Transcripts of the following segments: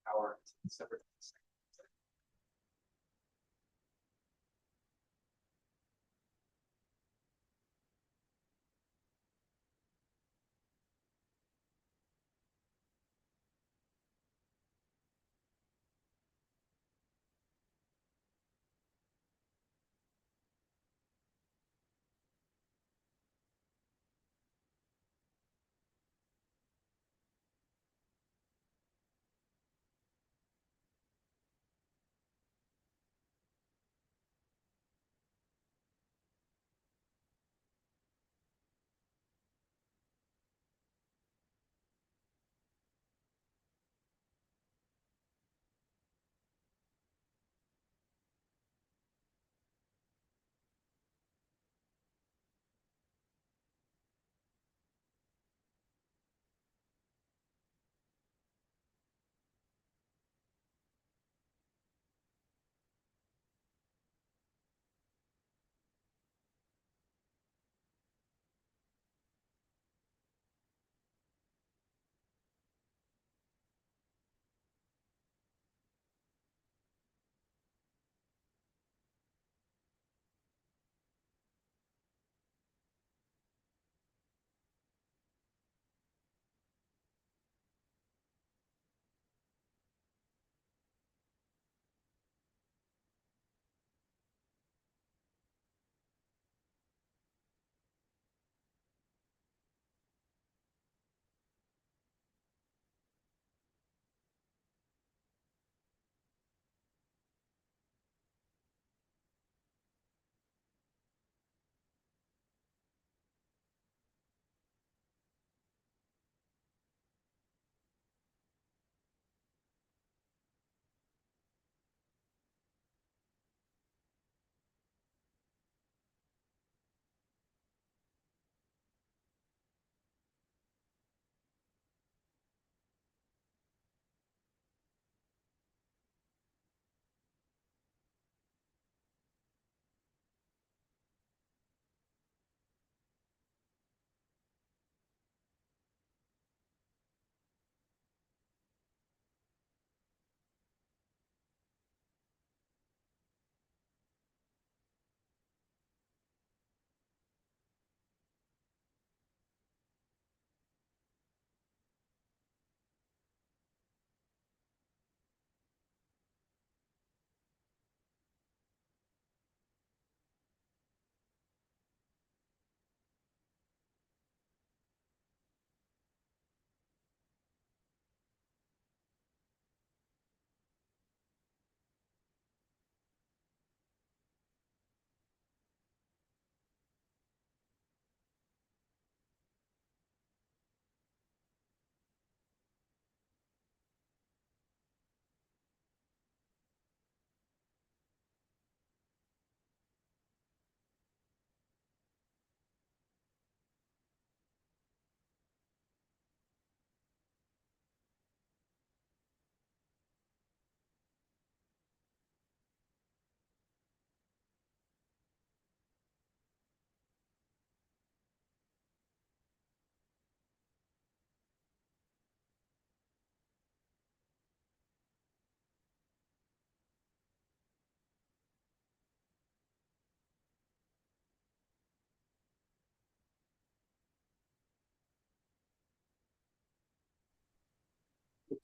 Power separate.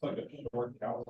like a short cow.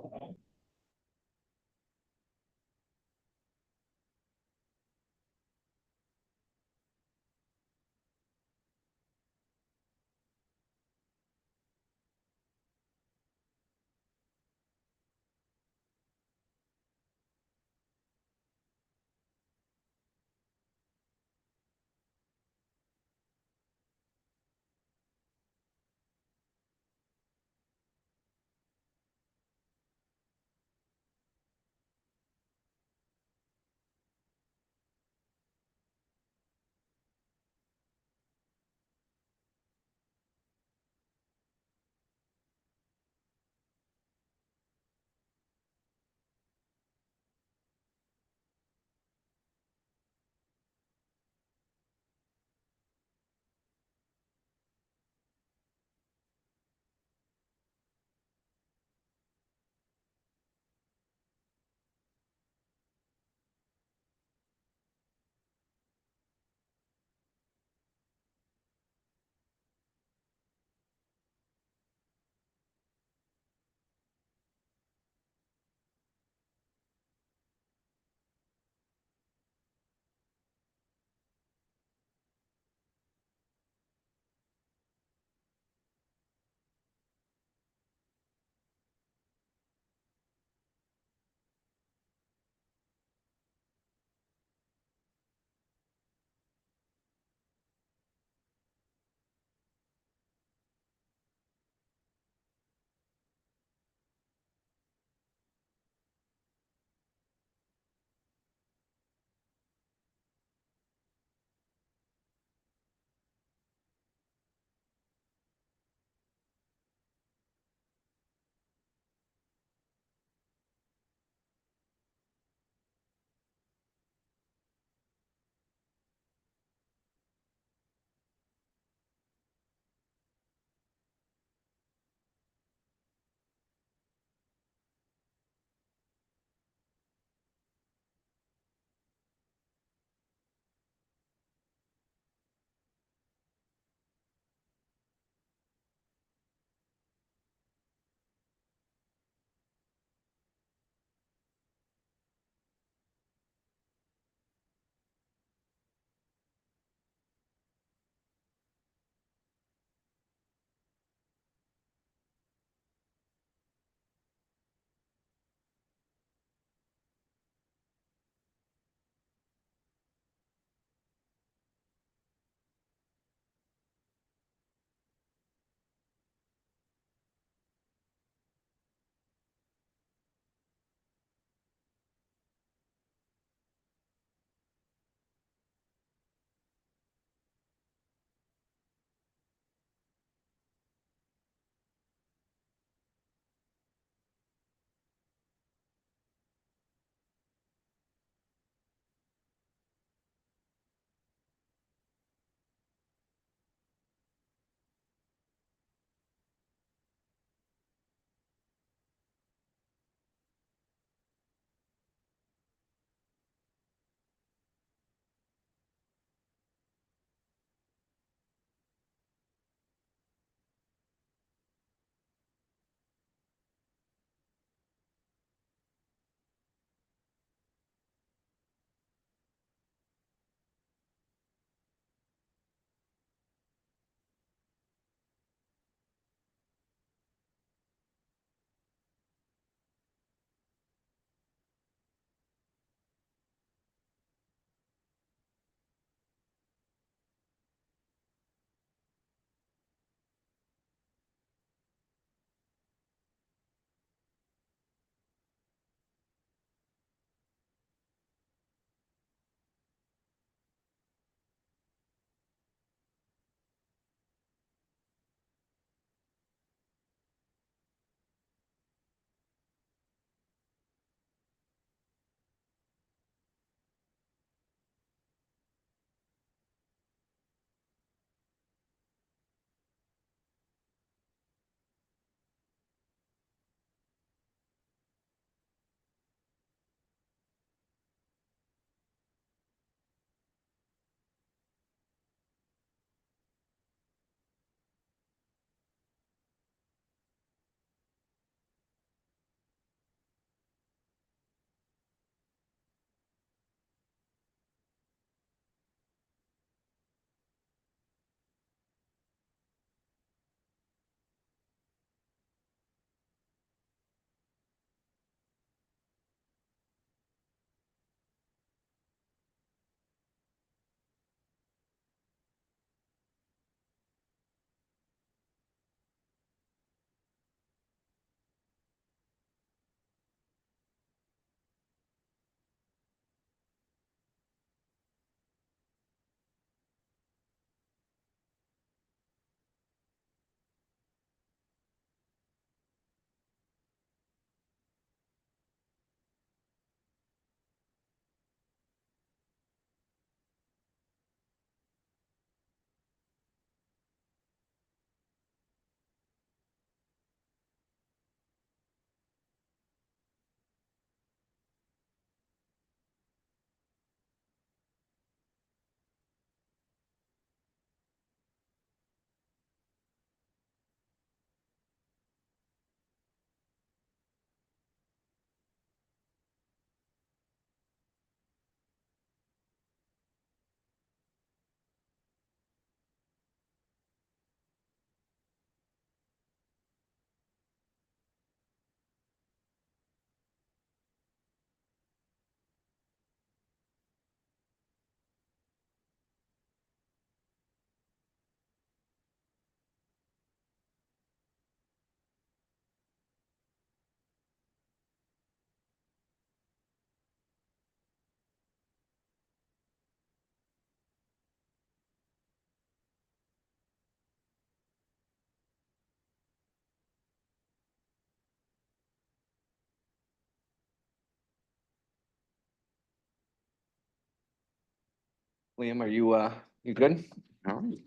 Liam, are you good? All right.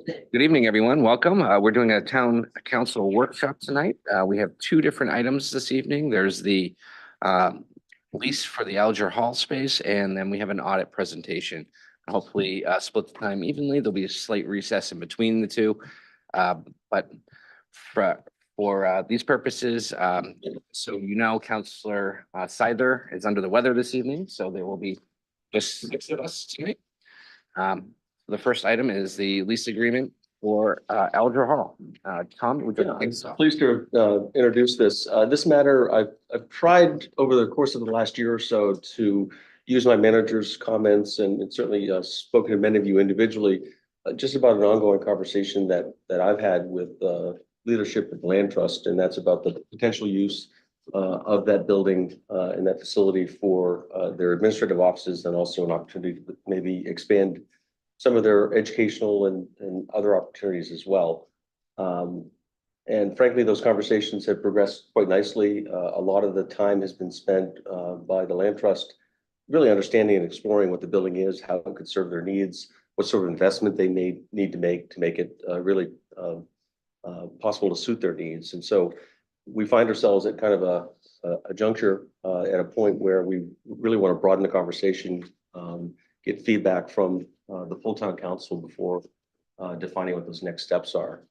Good evening, everyone. Welcome. We're doing a town council workshop tonight. We have two different items this evening. There's the lease for the Alger Hall space, and then we have an audit presentation. Hopefully, split the time evenly. There'll be a slight recess in between the two. But for these purposes, so Councillor Seither is under the weather this evening, so there will be just 6 of us tonight. The first item is the lease agreement for Alger Hall. Tom, would you like to start? Pleased to introduce this. This matter, I've tried over the course of the last year or so to use my manager's comments and certainly spoken to many of you individually, just about an ongoing conversation that I've had with leadership at the Land Trust, and that's about the potential use of that building and that facility for their administrative offices, and also an opportunity to maybe expand some of their educational and other opportunities as well. And frankly, those conversations have progressed quite nicely. A lot of the time has been spent by the Land Trust really understanding and exploring what the building is, how it could serve their needs, what sort of investment they may need to make it really possible to suit their needs. And so we find ourselves at kind of a juncture at a point where we really want to broaden the conversation, get feedback from the full town council before defining what those next steps are.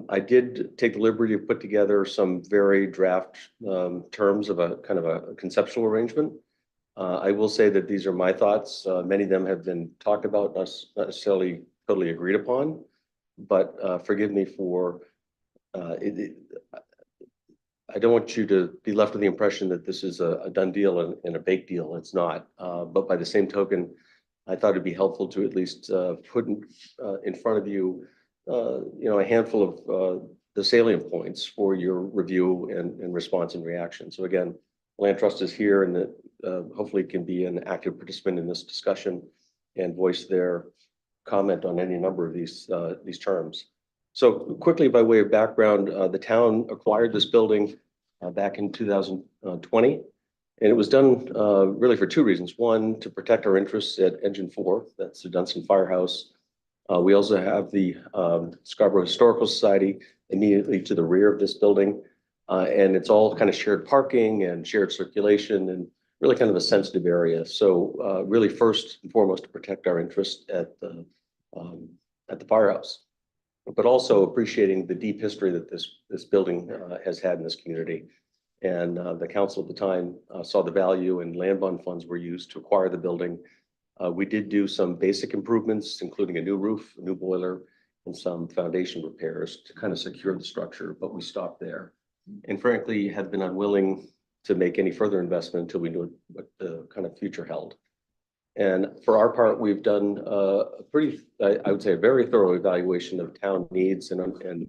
I did take the liberty of put together some very draft terms of a kind of a conceptual arrangement. I will say that these are my thoughts. Many of them have been talked about, not necessarily totally agreed upon, but forgive me for I don't want you to be left with the impression that this is a done deal and a baked deal. It's not. But by the same token, I thought it'd be helpful to at least put in front of you, a handful of the salient points for your review and response and reaction. So again, Land Trust is here, and that hopefully can be an active participant in this discussion and voice their comment on any number of these terms. So quickly, by way of background, the town acquired this building back in 2020, and it was done really for two reasons. One, to protect our interests at Engine 4, that's the Dunstan Firehouse. We also have the Scarborough Historical Society immediately to the rear of this building, and it's all kind of shared parking and shared circulation and really kind of a sensitive area. So really first and foremost to protect our interest at the firehouse, but also appreciating the deep history that this building has had in this community. And the council at the time saw the value, and land bond funds were used to acquire the building. We did do some basic improvements, including a new roof, a new boiler, and some foundation repairs to kind of secure the structure, but we stopped there. And frankly, had been unwilling to make any further investment until we knew what the kind of future held. And for our part, we've done a pretty, I would say, a very thorough evaluation of town needs, and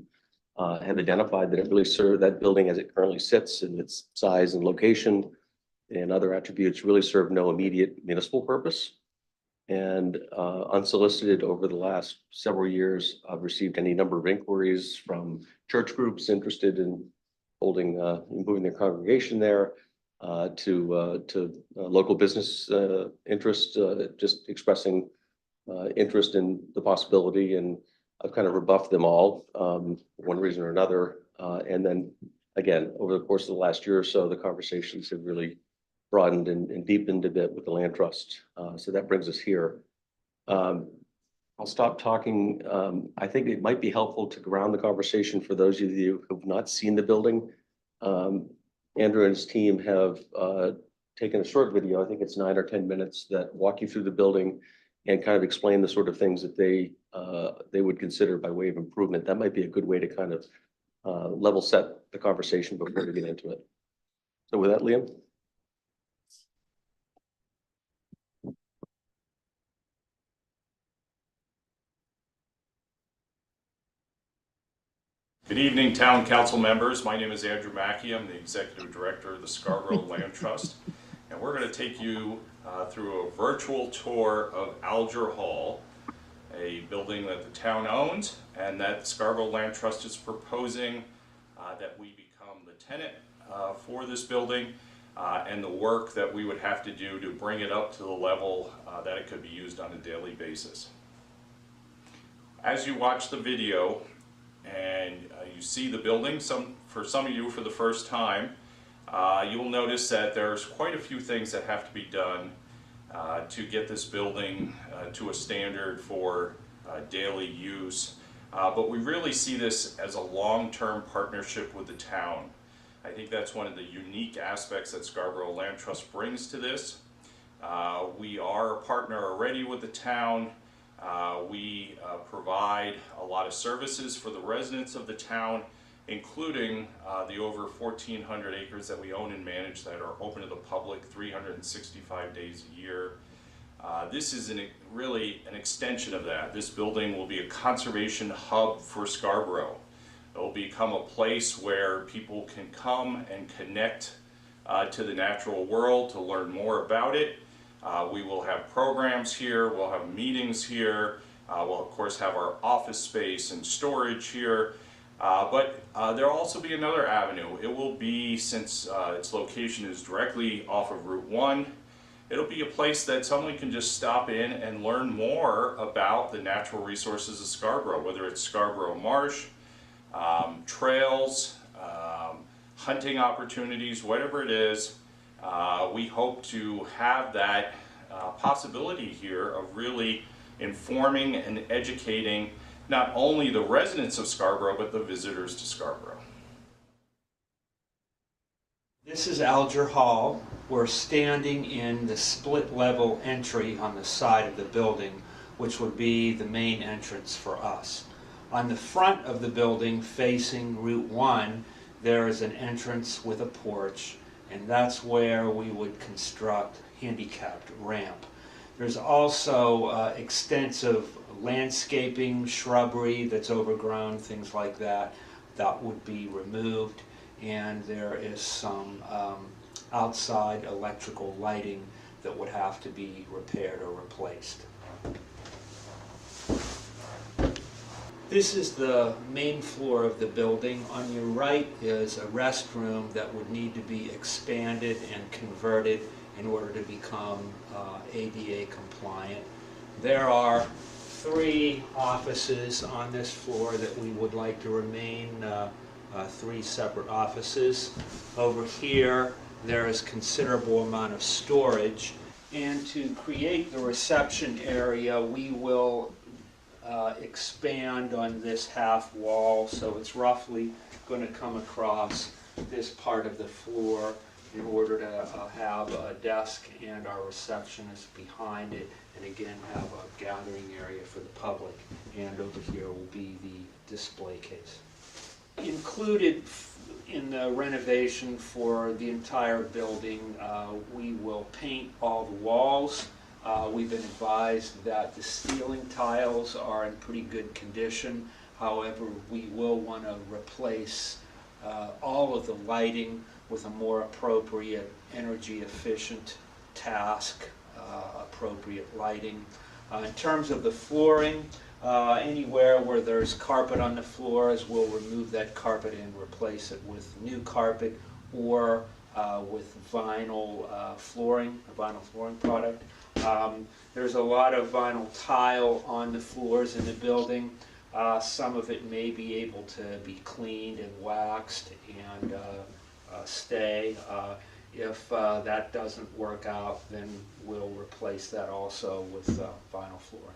have identified that it really served that building as it currently sits in its size and location and other attributes really serve no immediate municipal purpose. And unsolicited over the last several years, I've received any number of inquiries from church groups interested in moving their congregation there, to local business interest, just expressing interest in the possibility. And I've kind of rebuffed them all, for one reason or another. And then again, over the course of the last year or so, the conversations have really broadened and deepened a bit with the Land Trust. So that brings us here. I'll stop talking. I think it might be helpful to ground the conversation for those of you who have not seen the building. Andrew and his team have taken a short video, I think it's 9 or 10 minutes, that walk you through the building and kind of explain the sort of things that they would consider by way of improvement. That might be a good way to kind of level set the conversation before we get into it. So with that, Liam. Good evening, Town Council members. My name is Andrew Mackey. I'm the Executive Director of the Scarborough Land Trust. And we're going to take you through a virtual tour of Alger Hall, a building that the town owns and that Scarborough Land Trust is proposing that we become the tenant for this building. and the work that we would have to do to bring it up to the level that it could be used on a daily basis. As you watch the video and you see the building, for some of you for the first time, you will notice that there's quite a few things that have to be done to get this building to a standard for daily use. But we really see this as a long-term partnership with the town. I think that's one of the unique aspects that Scarborough Land Trust brings to this. We are a partner already with the town. We provide a lot of services for the residents of the town, including the over 1,400 acres that we own and manage that are open to the public 365 days a year. This is really an extension of that. This building will be a conservation hub for Scarborough. It will become a place where people can come and connect to the natural world to learn more about it. We will have programs here, we'll have meetings here, we'll of course have our office space and storage here, but there will also be another avenue. It will be, since its location is directly off of Route 1, it'll be a place that someone can just stop in and learn more about the natural resources of Scarborough, whether it's Scarborough Marsh, trails, hunting opportunities, whatever it is. We hope to have that possibility here of really informing and educating not only the residents of Scarborough, but the visitors to Scarborough. This is Alger Hall. We're standing in the split level entry on the side of the building, which would be the main entrance for us. On the front of the building facing Route 1, there is an entrance with a porch, and that's where we would construct handicapped ramp. There's also extensive landscaping, shrubbery that's overgrown, things like that, that would be removed. And there is some outside electrical lighting that would have to be repaired or replaced. This is the main floor of the building. On your right is a restroom that would need to be expanded and converted in order to become ADA compliant. There are 3 offices on this floor that we would like to remain 3 separate offices. Over here there is considerable amount of storage, and to create the reception area we will expand on this half wall, so it's roughly going to come across this part of the floor in order to have a desk and our receptionist behind it, and again have a gathering area for the public. And over here will be the display case. Included in the renovation for the entire building, we will paint all the walls. We've been advised that the ceiling tiles are in pretty good condition. However, we will want to replace all of the lighting with a more appropriate, energy efficient task, appropriate lighting. In terms of the flooring, anywhere where there's carpet on the floors, we'll remove that carpet and replace it with new carpet or with vinyl flooring, a vinyl flooring product. There's a lot of vinyl tile on the floors in the building. Some of it may be able to be cleaned and waxed and stay. If that doesn't work out, then we'll replace that also with vinyl flooring.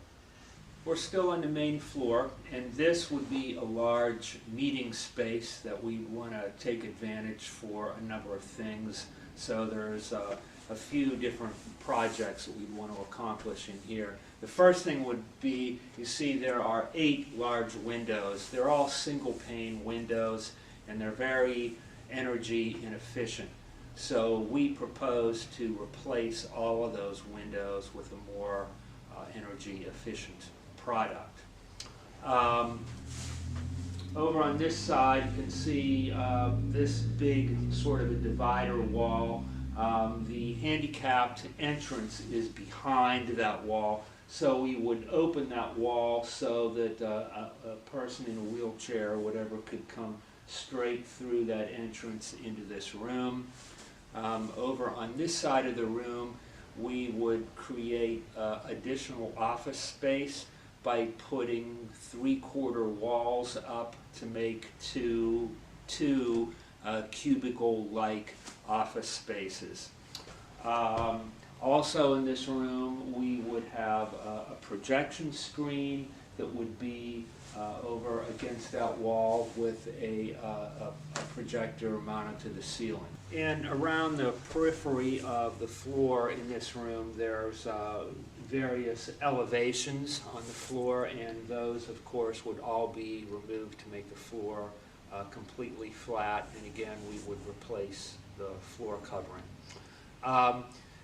We're still on the main floor, and this would be a large meeting space that we want to take advantage for a number of things. So there's a few different projects that we want to accomplish in here. The first thing would be, you see there are 8 large windows. They're all single pane windows, and they're very energy inefficient. So we propose to replace all of those windows with a more energy efficient product. Over on this side you can see this big sort of a divider wall. The handicapped entrance is behind that wall, so we would open that wall so that a person in a wheelchair or whatever could come straight through that entrance into this room. Over on this side of the room, we would create additional office space by putting three-quarter walls up to make two cubicle-like office spaces. Also in this room, we would have a projection screen that would be over against that wall with a projector mounted to the ceiling. And around the periphery of the floor in this room, there's various elevations on the floor, and those, of course, would all be removed to make the floor completely flat, and again, we would replace the floor covering.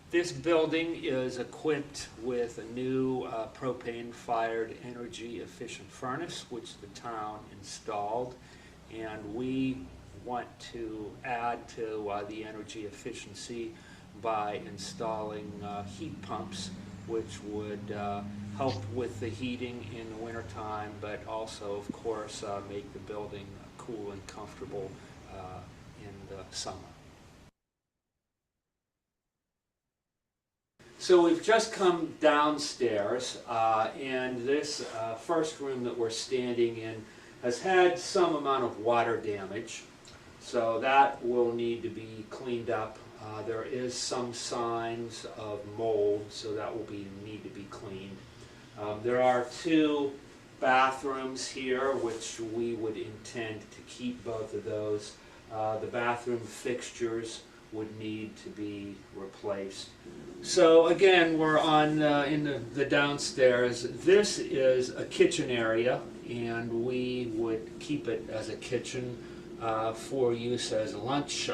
This building is equipped with a new propane-fired energy-efficient furnace, which the town installed, and we want to add to the energy efficiency by installing heat pumps, which would help with the heating in the wintertime, but also, of course, make the building cool and comfortable in the summer. So we've just come downstairs, and this first room that we're standing in has had some amount of water damage, so that will need to be cleaned up. There is some signs of mold, so that will need to be cleaned. There are two bathrooms here, which we would intend to keep both of those. The bathroom fixtures would need to be replaced. So again, we're on in the downstairs. This is a kitchen area, and we would keep it as a kitchen for use as a lunch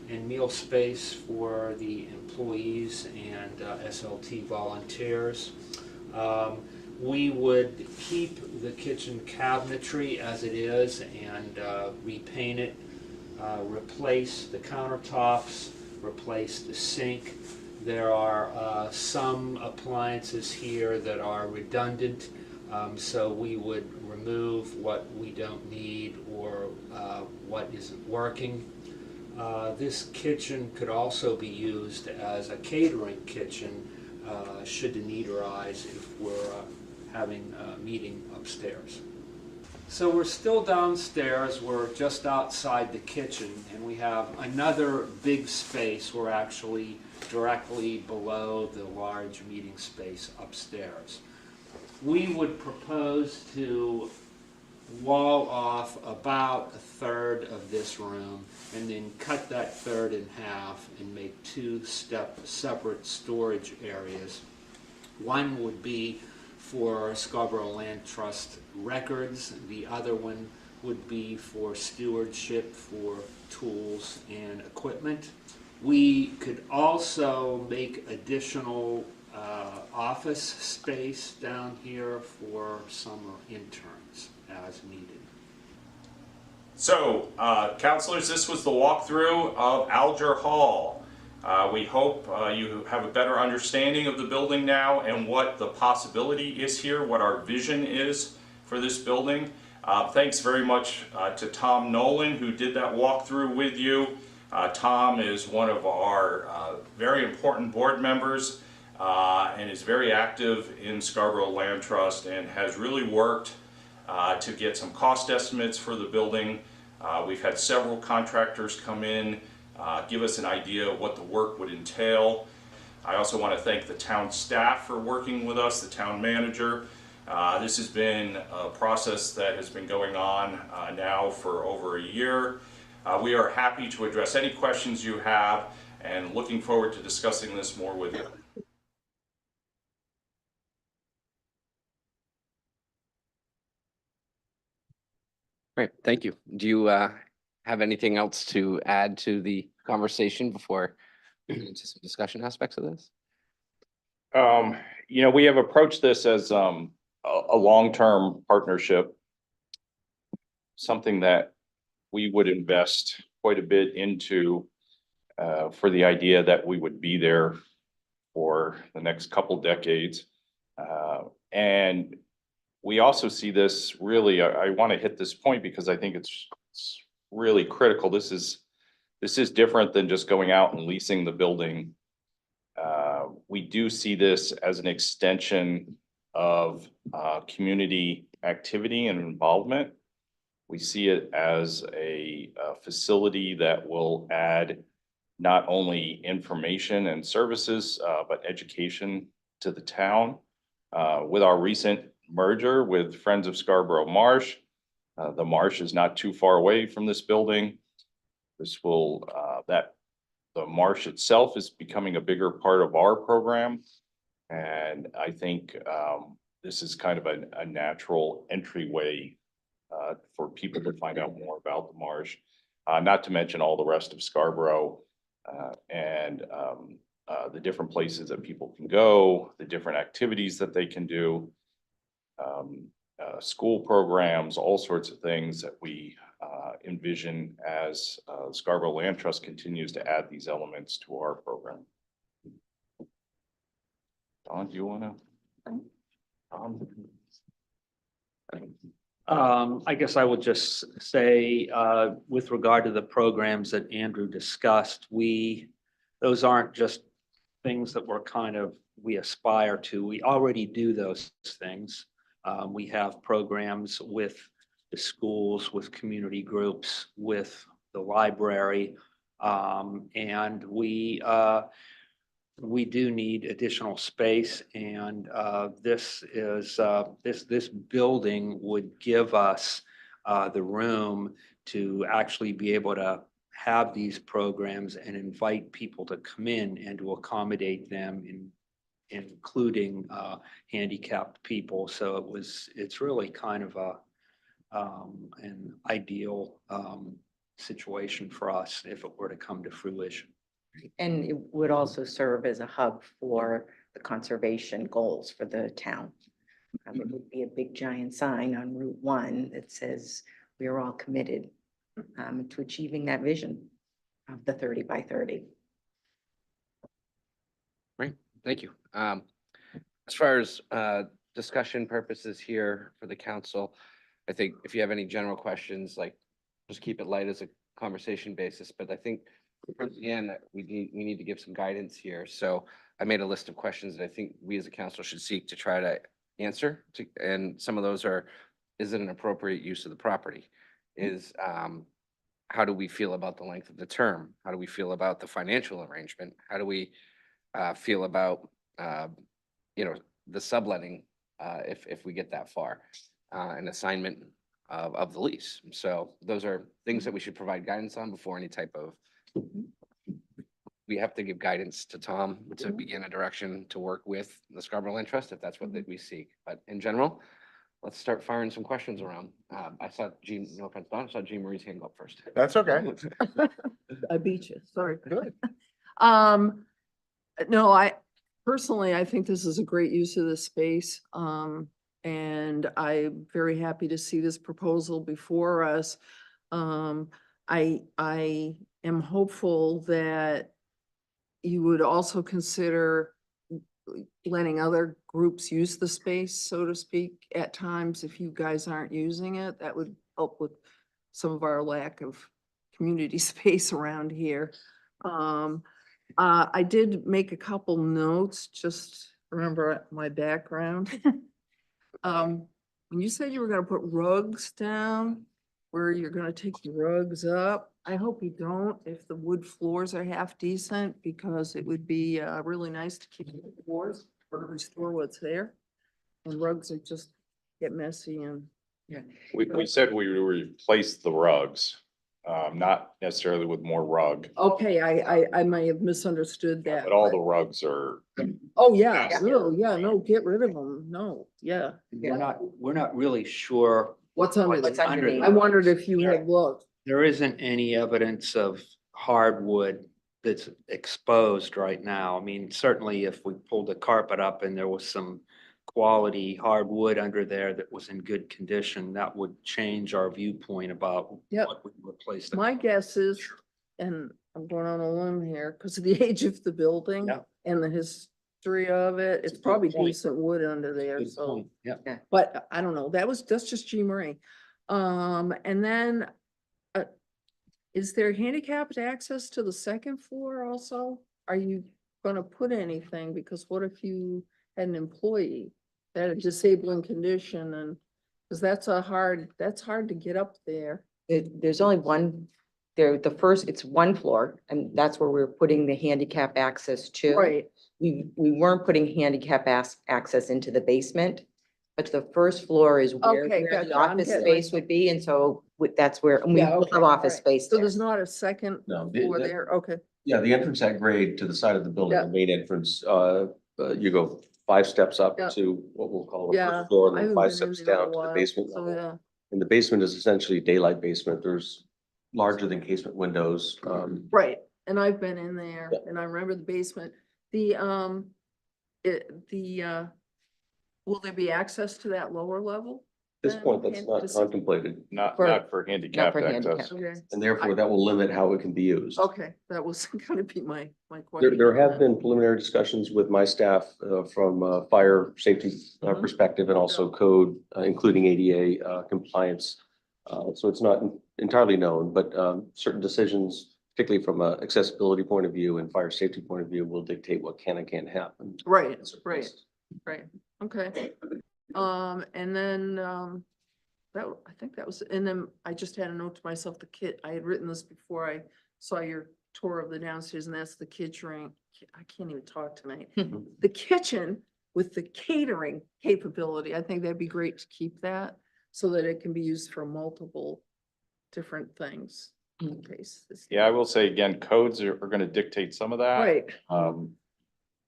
and meal space for the employees and SLT volunteers. We would keep the kitchen cabinetry as it is and repaint it, replace the countertops, replace the sink. There are some appliances here that are redundant, so we would remove what we don't need or what isn't working. This kitchen could also be used as a catering kitchen should the need arise if we're having a meeting upstairs. So we're still downstairs, we're just outside the kitchen, and we have another big space. We're actually directly below the large meeting space upstairs. We would propose to wall off about a third of this room and then cut that third in half and make two separate storage areas. One would be for Scarborough Land Trust records. The other one would be for stewardship for tools and equipment. We could also make additional office space down here for summer interns as needed. So, councilors, this was the walkthrough of Alger Hall. We hope you have a better understanding of the building now and what the possibility is here, what our vision is for this building. Thanks very much to Tom Nolan, who did that walkthrough with you. Tom is one of our very important board members and is very active in Scarborough Land Trust and has really worked to get some cost estimates for the building. We've had several contractors come in, give us an idea of what the work would entail. I also want to thank the town staff for working with us, the town manager. This has been a process that has been going on now for over a year. We are happy to address any questions you have and looking forward to discussing this more with you. Great, thank you. Do you have anything else to add to the conversation before we get into some discussion aspects of this? You know, we have approached this as a long-term partnership, something that we would invest quite a bit into for the idea that we would be there for the next couple decades. And we also see this really, I want to hit this point because I think it's really critical. This is This is different than just going out and leasing the building. We do see this as an extension of community activity and involvement. We see it as a facility that will add not only information and services, but education to the town. With our recent merger with Friends of Scarborough Marsh, the marsh is not too far away from this building. This will, the marsh itself is becoming a bigger part of our program. And I think this is kind of a natural entryway for people to find out more about the marsh. Not to mention all the rest of Scarborough and the different places that people can go, the different activities that they can do, school programs, all sorts of things that we envision as Scarborough Land Trust continues to add these elements to our program. Don, do you want to? I guess I would just say, with regard to the programs that Andrew discussed, those aren't just things that we aspire to. We already do those things. We have programs with the schools, with community groups, with the library. And we do need additional space, and this building would give us the room to actually be able to have these programs and invite people to come in and to accommodate them, including handicapped people. So it's really kind of an ideal situation for us if it were to come to fruition. And it would also serve as a hub for the conservation goals for the town. It would be a big giant sign on Route 1 that says we are all committed to achieving that vision of the 30 by 30. Great, thank you. As far as discussion purposes here for the council, I think if you have any general questions, like just keep it light as a conversation basis, but I think towards the end, we need to give some guidance here. So I made a list of questions that I think we as a council should seek to try to answer. And some of those are, is it an appropriate use of the property? Is how do we feel about the length of the term? How do we feel about the financial arrangement? How do we feel about the subletting if we get that far, an assignment of the lease? So those are things that we should provide guidance on before any type of. We have to give guidance to Tom to begin a direction to work with the Scarborough Land Trust if that's what we seek. But in general, let's start firing some questions around. I saw Jean, no offense, Don, I saw Jean Marie's hand go up first. That's okay. I beat you, sorry. Good. No, I think this is a great use of the space. And I'm very happy to see this proposal before us. I am hopeful that you would also consider letting other groups use the space, so to speak, at times. If you guys aren't using it, that would help with some of our lack of community space around here. I did make a couple notes, just remember my background. When you said you were gonna put rugs down, where you're gonna take the rugs up, I hope you don't, if the wood floors are half decent, because it would be really nice to keep the floors or to restore what's there. And rugs are just get messy and. We said we would replace the rugs, not necessarily with more rug, Okay, I might have misunderstood that. but all the but- rugs are, Oh, yeah, Yeah. no, yeah, no, get rid of them, no, yeah. We're not really sure. What's under What's there? underneath? I wondered if you had looked. There isn't any evidence of hardwood that's exposed right now. I mean, certainly if we pulled the carpet up and there was some quality hardwood under there that was in good condition, that would change our viewpoint about Yep. what we replace. My guess is, and I'm going on a limb here, because of the age of the building Yeah. and the history of it, it's a good probably point. decent wood under there, so. Yeah. But I don't know, that's just Jean Marie. And then, is there handicapped access to the second floor also? Are you gonna put anything? Because what if you had an employee that had a disabling condition and, because that's hard to get up there. There's only one, it's one floor, and that's where we're putting the handicap access to. Right, We weren't putting handicap access into the basement, but the first floor is where Okay, where the gotcha. I'm office getting space would be, and so that's where, and we Yeah, will okay, have office alright. space so there. there's not a second No, floor there, okay, yeah, the entrance at grade to the side of the building, Yeah. the main entrance, you go 5 steps up Yeah. to what we'll call the yeah. first floor, and I then haven't 5 been in steps there in a down to the while, basement so level. yeah. And the basement is essentially daylight basement. There's larger than casement windows. Right, and I've been in there, Yeah. and I remember the basement, will there be access to that lower level? At this point, that's And not just- contemplated, Not, For- not for handicapped handicap. access. Okay, and therefore that will limit how it can be used. okay, that was gonna be my There, question. there on have that. been preliminary discussions with my staff from fire safety Mhm. perspective and also code, including ADA compliance. So it's not entirely known, but certain decisions, particularly from a accessibility point of view and fire safety point of view, will dictate what can and can't happen. Right, right, okay. And then, I think that was, and then I just had a note to myself, I had written this before I saw your tour of the downstairs, and that's the kitchen. I can't even talk tonight. The kitchen with the catering capability, I think that'd be great to keep that so that it can be used for multiple different things. in case this- Yeah, I will say again, codes are gonna dictate some of that. Right,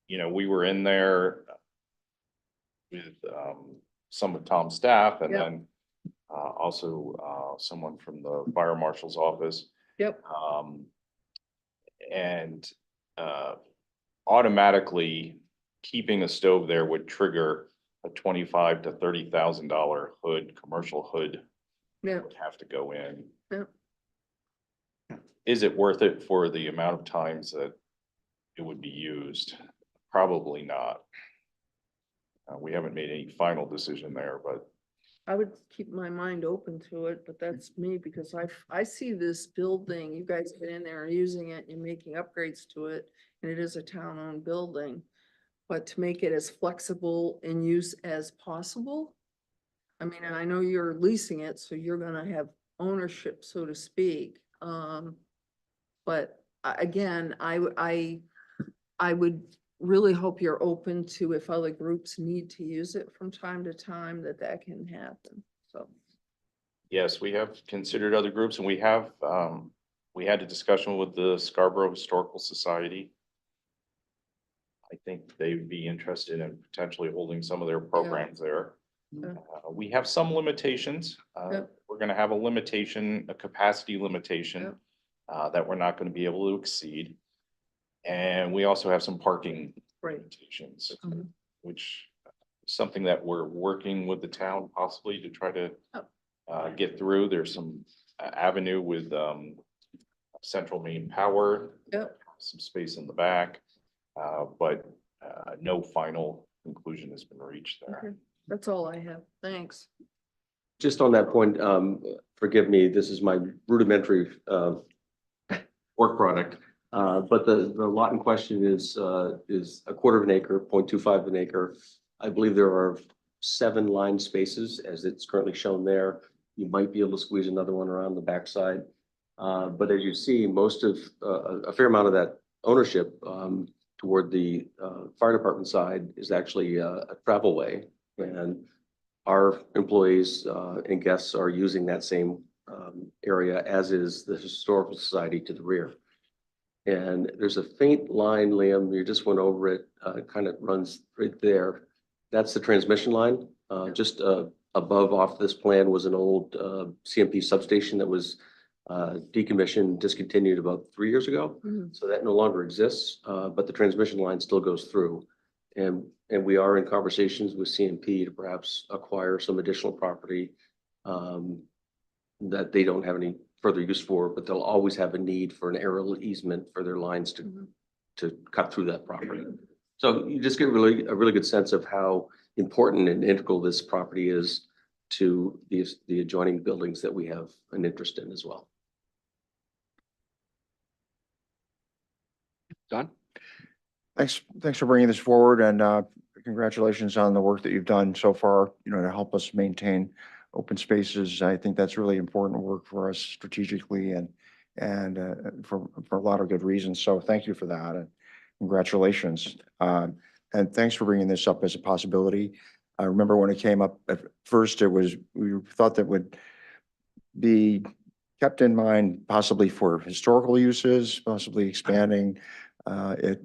You know, we were in there with, some of Tom's staff and Yep. then, also, someone from the fire marshal's office. yep, And, automatically keeping a stove there would trigger a $25,000 to $30,000 hood, commercial hood yep, would have to go in. yep. Is it worth it for the amount of times that it would be used? Probably not. We haven't made any final decision there, but I would keep my mind open to it, but that's me because I see this building, you guys get in there and using it, you're making upgrades to it, and it is a town-owned building. But to make it as flexible in use as possible. I mean, and I know you're leasing it, so you're gonna have ownership, so to speak. But again, I would really hope you're open to if other groups need to use it from time to time, that can happen, so. yes, we have considered other groups and we have, we had a discussion with the Scarborough Historical Society. I think they would be interested in potentially holding some of their programs there. Yeah. We have some limitations. Yep. We're gonna have a capacity limitation, Yep. that we're not gonna be able to exceed. And we also have some parking Right. limitations, Mhm. which is something that we're working with the town possibly to try to Yep. get through. There's some avenue with central main power. Yep. Some space in the back, but no final conclusion has been reached there. Okay. That's all I have, thanks. Just on that point, forgive me, this is my rudimentary work product. But the lot in question is a quarter of an acre, 0.25 of an acre. I believe there are 7 line spaces as it's currently shown there. You might be able to squeeze another one around the backside. But as you see, most of, a fair amount of that ownership toward the fire department side is actually a travel way. And our employees and guests are using that same area, as is the Historical Society to the rear. And there's a faint line, Liam, you just went over it, kind of runs right there. That's the transmission line. Just above off this plan was an old CMP substation that was decommissioned, discontinued about 3 years ago. Mhm. So that no longer exists, but the transmission line still goes through. And we are in conversations with CMP to perhaps acquire some additional property that they don't have any further use for, but they'll always have a need for an aerial easement for their lines Mhm. to cut through that property. So you just get a really good sense of how important and integral this property is to the adjoining buildings that we have an interest in as well. Don? Thanks for bringing this forward, and congratulations on the work that you've done so far, to help us maintain open spaces. I think that's really important work for us strategically and for a lot of good reasons. So thank you for that, and congratulations. And thanks for bringing this up as a possibility. I remember when it came up at first, we thought that would be kept in mind possibly for historical uses, possibly expanding it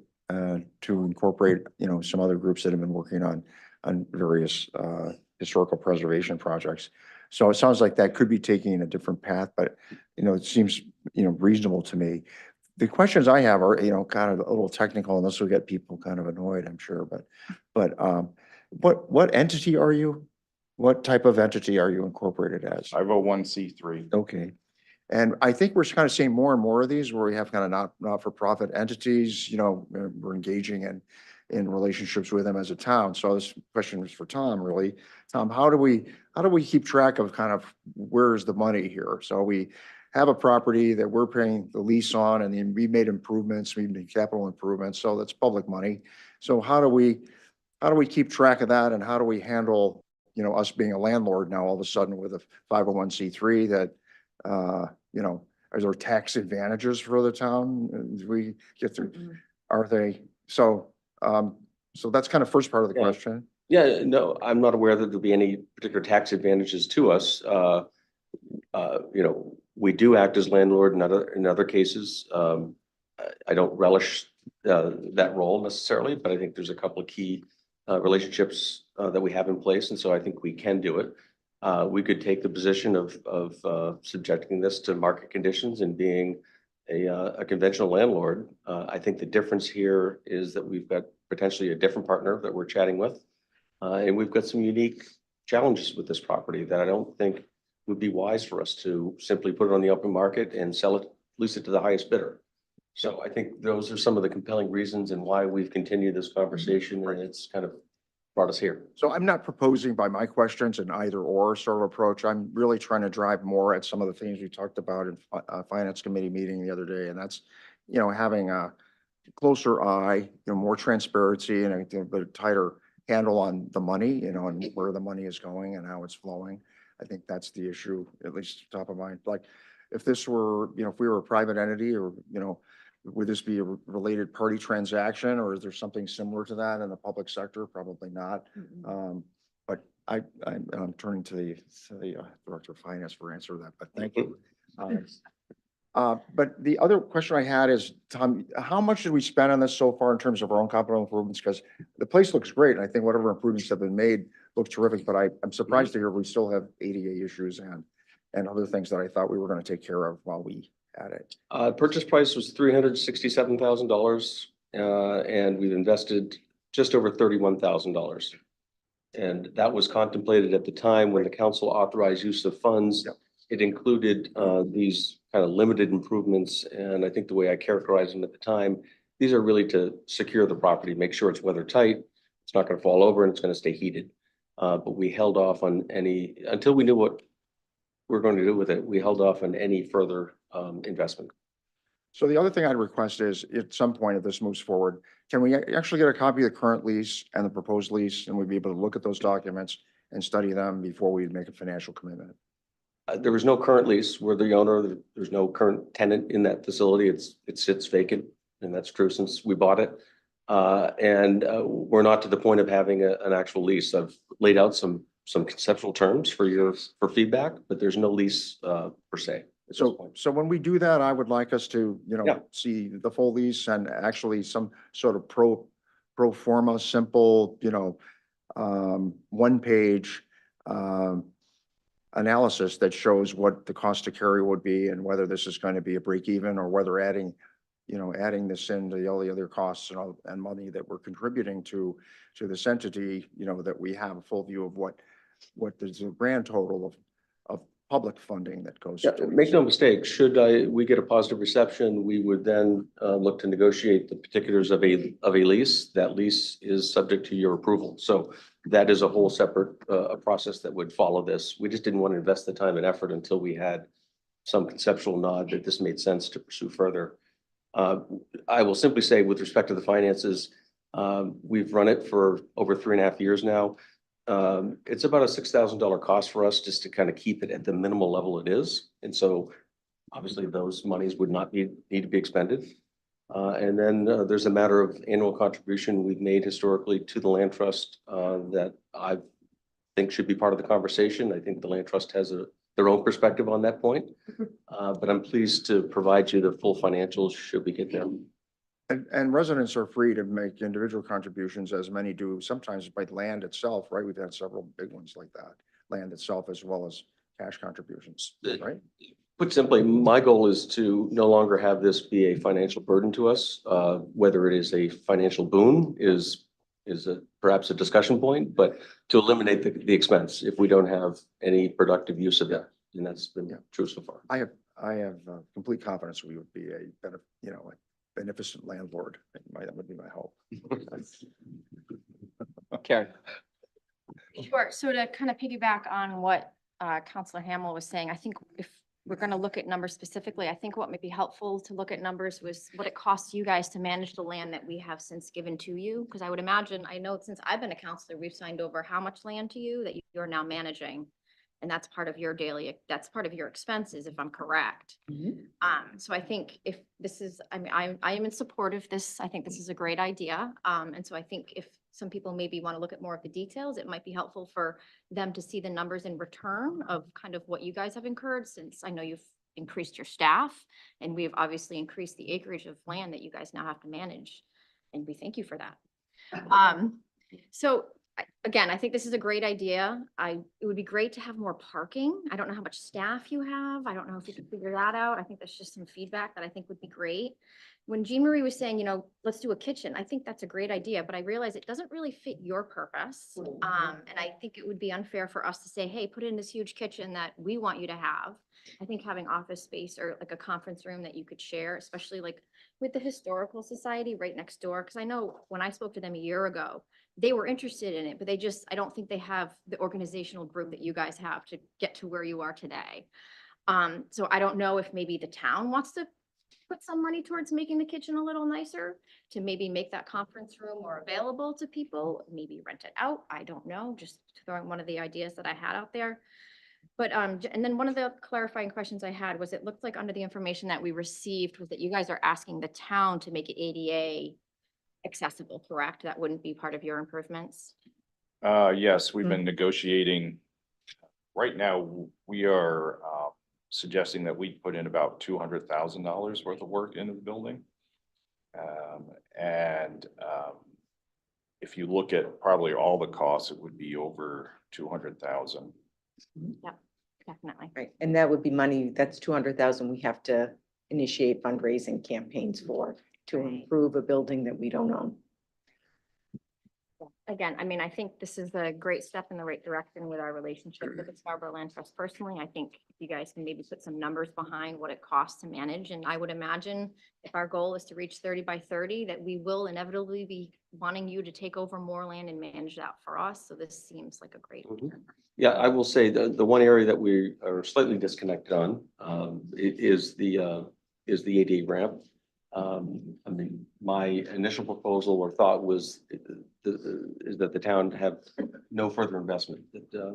to incorporate, some other groups that have been working on various historical preservation projects. So it sounds like that could be taking a different path, but, it seems, reasonable to me. The questions I have are, kind of a little technical, and this will get people kind of annoyed, I'm sure, but what entity are you? What type of entity are you incorporated as? 501(c)(3). Okay. And I think we're kind of seeing more and more of these where we have kind of not-for-profit entities, we're engaging in relationships with them as a town. So this question was for Tom, really. Tom, how do we keep track of kind of where's the money here? So we have a property that we're paying the lease on, and then we made improvements, we made capital improvements, so that's public money. So how do we keep track of that, and how do we handle, us being a landlord now all of a sudden with a 501(c)(3) that are there tax advantages for the town? Do we get through? Are they? So that's kind of first part of the question. Yeah, no, I'm not aware that there'll be any particular tax advantages to us. We do act as landlord in other cases. I don't relish that role necessarily, but I think there's a couple of key relationships that we have in place, and so I think we can do it. We could take the position of subjecting this to market conditions and being a conventional landlord. I think the difference here is that we've got potentially a different partner that we're chatting with. And we've got some unique challenges with this property that I don't think would be wise for us to simply put it on the open market and lease it to the highest bidder. So I think those are some of the compelling reasons and why we've continued this conversation, and it's kind of brought us here. So I'm not proposing by my questions an either or sort of approach. I'm really trying to drive more at some of the things we talked about in a finance committee meeting the other day. And that's, having a closer eye, more transparency and a bit tighter handle on the money, and where the money is going and how it's flowing. I think that's the issue, at least top of mind. Like if this were, if we were a private entity or, would this be a related party transaction, or is there something similar to that in the public sector? Probably not. But I'm turning to the Director of Finance for answer to that, but thank you. But the other question I had is, Tom, how much did we spend on this so far in terms of our own capital improvements? Because the place looks great, and I think whatever improvements have been made look terrific, but I'm surprised to hear we still have ADA issues and other things that I thought we were going to take care of while we had it. Purchase price was $367,000, and we've invested just over $31,000. And that was contemplated at the time when the council authorized use of funds. Yep. It included these kind of limited improvements, and I think the way I characterized them at the time, these are really to secure the property, make sure it's weather tight, it's not going to fall over, and it's going to stay heated. But we held off on until we knew what we're going to do with it. We held off on any further investment. So the other thing I'd request is at some point, if this moves forward, can we actually get a copy of the current lease and the proposed lease, and we'd be able to look at those documents and study them before we make a financial commitment? There was no current lease. We're the owner. There's no current tenant in that facility. It sits vacant, and that's true since we bought it. And we're not to the point of having an actual lease. I've laid out some conceptual terms for feedback, but there's no lease per se. So when we do that, I would like us to, Yeah. see the full lease and actually some sort of pro forma, simple, 1-page analysis that shows what the cost to carry would be and whether this is going to be a break even or whether adding this into all the other costs and money that we're contributing to this entity, that we have a full view of what is the grand total of public funding that goes. Yeah, make no mistake, should we get a positive reception, we would then look to negotiate the particulars of a lease. That lease is subject to your approval. So that is a whole separate process that would follow this. We just didn't want to invest the time and effort until we had some conceptual nod that this made sense to pursue further. I will simply say with respect to the finances, we've run it for over 3.5 years now. It's about a $6,000 cost for us just to kind of keep it at the minimal level it is. And so obviously those monies would not need to be expended. And then there's a matter of annual contribution we've made historically to the land trust that I think should be part of the conversation. I think the land trust has their own perspective on that point. But I'm pleased to provide you the full financials should we get there. And residents are free to make individual contributions, as many do sometimes by land itself, right? We've had several big ones like that, land itself as well as cash contributions, right? Put simply, my goal is to no longer have this be a financial burden to us. Whether it is a financial boon is perhaps a discussion point, but to eliminate the expense if we don't have any productive use of that. And that's been true so far. I have complete confidence we would be a beneficent landlord. That would be my hope. Karen. Sure. So to kind of piggyback on what Councilor Hamel was saying, I think if we're going to look at numbers specifically, I think what might be helpful to look at numbers was what it costs you guys to manage the land that we have since given to you. Because I would imagine, I know since I've been a counselor, we've signed over how much land to you that you're now managing. And that's part of your that's part of your expenses, if I'm correct. So I think if this is, I mean, I am in support of this. I think this is a great idea. And so I think if some people maybe want to look at more of the details, it might be helpful for them to see the numbers in return of kind of what you guys have incurred, since I know you've increased your staff and we've obviously increased the acreage of land that you guys now have to manage. And we thank you for that. So again, I think this is a great idea. It would be great to have more parking. I don't know how much staff you have. I don't know if you can figure that out. I think that's just some feedback that I think would be great. When Jean Marie was saying, let's do a kitchen, I think that's a great idea, but I realize it doesn't really fit your purpose. And I think it would be unfair for us to say, hey, put in this huge kitchen that we want you to have. I think having office space or like a conference room that you could share, especially like with the Historical Society right next door. Because I know when I spoke to them a year ago, they were interested in it, but I don't think they have the organizational group that you guys have to get to where you are today. So I don't know if maybe the town wants to put some money towards making the kitchen a little nicer, to maybe make that conference room more available to people, maybe rent it out. I don't know, just throwing one of the ideas that I had out there. But, and then one of the clarifying questions I had was, it looked like under the information that we received was that you guys are asking the town to make it ADA accessible, correct? That wouldn't be part of your improvements? Yes, we've been negotiating. Right now, we are suggesting that we put in about $200,000 worth of work into the building. If you look at probably all the costs, it would be over 200,000. Yep, definitely. Right, and that would be money, that's 200,000 we have to initiate fundraising campaigns for, to improve a building that we don't own. Again, I mean, I think this is a great step in the right direction with our relationship with the Scarborough Land Trust. Personally, I think you guys can maybe put some numbers behind what it costs to manage. And I would imagine if our goal is to reach 30 by 30, that we will inevitably be wanting you to take over more land and manage that for us. So this seems like a great plan. Yeah, I will say the one area that we are slightly disconnected on is the ADA ramp. I mean, my initial proposal or thought was is that the town have no further investment.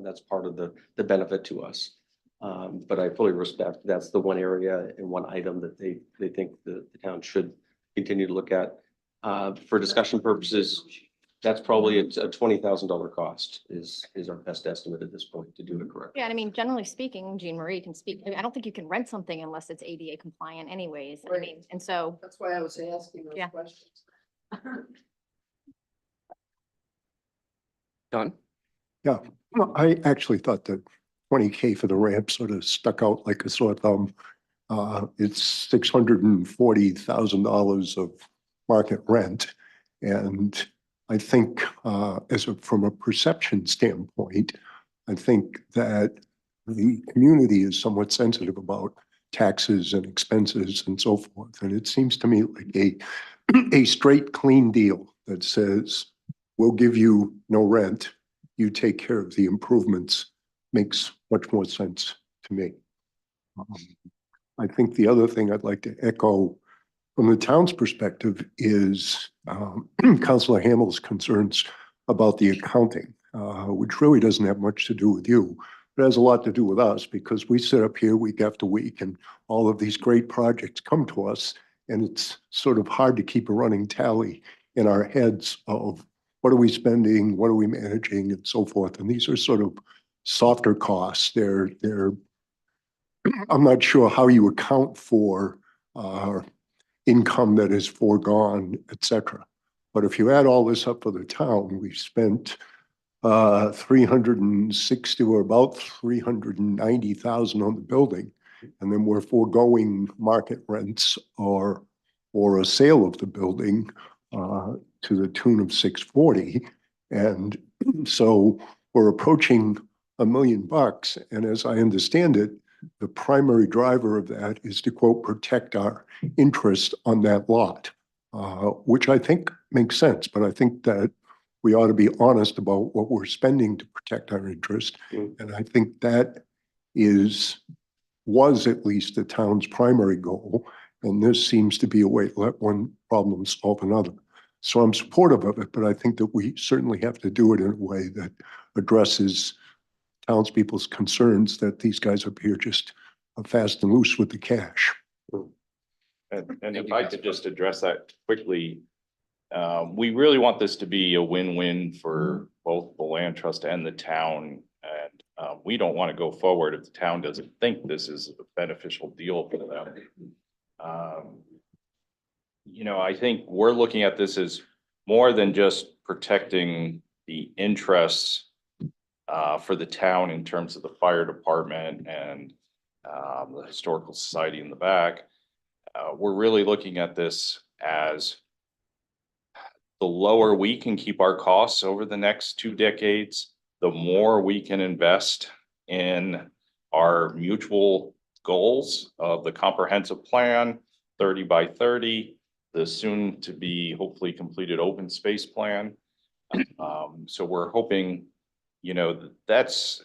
That's part of the benefit to us. But I fully respect that's the one area and one item that they think the town should continue to look at. For discussion purposes, that's probably a $20,000 cost is our best estimate at this point to do it correctly. Yeah, and I mean, generally speaking, Jean Marie can speak. I mean, I don't think you can rent something unless it's ADA compliant anyways. I Right. mean, and so, That's why I was asking those Yeah. questions. Don? Yeah, well, I actually thought that 20K for the ramp sort of stuck out like a sore thumb. It's $640,000 of market rent. And I think from a perception standpoint, I think that the community is somewhat sensitive about taxes and expenses and so forth. And it seems to me like a straight, clean deal that says, we'll give you no rent, you take care of the improvements, makes much more sense to me. I think the other thing I'd like to echo from the town's perspective is Councilor Hamill's concerns about the accounting, which really doesn't have much to do with you. It has a lot to do with us because we sit up here week after week and all of these great projects come to us, and it's sort of hard to keep a running tally in our heads of what are we spending, what are we managing, and so forth. And these are sort of softer costs. They're I'm not sure how you account for income that is foregone, et cetera. But if you add all this up for the town, we've spent 360 or about 390,000 on the building. And then we're foregoing market rents or a sale of the building to the tune of 640. And so we're approaching $1 million. And as I understand it, the primary driver of that is to, quote, protect our interest on that lot, which I think makes sense. But I think that we ought to be honest about what we're spending to protect our interest. And I think that was at least the town's primary goal. And this seems to be a way to let one problem solve another. So I'm supportive of it, but I think that we certainly have to do it in a way that addresses townspeople's concerns that these guys up here just are fast and loose with the cash. And if I could just address that quickly, we really want this to be a win-win for both the land trust and the town. And we don't want to go forward if the town doesn't think this is a beneficial deal for them. You know, I think we're looking at this as more than just protecting the interests for the town in terms of the fire department and the historical society in the back. We're really looking at this as the lower we can keep our costs over the next 2 decades, the more we can invest in our mutual goals of the comprehensive plan, 30 by 30, the soon to be hopefully completed open space plan. So we're hoping, you know, it's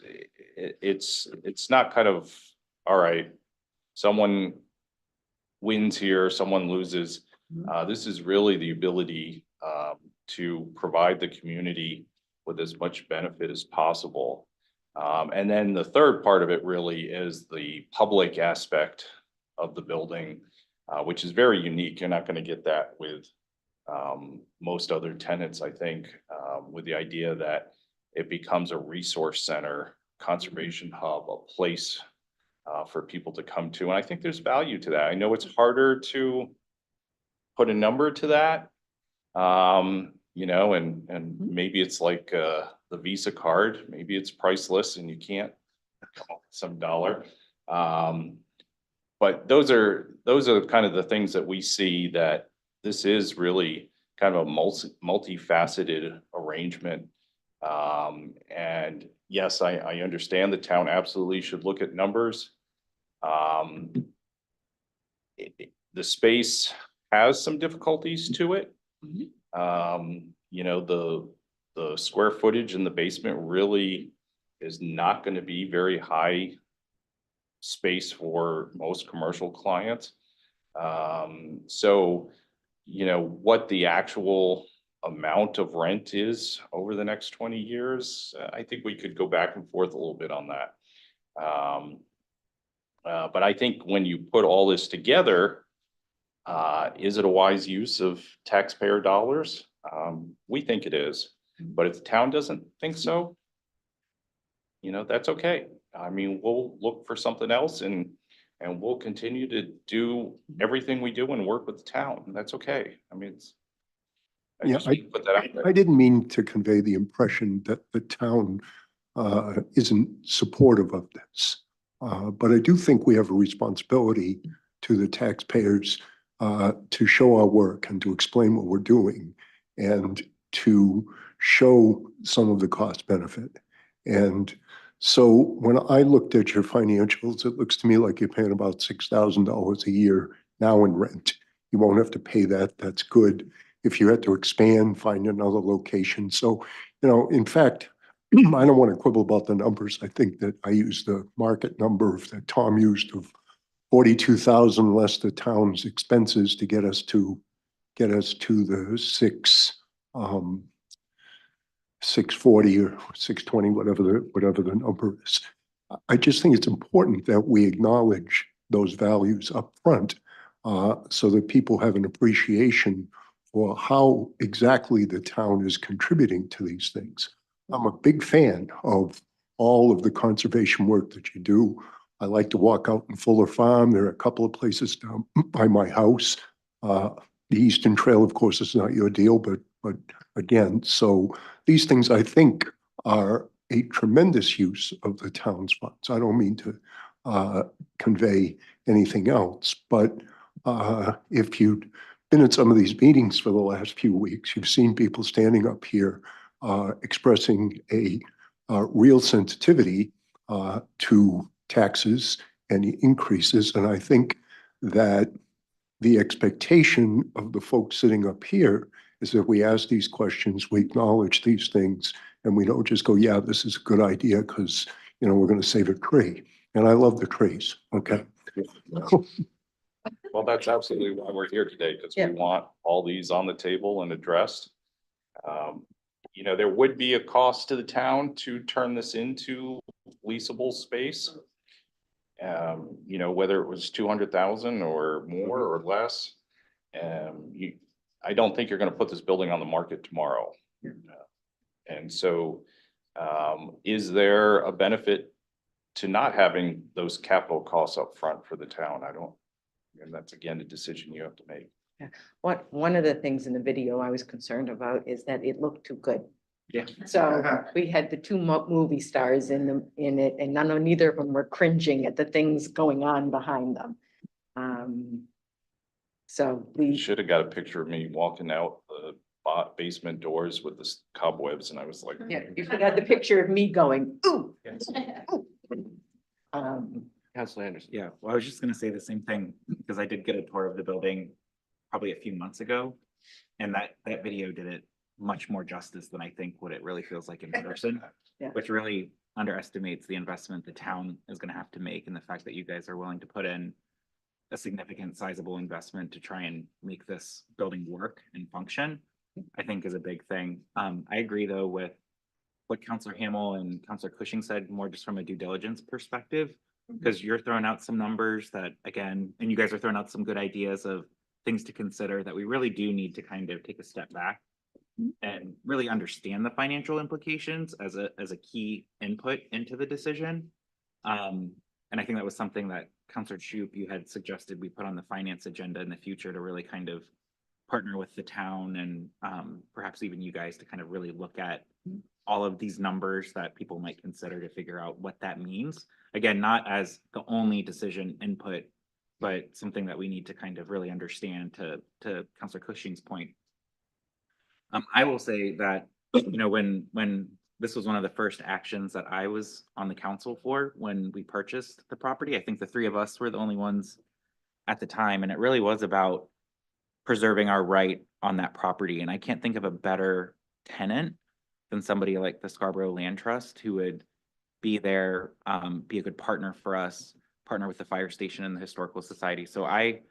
not kind of, all right, someone wins here, someone loses. This is really the ability to provide the community with as much benefit as possible. And then the third part of it really is the public aspect of the building, which is very unique. You're not going to get that with most other tenants, I think, with the idea that it becomes a resource center, conservation hub, a place for people to come to. And I think there's value to that. I know it's harder to put a number to that, you know, and maybe it's like the Visa card, maybe it's priceless and you can't some dollar. But those are kind of the things that we see, that this is really kind of a multifaceted arrangement. And yes, I understand the town absolutely should look at numbers. The space has some difficulties to it. You know, the square footage in the basement really is not going to be very high space for most commercial clients. So, you know, what the actual amount of rent is over the next 20 years, I think we could go back and forth a little bit on that. But I think when you put all this together, is it a wise use of taxpayer dollars? We think it is, but if the town doesn't think so, you know, that's okay. I mean, we'll look for something else and we'll continue to do everything we do and work with the town. And that's okay. I mean, put that out there. I didn't mean to convey the impression that the town isn't supportive of this. But I do think we have a responsibility to the taxpayers to show our work and to explain what we're doing and to show some of the cost benefit. And so when I looked at your financials, it looks to me like you're paying about $6,000 a year now in rent. You won't have to pay that. That's good. If you had to expand, find another location. So, you know, in fact, I don't want to quibble about the numbers. I think that I used the market number that Tom used of 42,000 less the town's expenses to get us to the 640 or 620, whatever the number is. I just think it's important that we acknowledge those values up front, so that people have an appreciation for how exactly the town is contributing to these things. I'm a big fan of all of the conservation work that you do. I like to walk out in Fuller Farm. There are a couple of places down by my house. The Eastern Trail, of course, is not your deal, but again, so these things I think are a tremendous use of the town's funds. I don't mean to convey anything else, but if you've been at some of these meetings for the last few weeks, you've seen people standing up here expressing a real sensitivity to taxes and increases. And I think that the expectation of the folks sitting up here is that we ask these questions, we acknowledge these things, and we don't just go, yeah, this is a good idea because, you know, we're going to save a tree. And I love the trees, okay? Well, that's absolutely why we're here today, because we Yeah. want all these on the table and addressed. You know, there would be a cost to the town to turn this into leasable space. You know, whether it was 200,000 or more or less. I don't think you're gonna put this building on the market tomorrow. And so, is there a benefit to not having those capital costs up front for the town? And that's again, a decision you have to make. One of the things in the video I was concerned about is that it looked too good. Yeah. So we had the two movie stars in it, and neither of them were cringing at the things going on behind them. So You we, should have got a picture of me walking out the basement doors with the cobwebs, and I was like. yeah, you should have the picture of me going, ooh. Councilor Anderson. Yeah, well, I was just gonna say the same thing, because I did get a tour of the building probably a few months ago. And that video did it much more justice than I think what it really feels like in person. Yeah. Which really underestimates the investment the town is gonna have to make, and the fact that you guys are willing to put in a significant sizable investment to try and make this building work and function, I think is a big thing. I agree though with what Councilor Hamel and Councilor Cushing said, more just from a due diligence perspective, because you're throwing out some numbers that, again, and you guys are throwing out some good ideas of things to consider that we really do need to kind of take a step back and really understand the financial implications as a key input into the decision. And I think that was something that Councilor Shoup, you had suggested we put on the finance agenda in the future to really kind of partner with the town and perhaps even you guys to kind of really look at all of these numbers that people might consider to figure out what that means. Again, not as the only decision input, but something that we need to kind of really understand to Councilor Cushing's point. I will say that, you know, when this was one of the first actions that I was on the council for when we purchased the property, I think the three of us were the only ones at the time, and it really was about preserving our right on that property. And I can't think of a better tenant than somebody like the Scarborough Land Trust, who would be there, be a good partner for us, partner with the fire station and the Historical Society. So I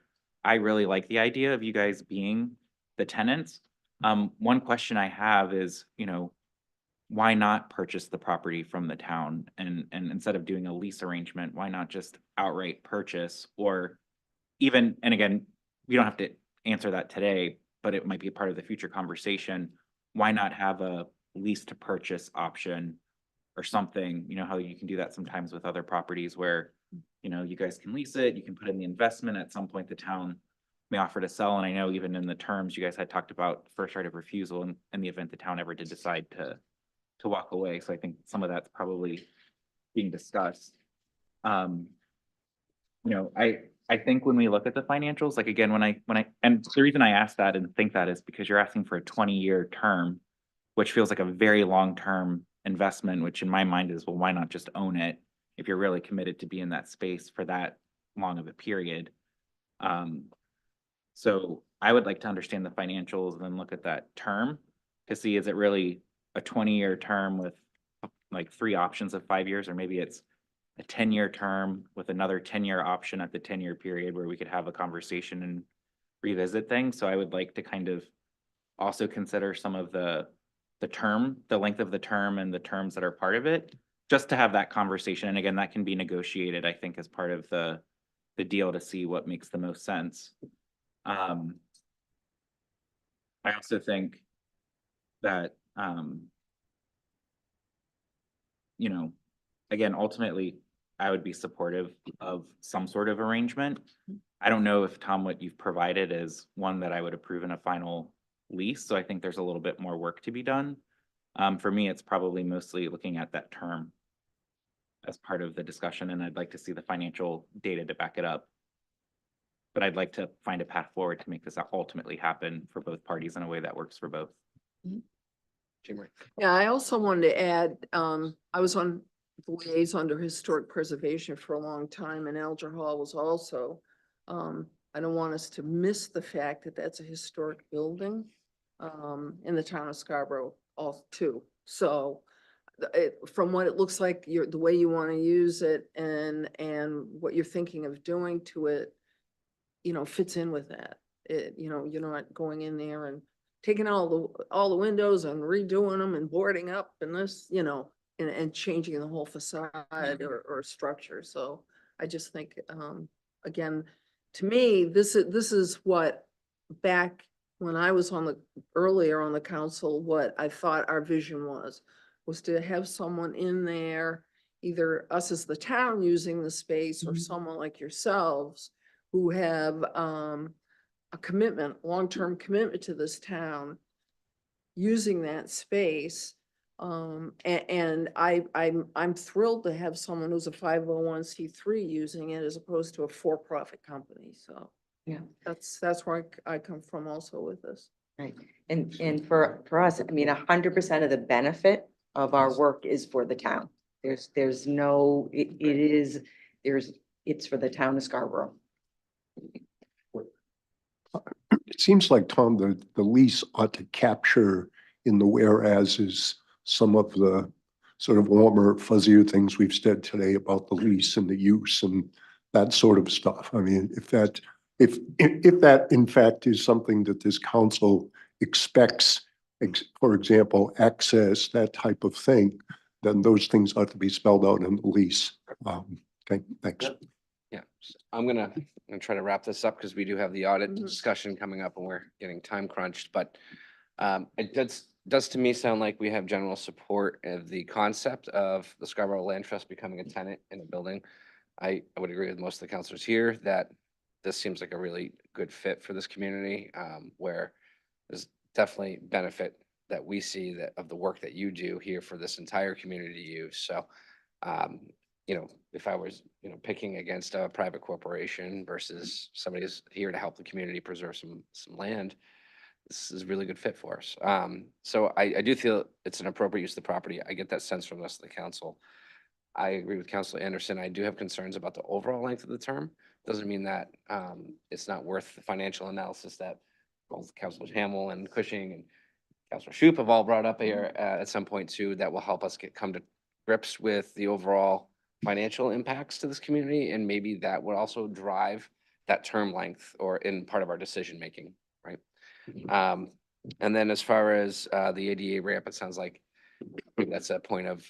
really like the idea of you guys being the tenants. One question I have is, you know, why not purchase the property from the town, and instead of doing a lease arrangement, why not just outright purchase? Or even, and again, you don't have to answer that today, but it might be a part of the future conversation. Why not have a lease to purchase option or something? You know how you can do that sometimes with other properties where, you know, you guys can lease it, you can put in the investment, at some point the town may offer to sell. And I know even in the terms you guys had talked about first right of refusal in the event the town ever did decide to walk away. So I think some of that's probably being discussed. You know, I think when we look at the financials, like again, when I, and the reason I ask that and think that is because you're asking for a 20-year term, which feels like a very long-term investment, which in my mind is, well, why not just own it if you're really committed to be in that space for that long of a period? So I would like to understand the financials and then look at that term to see, is it really a 20-year term with like 3 options of 5 years, or maybe it's a 10-year term with another 10-year option at the 10-year period where we could have a conversation and revisit things. So I would like to kind of also consider some of the term, the length of the term and the terms that are part of it, just to have that conversation. And again, that can be negotiated, I think, as part of the deal to see what makes the most sense. I also think that, you know, again, ultimately, I would be supportive of some sort of arrangement. I don't know if, Tom, what you've provided is one that I would approve in a final lease, so I think there's a little bit more work to be done. For me, it's probably mostly looking at that term as part of the discussion, and I'd like to see the financial data to back it up. But I'd like to find a path forward to make this ultimately happen for both parties in a way that works for both. Jim Ray. Yeah, I also wanted to add, I was on the liaison to historic preservation for a long time, and Alger Hall was also. I don't want us to miss the fact that that's a historic building in the town of Scarborough all too. So from what it looks like, the way you want to use it and what you're thinking of doing to it, you know, fits in with that. You know, you're not going in there and taking all the windows and redoing them and boarding up and this, you know, and changing the whole facade or structure. So I just think, again, to me, this is what back when I was earlier on the council, what I thought our vision was to have someone in there, either us as the town using the space or someone like yourselves who have a commitment, long-term commitment to this town, using that space. And I'm thrilled to have someone who's a 501c3 using it as opposed to a for-profit company. So Yeah. that's where I come from also with this. Right. And for us, I mean, 100% of the benefit of our work is for the town. There's no, it's for the town of Scarborough. It seems like, Tom, the lease ought to capture in the whereases some of the sort of warmer, fuzzier things we've said today about the lease and the use and that sort of stuff. I mean, if that in fact is something that this council expects, for example, access, that type of thing, then those things ought to be spelled out in the lease. Okay, thanks. Yeah, I'm gonna try to wrap this up because we do have the audit Mhm. discussion coming up and we're getting time crunched, but it does to me sound like we have general support of the concept of the Scarborough Land Trust becoming a tenant in a building. I would agree with most of the councilors here that this seems like a really good fit for this community, where there's definitely benefit that we see that of the work that you do here for this entire community to use. So, you know, if I was, you know, picking against a private corporation versus somebody who's here to help the community preserve some land, this is a really good fit for us. So I do feel it's an appropriate use of the property. I get that sense from the rest of the council. I agree with Councilor Anderson. I do have concerns about the overall length of the term. Doesn't mean that it's not worth the financial analysis that both Councilor Hamel and Cushing and Councilor Shoup have all brought up here at some point too, that will help us come to grips with the overall financial impacts to this community. And maybe that would also drive that term length or in part of our decision making, right? And then as far as the ADA ramp, it sounds like that's a point of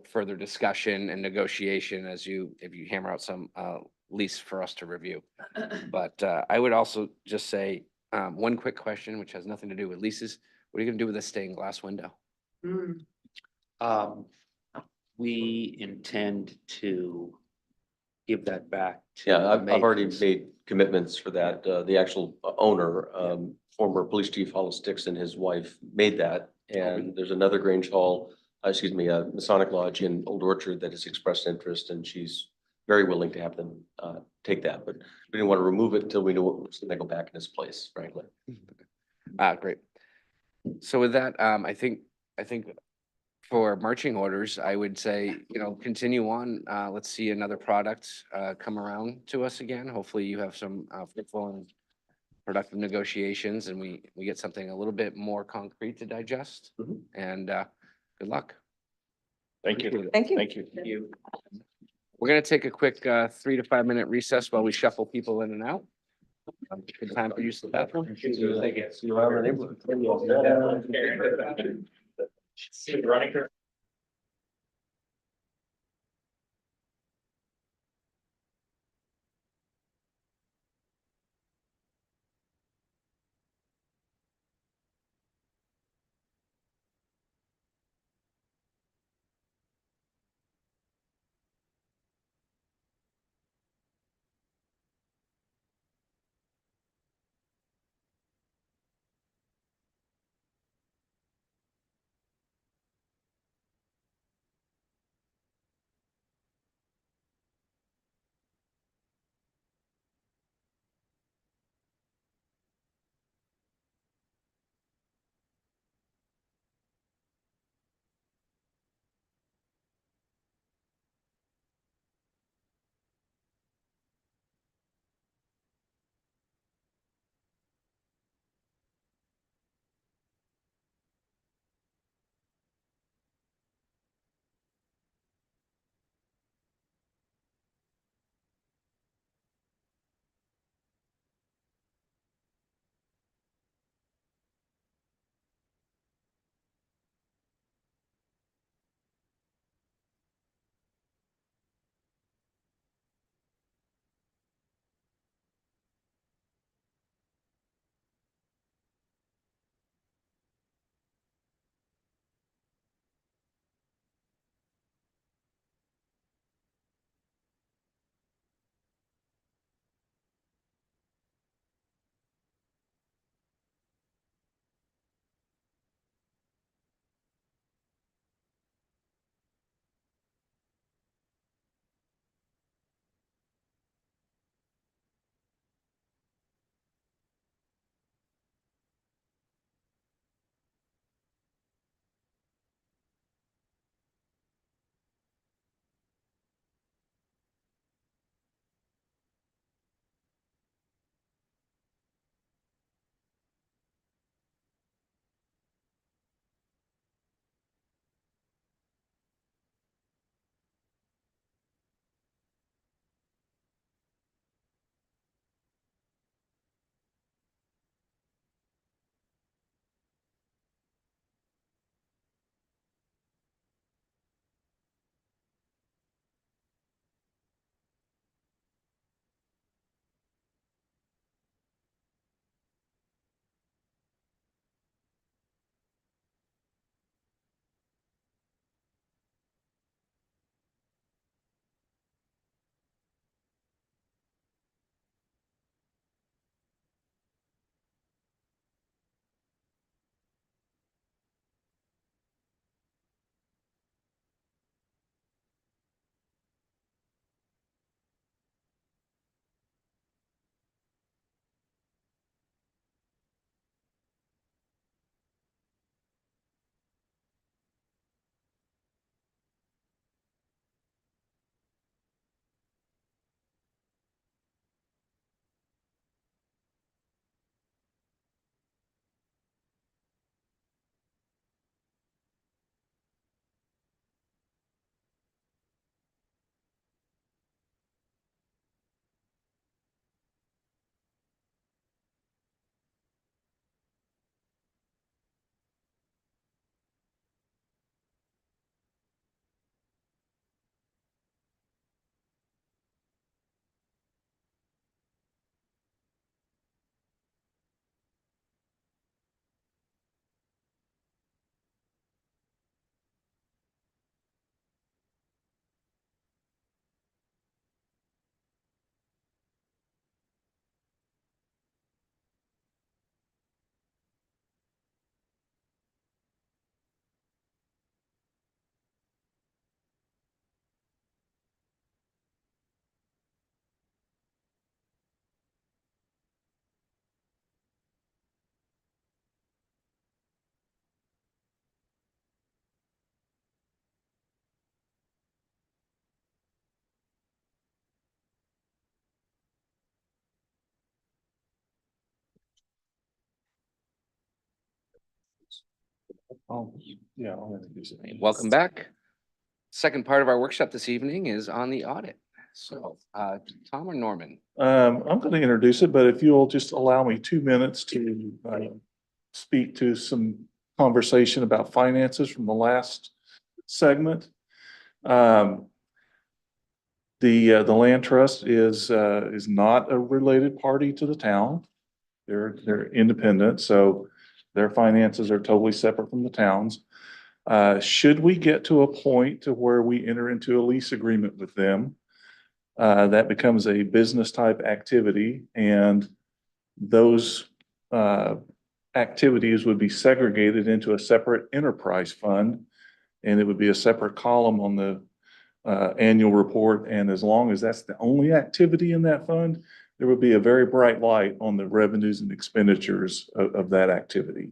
further discussion and negotiation if you hammer out some lease for us to review. But I would also just say one quick question, which has nothing to do with leases. What are you gonna do with the stained glass window? We intend to give that back to. Yeah, the I've already makers. made commitments for that. The actual owner, former police chief Hollis Dixon, his wife made that. And there's another Grange Hall, Masonic Lodge in Old Orchard that has expressed interest, and she's very willing to have them take that. But we didn't want to remove it until we knew what was going to go back in its place, frankly. Great. So with that, I think for marching orders, I would say, you know, continue on. Let's see another product come around to us again. Hopefully you have some fruitful and productive negotiations and we get something a little bit more concrete to digest. And good luck. Thank you. Thank you. Thank you. You. We're gonna take a quick 3 to 5 minute recess while we shuffle people in and out. Good time for use of the bathroom. Oh, yeah. Welcome back. second part of our workshop this evening is on the audit. So, Tom or Norman? I'm going to introduce it, but if you'll just allow me 2 minutes to speak to some conversation about finances from the last segment. The land trust is not a related party to the town. They're independent, so their finances are totally separate from the town's. Should we get to a point to where we enter into a lease agreement with them, that becomes a business type activity, and those activities would be segregated into a separate enterprise fund, and it would be a separate column on the annual report. And as long as that's the only activity in that fund, there would be a very bright light on the revenues and expenditures of that activity.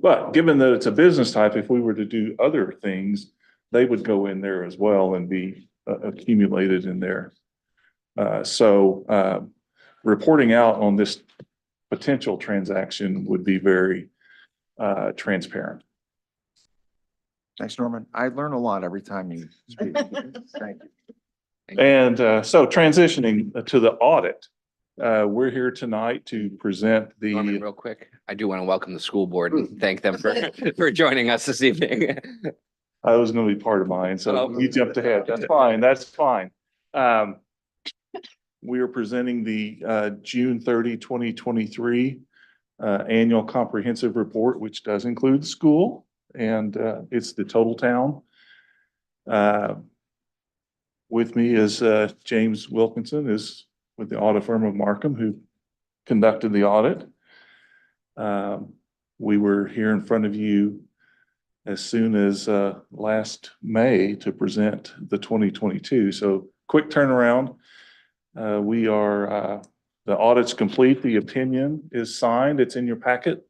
But given that it's a business type, if we were to do other things, they would go in there as well and be accumulated in there. So reporting out on this potential transaction would be very transparent. Thanks, Norman. I learn a lot every time you speak. Thank you. And so transitioning to the audit, we're here tonight to present Norman, real quick, I do want to welcome the school board and thank them for joining us this evening. I was going to be part of mine, so Oh. you jumped ahead. That's fine. That's fine. We are presenting the June 30, 2023 annual comprehensive report, which does include the school, and it's the total town. With me is James Wilkinson, is with the audit firm of Markham, who conducted the audit. We were here in front of you as soon as last May to present the 2022. So quick turnaround. The audit's complete. The opinion is signed. It's in your packet.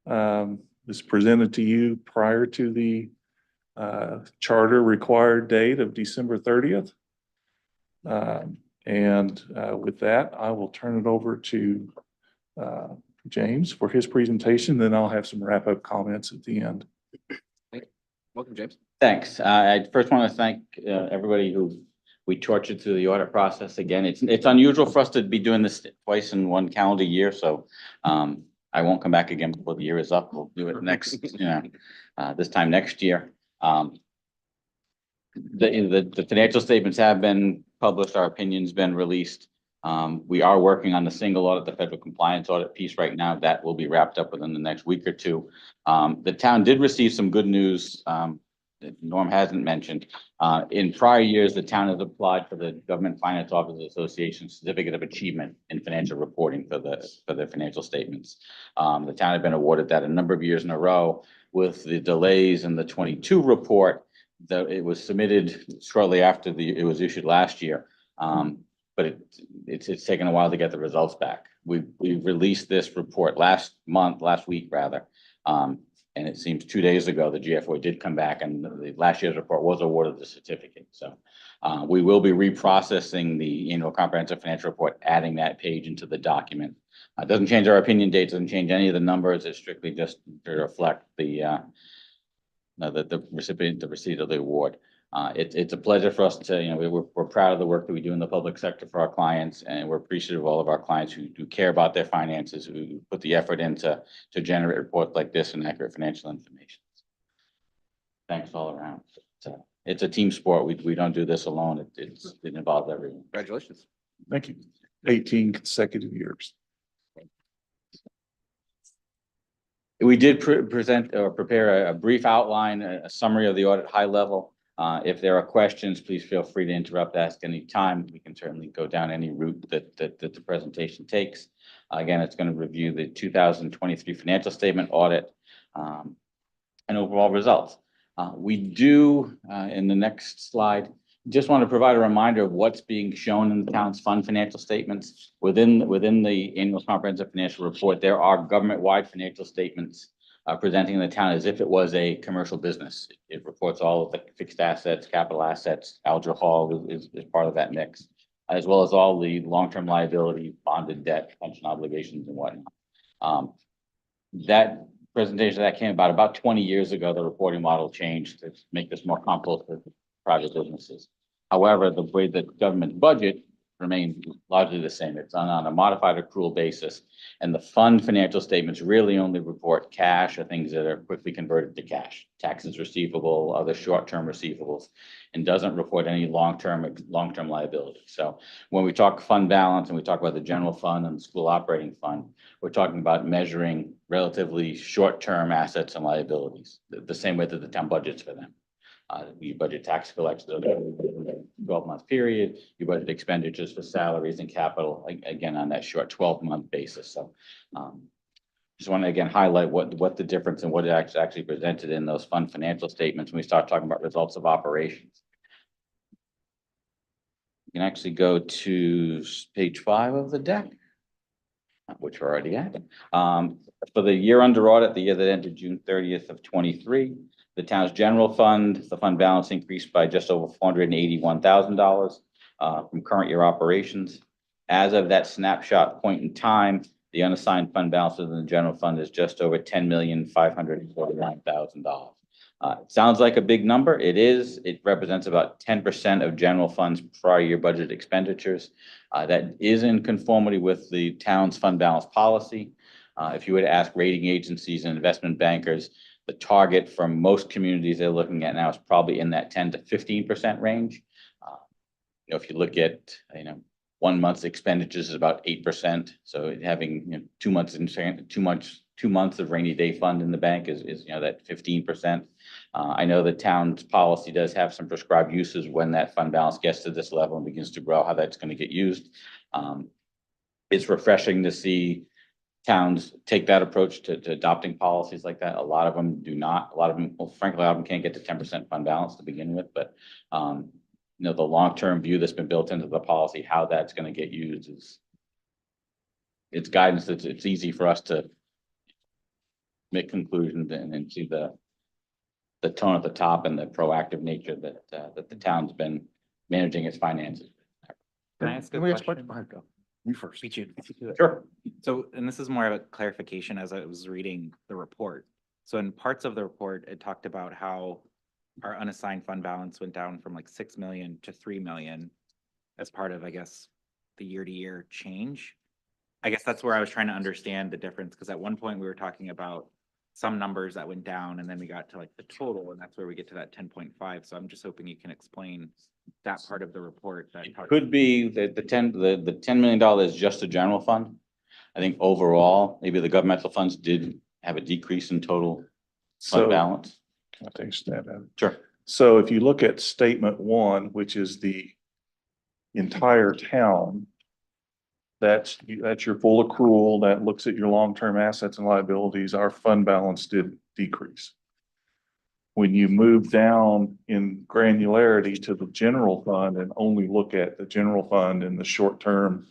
It's presented to you prior to the charter required date of December 30th. With that, I will turn it over to James for his presentation. Then I'll have some wrap-up comments at the end. Welcome, James. Thanks. I first want to thank everybody who we tortured through the audit process. Again, it's unusual for us to be doing this twice in one calendar year, so I won't come back again before the year is up. We'll do it next, this time next year. The financial statements have been published. Our opinion's been released. We are working on the single audit, the federal compliance audit piece right now. That will be wrapped up within the next week or two. The town did receive some good news that Norm hasn't mentioned. In prior years, the town has applied for the Government Finance Officers Association Certificate of Achievement in Financial Reporting for their financial statements. The town had been awarded that a number of years in a row. With the delays in the 22 report, it was submitted shortly after it was issued last year. But it's taken a while to get the results back. We released this report last week rather. And it seems 2 days ago, the GFOA did come back and the last year's report was awarded the certificate. So we will be reprocessing the annual comprehensive financial report, adding that page into the document. It doesn't change our opinion dates, doesn't change any of the numbers. It's strictly just to reflect the receipt of the award. It's a pleasure for us to, we're proud of the work that we do in the public sector for our clients, and we're appreciative of all of our clients who care about their finances, who put the effort into to generate reports like this and accurate financial information. Thanks all around. It's a team sport. We don't do this alone. It involves everyone. Congratulations. Thank you. 18 consecutive years. We did present or prepare a brief outline, a summary of the audit high level. If there are questions, please feel free to interrupt, ask any time. We can certainly go down any route that the presentation takes. Again, it's going to review the 2023 financial statement audit and overall results. We do, in the next slide, just want to provide a reminder of what's being shown in the town's fund financial statements. Within the annual comprehensive financial report, there are government-wide financial statements presenting the town as if it was a commercial business. It reports all of the fixed assets, capital assets. Alger Hall is part of that mix, as well as all the long-term liability, bonded debt, pension obligations, and whatnot. That presentation that came about 20 years ago, the reporting model changed to make this more private businesses. However, the way the government budget remains largely the same. It's on a modified accrual basis. And the fund financial statements really only report cash or things that are quickly converted to cash, taxes receivable, other short-term receivables, and doesn't report any long-term liability. So when we talk fund balance and we talk about the general fund and the school operating fund, we're talking about measuring relatively short-term assets and liabilities, the same way that the town budgets for them. You budget tax collections over a 12-month period, you budget expenditures for salaries and capital, again, on that short 12-month basis. So just want to again highlight what the difference and what it actually presented in those fund financial statements when we start talking about results of operations. You can actually go to page 5 of the deck, which we're already at. For the year under audit, the year that ended June 30th of 23, the town's general fund, the fund balance increased by just over $481,000 from current year operations. As of that snapshot point in time, the unassigned fund balance within the general fund is just over $10,549,000. It sounds like a big number. It is. It represents about 10% of general fund's prior year budget expenditures. That is in conformity with the town's fund balance policy. If you were to ask rating agencies and investment bankers, the target for most communities they're looking at now is probably in that 10 to 15% range. If you look at, 1 month's expenditures is about 8%. So having 2 months of rainy day fund in the bank is that 15%. I know the town's policy does have some prescribed uses when that fund balance gets to this level and begins to grow, how that's going to get used. It's refreshing to see towns take that approach to adopting policies like that. A lot of them do not. A lot of them, well, frankly, a lot of them can't get to 10% fund balance to begin with. But the long-term view that's been built into the policy, how that's going to get used it's guidance. It's easy for us to make conclusions and see the tone at the top and the proactive nature that the town's been managing its finances. Can I ask a Can we ask question? Go ahead, go. You first. Beat you to it. Sure. So, and this is more of a clarification as I was reading the report. So in parts of the report, it talked about how our unassigned fund balance went down from like 6 million to 3 million as part of, I guess, the year-to-year change. I guess that's where I was trying to understand the difference, because at one point we were talking about some numbers that went down and then we got to like the total, and that's where we get to that 10.5. So I'm just hoping you can explain that part of the report. That Could be that the $10 million is just a general fund. I think overall, maybe the governmental funds did have a decrease in total fund So balance. can I take a stab at it? Sure. So if you look at statement 1, which is the entire town, that's your full accrual. That looks at your long-term assets and liabilities. Our fund balance did decrease. When you move down in granularity to the general fund and only look at the general fund and the short-term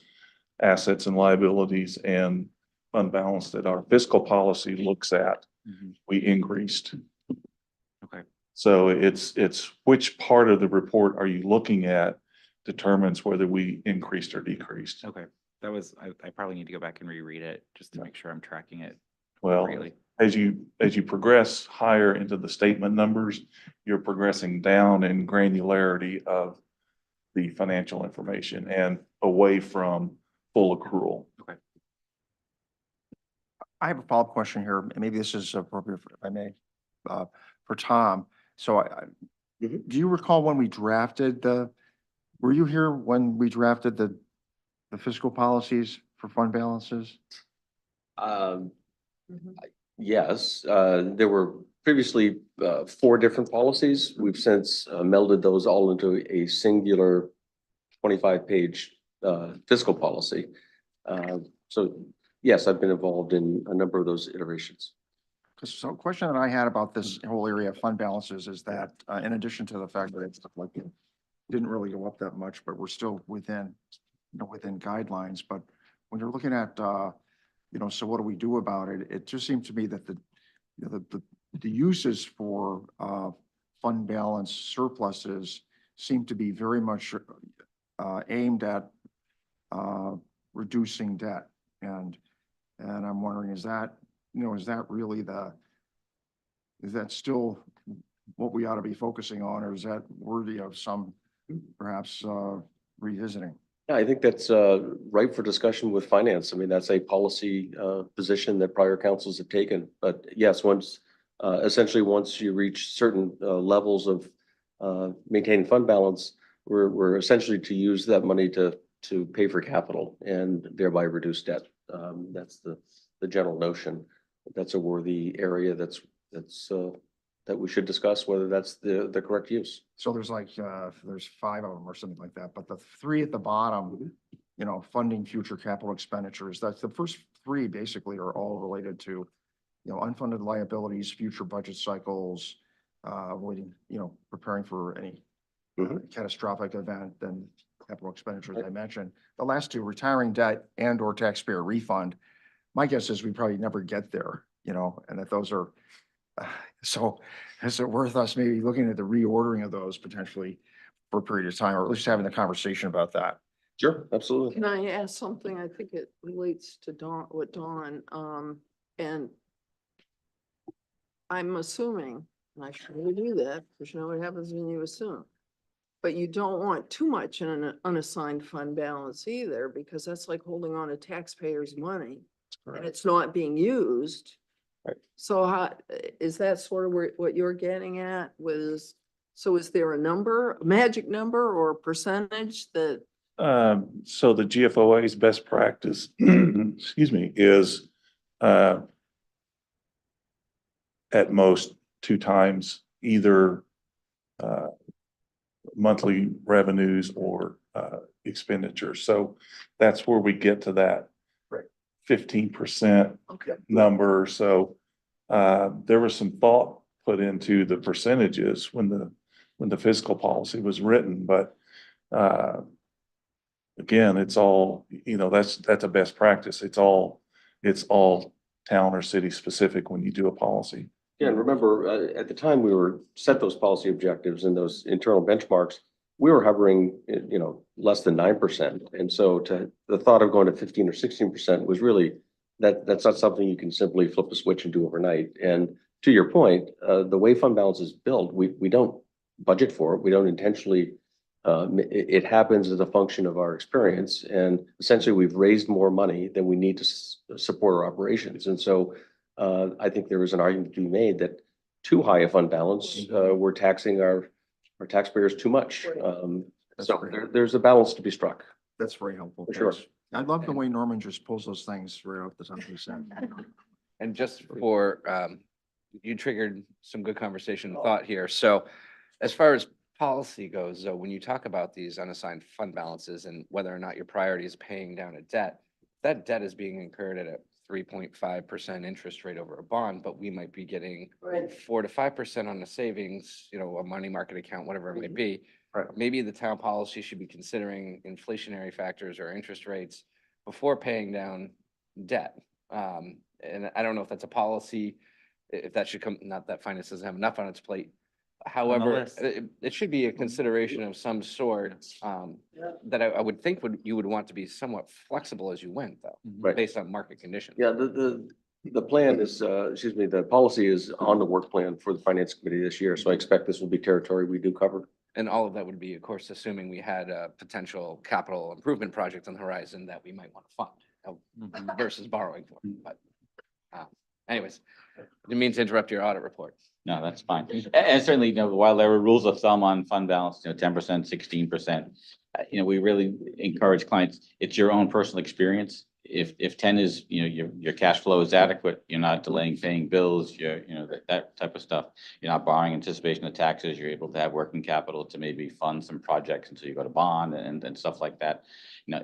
assets and liabilities and fund balance that our fiscal policy looks at, we increased. Okay. So it's which part of the report are you looking at determines whether we increased or decreased. Okay. That was, I probably need to go back and reread it just to make sure I'm tracking it. Well, Really? as you progress higher into the statement numbers, you're progressing down in granularity of the financial information and away from full accrual. Okay. I have a follow-up question here. Maybe this is appropriate, if I may, for Tom. So do you recall when we drafted were you here when we drafted the fiscal policies for fund balances? Yes, there were previously 4 different policies. We've since melded those all into a singular 25-page fiscal policy. So yes, I've been involved in a number of those iterations. So a question that I had about this whole area of fund balances is that in addition to the fact that it's like it didn't really go up that much, but we're still within guidelines. But when you're looking at so what do we do about it? It just seemed to me that the uses for fund balance surpluses seem to be very much aimed at reducing debt. And I'm wondering, is that really is that still what we ought to be focusing on, or is that worthy of some perhaps revisiting? Yeah, I think that's ripe for discussion with finance. I mean, that's a policy position that prior councils have taken. But yes, essentially, once you reach certain levels of maintaining fund balance, we're essentially to use that money to pay for capital and thereby reduce debt. That's the general notion. That's a worthy area that we should discuss whether that's the correct use. So there's there's 5 of them or something like that, but the 3 at the bottom, funding future capital expenditures, that's the first 3 basically are all related to, unfunded liabilities, future budget cycles, avoiding, preparing for any catastrophic event, then capital expenditures I mentioned. The last 2, retiring debt and or taxpayer refund. My guess is we probably never get there, and that those are, so is it worth us maybe looking at the reordering of those potentially for a period of time, or at least having the conversation about that? Sure, absolutely. Can I ask something? I think it relates to Dawn, and I'm assuming, and I should really do that, because you know what happens when you assume. But you don't want too much in an unassigned fund balance either, because that's like holding on to taxpayers' money and it's not being used. Right. So how, is that sort of what you're getting at so is there a number, a magic number or a percentage that? So the GFOA's best practice, excuse me, is at most 2 times either monthly revenues or expenditures. So that's where we get to that 15% number. So there was some thought put into the percentages when the fiscal policy was written, but again, it's all, that's a best practice. It's all town or city specific when you do a policy. Yeah, and remember, at the time we set those policy objectives and those internal benchmarks, we were hovering, less than 9%. And so the thought of going to 15 or 16% was really, that's not something you can simply flip a switch and do overnight. And to your point, the way fund balance is built, we don't budget for it. We don't intentionally, it happens as a function of our experience. And essentially we've raised more money than we need to support our operations. And so I think there is an argument to be made that too high a fund balance, we're taxing our taxpayers too much. So there's a balance to be struck. That's very helpful. For sure. Thanks. I love the way Norman just pulls those things right off the top of his head. And just for, you triggered some good conversation and thought here. So as far as policy goes, though, when you talk about these unassigned fund balances and whether or not your priority is paying down a debt, that debt is being incurred at a 3.5% interest rate over a bond, but we might be getting 4 to 5% on the savings, a money market account, whatever it may be. Right. Maybe the town policy should be considering inflationary factors or interest rates before paying down debt. And I don't know if that's a policy, if that should come, not that finance doesn't have enough on its plate. However, it should be a consideration of some sort that I would think you would want to be somewhat flexible as you went, though, Right. based on market conditions. Yeah, the plan is, the policy is on the work plan for the finance committee this year. So I expect this will be territory we do cover. And all of that would be, of course, assuming we had a potential capital improvement project on the horizon that we might want to fund versus borrowing for. But anyways, didn't mean to interrupt your audit report. No, that's fine. And certainly, while there are rules of thumb on fund balance, 10%, 16%, we really encourage clients, it's your own personal experience. If 10 is, your cash flow is adequate, you're not delaying paying bills, that type of stuff. You're not borrowing anticipation of taxes, you're able to have working capital to maybe fund some projects until you go to bond and stuff like that.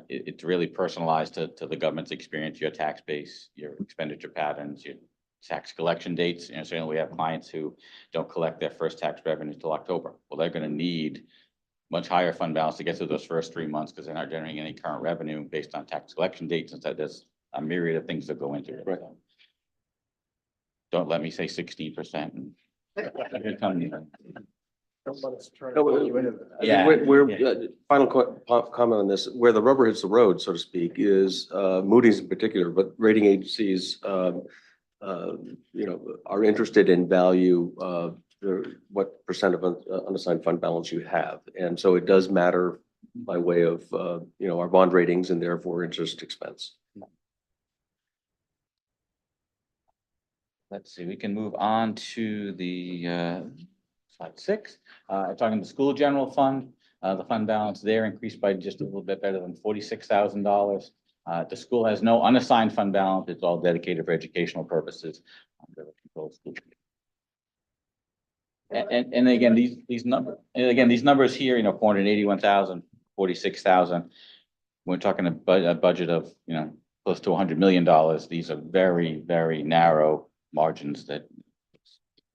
It's really personalized to the government's experience, your tax base, your expenditure patterns, your tax collection dates. Certainly we have clients who don't collect their first tax revenue till October. Well, they're going to need much higher fund balance to get through those first 3 months because they're not generating any current revenue based on tax collection dates. And so there's a myriad of things that go into it. Right. So don't let me say 16%. Final comment on this, where the rubber hits the road, so to speak, is Moody's in particular, but rating agencies, are interested in value what percent of unassigned fund balance you have. And so it does matter by way of, our bond ratings and therefore interest expense. Let's see, we can move on to the slide 6. Talking the school general fund, the fund balance there increased by just a little bit better than $46,000. The school has no unassigned fund balance. It's all dedicated for educational purposes. Under the control of school committee. And again, these numbers here, 481,000, 46,000. We're talking a budget of, close to $100 million. These are very, very narrow margins that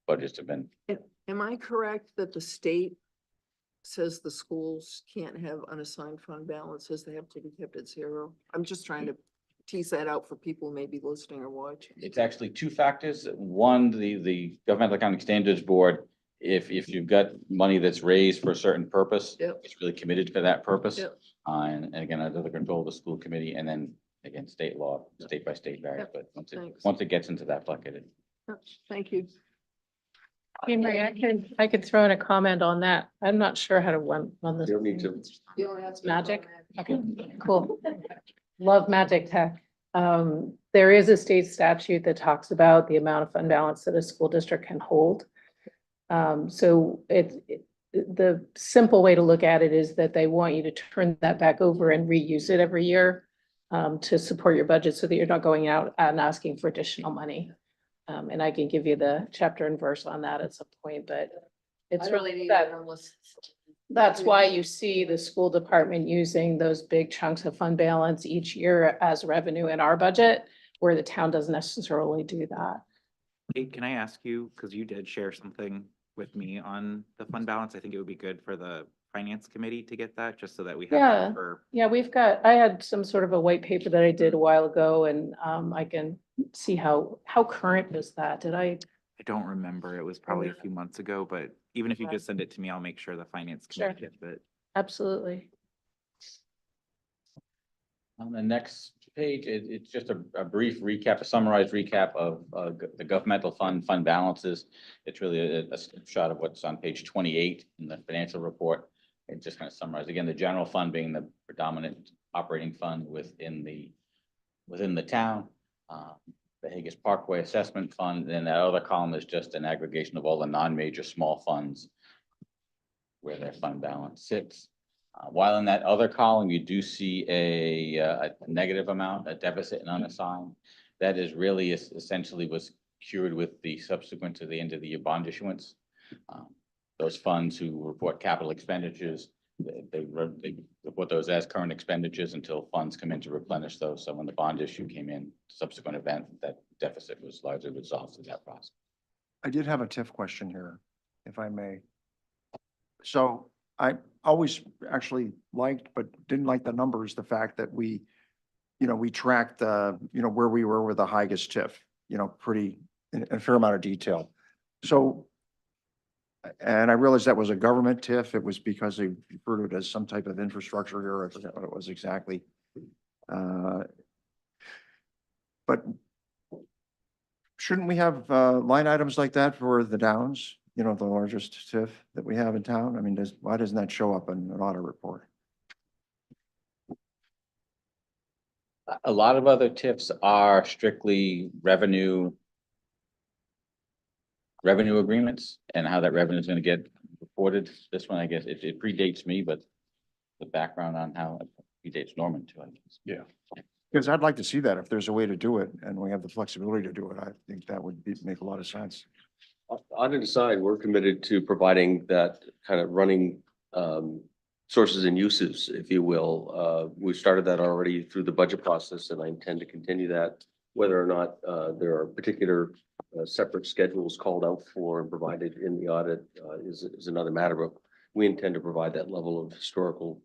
budgets have been. Am I correct that the state says the schools can't have unassigned fund balances? They have to be kept at 0? I'm just trying to tease that out for people maybe listening or watching. It's actually 2 factors. One, the Governmental Accounting Standards Board, if you've got money that's raised for a certain purpose, Yep. it's really committed for that purpose. Yep. And again, under the control of the school committee, and then again, state law, state by state varies, Yep. but Thanks. once it gets into that bucket, it. Yep, thank you. Hey, Mary, I could throw in a comment on that. I'm not sure how to run this. You don't need to. Magic? Okay, cool. Love magic tech. There is a state statute that talks about the amount of fund balance that a school district can hold. So the simple way to look at it is that they want you to turn that back over and reuse it every year to support your budget so that you're not going out and asking for additional money. And I can give you the chapter and verse on that at some point, but it's really that. That's why you see the school department using those big chunks of fund balance each year as revenue in our budget, where the town doesn't necessarily do that. Kate, can I ask you, because you did share something with me on the fund balance, I think it would be good for the finance committee to get that, just so that we have Yeah. that for. Yeah, I had some sort of a white paper that I did a while ago and I can see how current is that? I don't remember. It was probably a few months ago, but even if you just send it to me, I'll make sure the finance committee gets it. Absolutely. On the next page, it's just a brief recap, a summarized recap of the governmental fund balances. It's really a snapshot of what's on page 28 in the financial report. It's just going to summarize again, the general fund being the predominant operating fund within the town. The Haggis Parkway Assessment Fund, and that other column is just an aggregation of all the non-major small funds where their fund balance sits. While in that other column, you do see a negative amount, a deficit and unassigned. That is really essentially was cured with the subsequent to the end of the year bond issuance. Those funds who report capital expenditures, they report those as current expenditures until funds come in to replenish those. So when the bond issue came in, subsequent event, that deficit was largely resolved through that process. I did have a TIF question here, if I may. So I always actually liked, but didn't like the numbers, the fact that we tracked where we were with the Haggis TIF, pretty, in a fair amount of detail. So, and I realized that was a government TIF. It was because they referred to it as some type of infrastructure here. I forget what it was exactly. But shouldn't we have line items like that for the Downs? The largest TIF that we have in town? I mean, why doesn't that show up in an audit report? A lot of other TIFs are strictly revenue agreements and how that revenue is going to get reported. This one, I guess it predates me, but the background on how it predates Norman too, I guess. Yeah. Because I'd like to see that if there's a way to do it and we have the flexibility to do it. I think that would make a lot of sense. On the side, we're committed to providing that kind of running sources and uses, if you will. We started that already through the budget process, and I intend to continue that. Whether or not there are particular separate schedules called out for and provided in the audit is another matter, but we intend to provide that level of historical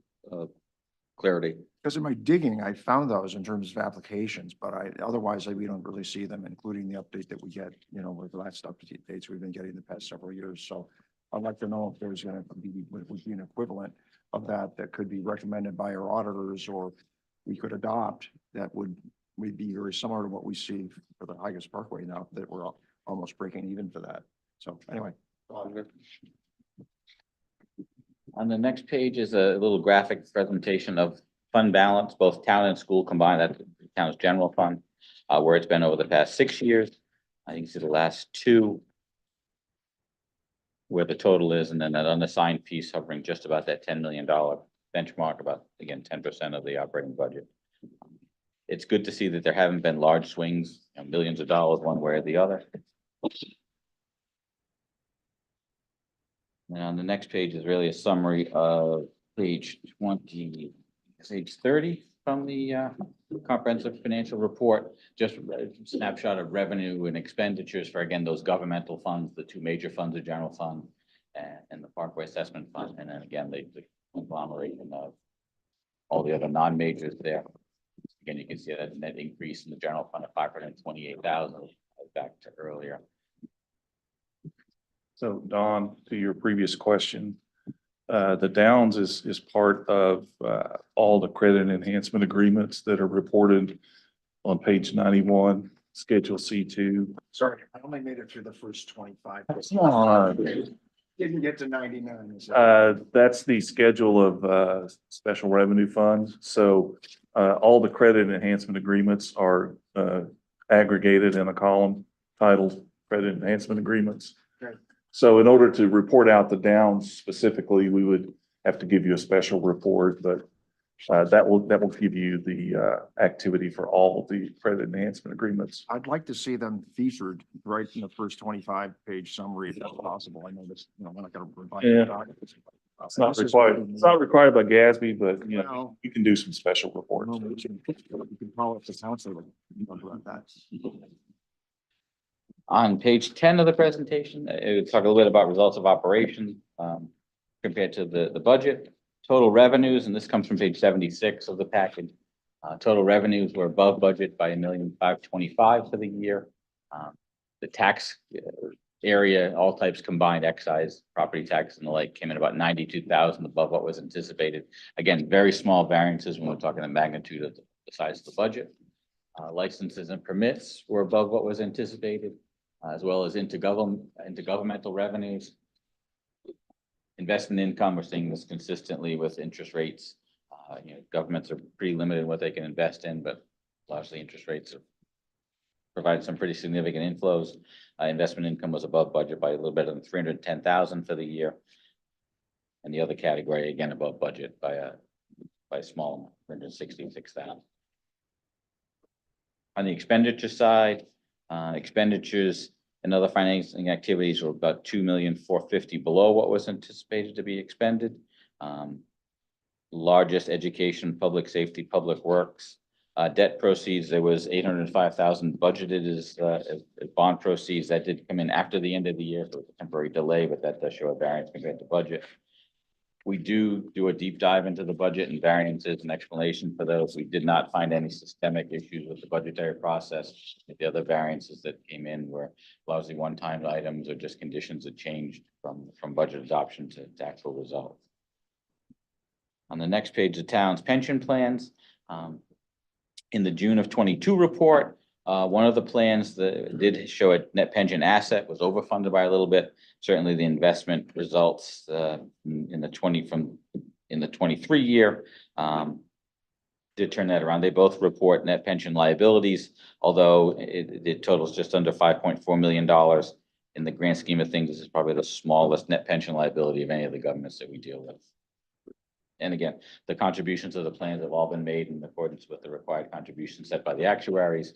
clarity. Because in my digging, I found those in terms of applications, but otherwise we don't really see them, including the update that we get, with the last updates we've been getting the past several years. So I'd like to know if there's going to be, would be an equivalent of that could be recommended by our auditors, or we could adopt that would be very similar to what we see for the Haggis Parkway now that we're almost breaking even for that. So anyway, On the next page is a little graphic presentation of fund balance, both town and school combined, that's the town's general fund, where it's been over the past 6 years. I think it's the last 2 where the total is, and then that unassigned piece hovering just about that $10 million benchmark, about, again, 10% of the operating budget. It's good to see that there haven't been large swings, millions of dollars one way or the other. And on the next page is really a summary of page 30 from the comprehensive financial report, just a snapshot of revenue and expenditures for, again, those governmental funds, the 2 major funds, the general fund and the Parkway Assessment Fund, and then again, the conglomeration of all the other non-majors there. Again, you can see that net increase in the general fund of 528,000 back to earlier. So Don, to your previous question, the Downs is part of all the credit enhancement agreements that are reported on page 91, Schedule C2. Sorry, I only made it through the first 25. Come on. Didn't get to 99. That's the schedule of special revenue funds. So all the credit enhancement agreements are aggregated in a column titled Credit Enhancement Agreements. Okay. So in order to report out the Downs specifically, we would have to give you a special report, but that will give you the activity for all of the credit enhancement agreements. I'd like to see them featured right in the first 25-page summary if that's possible. I know this, we're not going to provide. Yeah. It's not required. It's not required by GASB, but Well, you can do some special reports. We can follow up the council about that. On page 10 of the presentation, it would talk a little bit about results of operations compared to the budget. Total revenues, and this comes from page 76 of the package. Total revenues were above budget by $1,525,000 for the year. The tax area, all types combined, excise, property tax and the like, came in about $92,000 above what was anticipated. Again, very small variances when we're talking the magnitude of the size of the budget. Licenses and permits were above what was anticipated, as well as intergovernmental revenues. Investment income, we're seeing this consistently with interest rates. Governments are pretty limited in what they can invest in, but largely interest rates have provided some pretty significant inflows. Investment income was above budget by a little better than $310,000 for the year. And the other category, again, above budget by a small amount, $166,000. On the expenditure side, expenditures and other financing activities were about $2,450,000 below what was anticipated to be expended. Largest education, public safety, public works. Debt proceeds, there was $805,000 budgeted as bond proceeds. That did come in after the end of the year, so it's a temporary delay, but that does show a variance compared to budget. We do a deep dive into the budget and variances and explanation for those. We did not find any systemic issues with the budgetary process. The other variances that came in were largely one-time items or just conditions that changed from budget adoption to actual results. On the next page, the town's pension plans. In the June of 22 report, one of the plans that did show a net pension asset was overfunded by a little bit. Certainly the investment results in the 23 year did turn that around. They both report net pension liabilities, although it totals just under $5.4 million. In the grand scheme of things, this is probably the smallest net pension liability of any of the governments that we deal with. And again, the contributions of the plans have all been made in accordance with the required contributions set by the actuaries.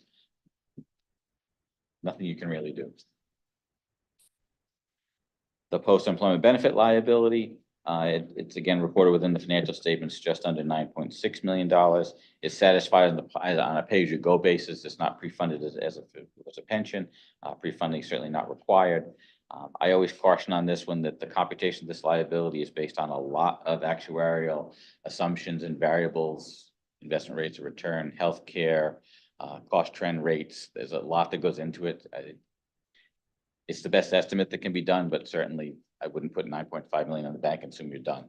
Nothing you can really do. The post-employment benefit liability, it's again reported within the financial statements, just under $9.6 million. It's satisfied on a pay-as-you-go basis. It's not pre-funded as a pension. Pre-funding is certainly not required. I always caution on this one that the computation of this liability is based on a lot of actuarial assumptions and variables, investment rates of return, healthcare, cost trend rates. There's a lot that goes into it. It's the best estimate that can be done, but certainly I wouldn't put 9.5 million on the bank and assume you're done.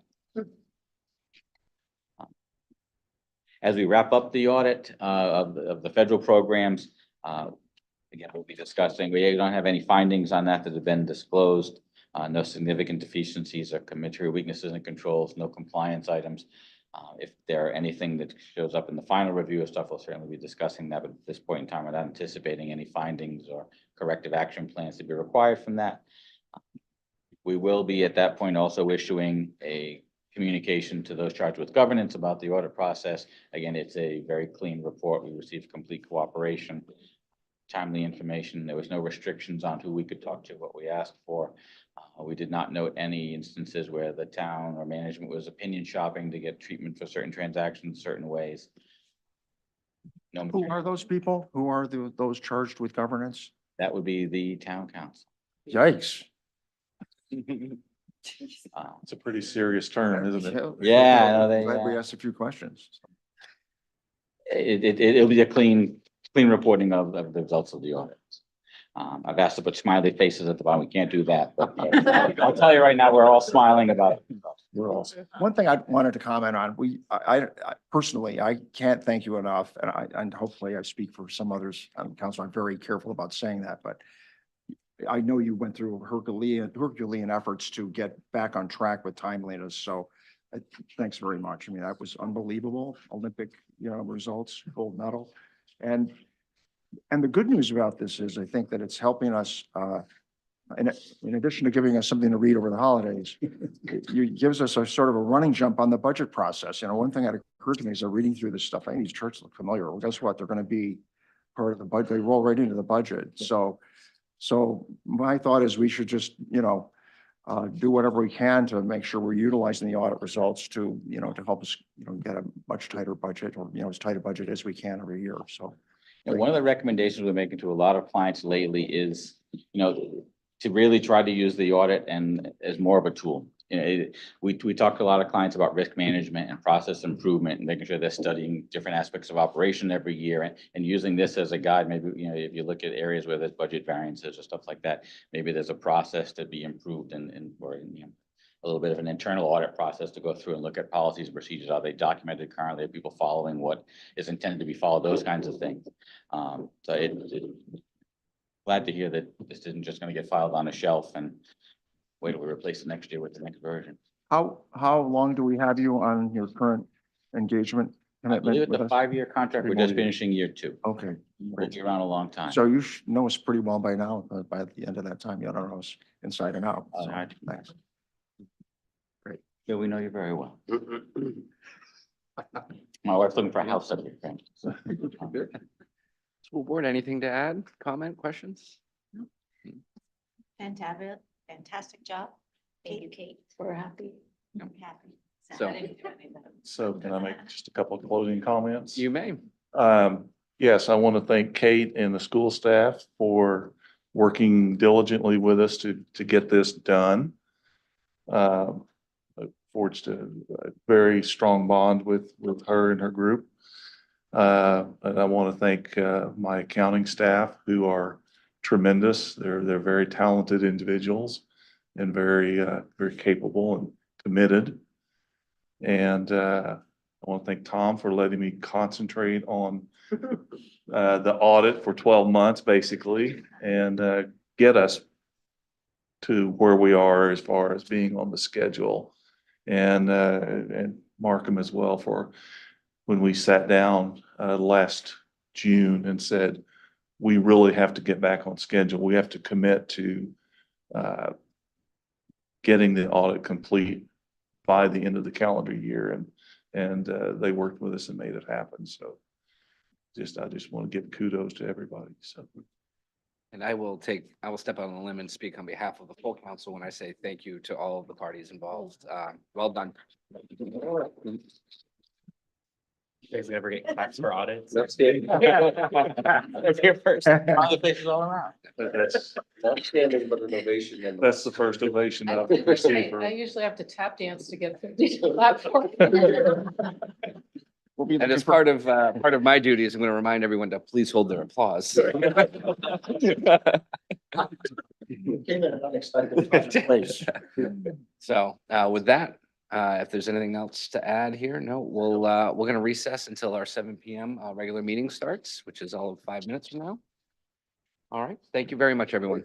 As we wrap up the audit of the federal programs, again, we'll be discussing, we don't have any findings on that have been disclosed. No significant deficiencies or material weaknesses and controls, no compliance items. If there are anything that shows up in the final review of stuff, we'll certainly be discussing that, but at this point in time, we're not anticipating any findings or corrective action plans to be required from that. We will be at that point also issuing a communication to those charged with governance about the audit process. Again, it's a very clean report. We received complete cooperation, timely information. There was no restrictions on who we could talk to, what we asked for. We did not note any instances where the town or management was opinion shopping to get treatment for certain transactions, certain ways. No, Who are those people? Who are those charged with governance? that would be the town council. Yikes. It's a pretty serious term, isn't it? Yeah, no, they, Glad we asked a few questions. It'll be a clean reporting of the results of the audit. I've asked to put smiley faces at the bottom. We can't do that, but I'll tell you right now, we're all smiling about it. We're all. One thing I wanted to comment on, I personally, I can't thank you enough, and hopefully I speak for some others on council. I'm very careful about saying that, but I know you went through Herculean efforts to get back on track with timeliness. So thanks very much. I mean, that was unbelievable. Olympic, results, gold medal. And the good news about this is I think that it's helping us, in addition to giving us something to read over the holidays, it gives us a sort of a running jump on the budget process. One thing that occurred to me is reading through this stuff, I think these charts look familiar. Well, guess what? They're going to be part of the budget. They roll right into the budget. So my thought is we should just, do whatever we can to make sure we're utilizing the audit results to help us, get a much tighter budget or, as tight a budget as we can every year. So. And one of the recommendations we're making to a lot of clients lately is, to really try to use the audit and as more of a tool. We talk to a lot of clients about risk management and process improvement and making sure they're studying different aspects of operation every year and using this as a guide. Maybe, if you look at areas where there's budget variances or stuff like that, maybe there's a process to be improved or a little bit of an internal audit process to go through and look at policies and procedures. Are they documented currently? Are people following what is intended to be followed? Those kinds of things. Glad to hear that this isn't just going to get filed on a shelf and wait till we replace it next year with the next version. How long do we have you on your current engagement? I believe it's with a us? 5-year contract. We're just finishing year 2. Okay. We'll be around a long time. So you know us pretty well by now, by the end of that time, you don't know us inside and out. So, thanks. Yeah, we know you very well. My wife's looking for a house up here. School board, anything to add? Comment, questions? Fantastic job. Thank you, Kate. We're happy. I'm happy. So- So can I make just a couple of closing comments? You may. Yes, I want to thank Kate and the school staff for working diligently with us to get this done. Forged a very strong bond with her and her group. And I want to thank my accounting staff who are tremendous. They're very talented individuals and very capable and committed. And I want to thank Tom for letting me concentrate on the audit for 12 months, basically, and get us to where we are as far as being on the schedule. And Markham as well for when we sat down last June and said, we really have to get back on schedule. We have to commit to getting the audit complete by the end of the calendar year. And they worked with us and made it happen. So I just want to give kudos to everybody. So. And I will step out on a limb and speak on behalf of the full council when I say thank you to all of the parties involved. Well done. You guys ever get claps for audits? That's here first. Other places all around. That's standing, but an ovation. And That's the first ovation that I've I received. I usually have to tap dance to get 50 to clap for. And as part of my duties, I'm going to remind everyone to please hold their applause. came in an unexpected place. So with that, if there's anything else to add here, no, we're going to recess until our 7 p.m. Regular meeting starts, which is all of 5 minutes from now. All right. Thank you very much, everyone.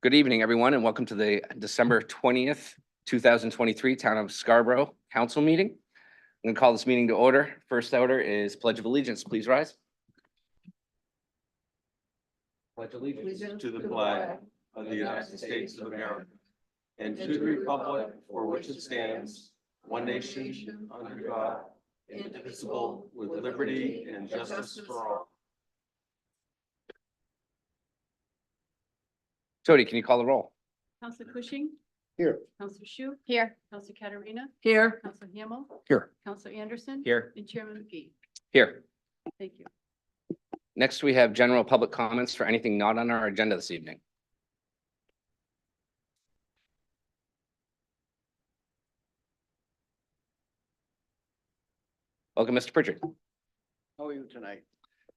Good evening, everyone, and welcome to the December 20th, 2023 Town of Scarborough Council meeting. I'm going to call this meeting to order. First order is Pledge of Allegiance. Please rise. Pledge allegiance To the flag of the United States of America and to the republic for which it stands, one nation, under God, indivisible, with liberty and justice for all. Jody, can you call the roll? Counselor Cushing? Here. Counselor Shu? Here. Counselor Katarina? Here. Counselor Hamel? Here. Counselor Anderson? Here. And Chairman McGee. Here. Thank you. Next, we have general public comments for anything not on our agenda this evening. Welcome, Mr. Pritchard. How are you tonight?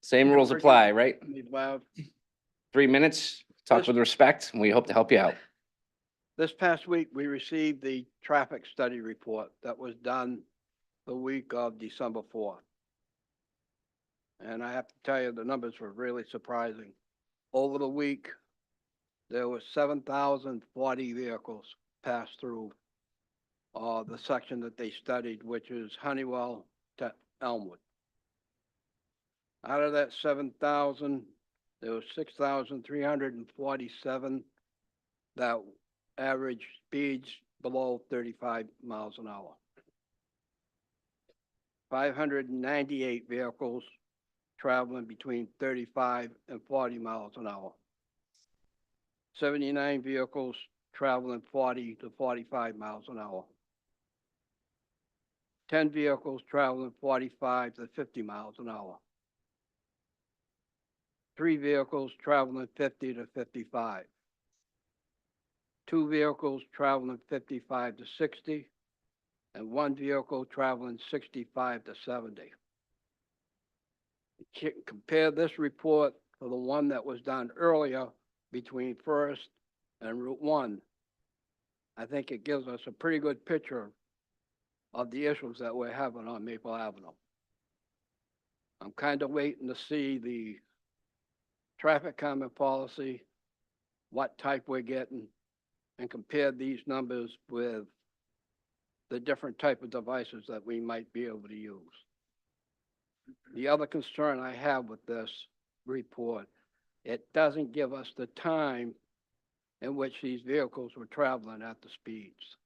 Same rules Pritchard. apply, right? Well, 3 minutes, talk with respect, and we hope to help you out. this past week, we received the traffic study report that was done the week of December 4th. And I have to tell you, the numbers were really surprising. Over the week, there were 7,040 vehicles passed through the section that they studied, which is Honeywell to Elmwood. Out of that 7,000, there was 6,347 that average speeds below 35 miles an hour. 598 vehicles traveling between 35 and 40 miles an hour. 79 vehicles traveling 40 to 45 miles an hour. 10 vehicles traveling 45 to 50 miles an hour. 3 vehicles traveling 50 to 55. 2 vehicles traveling 55 to 60, and 1 vehicle traveling 65 to 70. Compare this report to the one that was done earlier between First and Route 1. I think it gives us a pretty good picture of the issues that we're having on Maple Avenue. I'm kind of waiting to see the traffic calming policy, what type we're getting, and compare these numbers with the different type of devices that we might be able to use. The other concern I have with this report, it doesn't give us the time in which these vehicles were traveling at the speeds.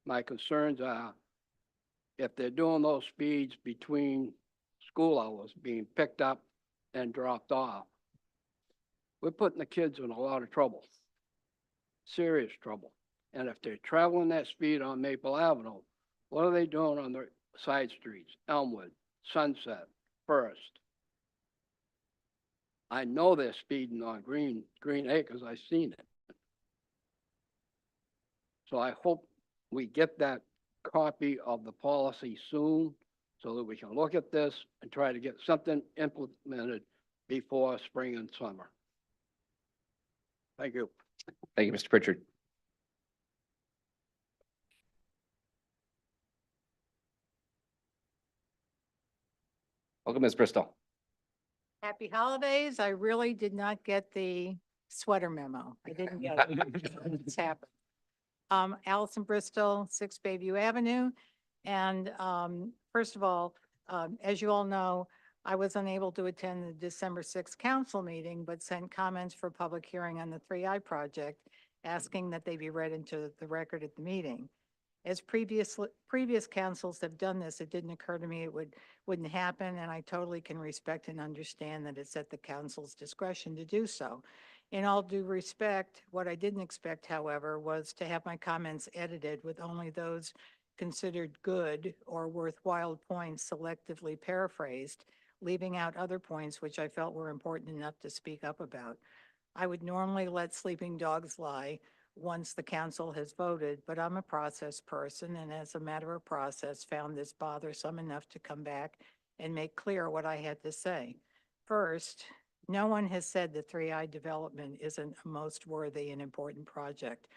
My concerns are, if they're doing those speeds between school hours, being picked up and dropped off, we're putting the kids in a lot of trouble, serious trouble. And if they're traveling that speed on Maple Avenue, what are they doing on the side streets? Elmwood, Sunset, First. I know they're speeding on Green Acres. I've seen it. So I hope we get that copy of the policy soon so that we can look at this and try to get something implemented before spring and summer. Thank you. Thank you, Mr. Pritchard. Welcome, Ms. Bristol. Happy holidays. I really did not get the sweater memo. I didn't get it. It's happened. Allison Bristol, 6 Bayview Avenue. And first of all, as you all know, I was unable to attend the December 6th council meeting, but sent comments for public hearing on the 3I project, asking that they be read into the record at the meeting. As previous councils have done this, it didn't occur to me it wouldn't happen, and I totally can respect and understand that it's at the council's discretion to do so. In all due respect, what I didn't expect, however, was to have my comments edited with only those considered good or worthwhile points selectively paraphrased, leaving out other points which I felt were important enough to speak up about. I would normally let sleeping dogs lie once the council has voted, but I'm a process person, and as a matter of process, found this bothersome enough to come back and make clear what I had to say. First, no one has said that 3I development isn't a most worthy and important project.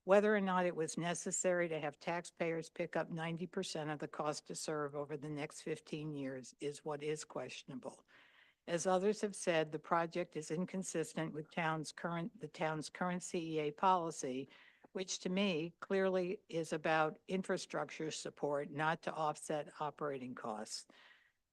Whether or not it was necessary to have taxpayers pick up 90% of the cost to serve over the next 15 years is what is questionable. As others have said, the project is inconsistent with the town's current CEA policy, which to me clearly is about infrastructure support, not to offset operating costs.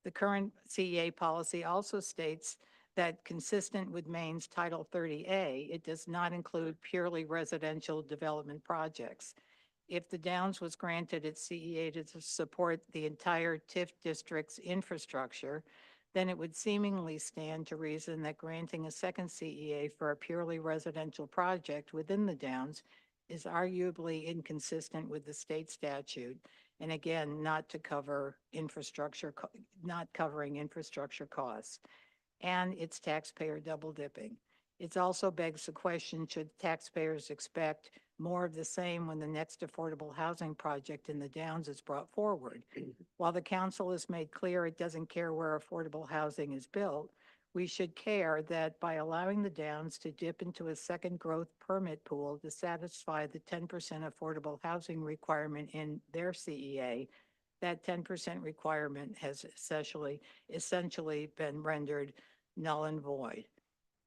The current CEA policy also states that consistent with Maine's Title 30A, it does not include purely residential development projects. If the Downs was granted its CEA to support the entire TIF district's infrastructure, then it would seemingly stand to reason that granting a second CEA for a purely residential project within the Downs is arguably inconsistent with the state statute, and again, not covering infrastructure costs, and it's taxpayer double dipping. It also begs the question, should taxpayers expect more of the same when the next affordable housing project in the Downs is brought forward? While the council has made clear it doesn't care where affordable housing is built, we should care that by allowing the Downs to dip into a second growth permit pool to satisfy the 10% affordable housing requirement in their CEA, that 10% requirement has essentially been rendered null and void.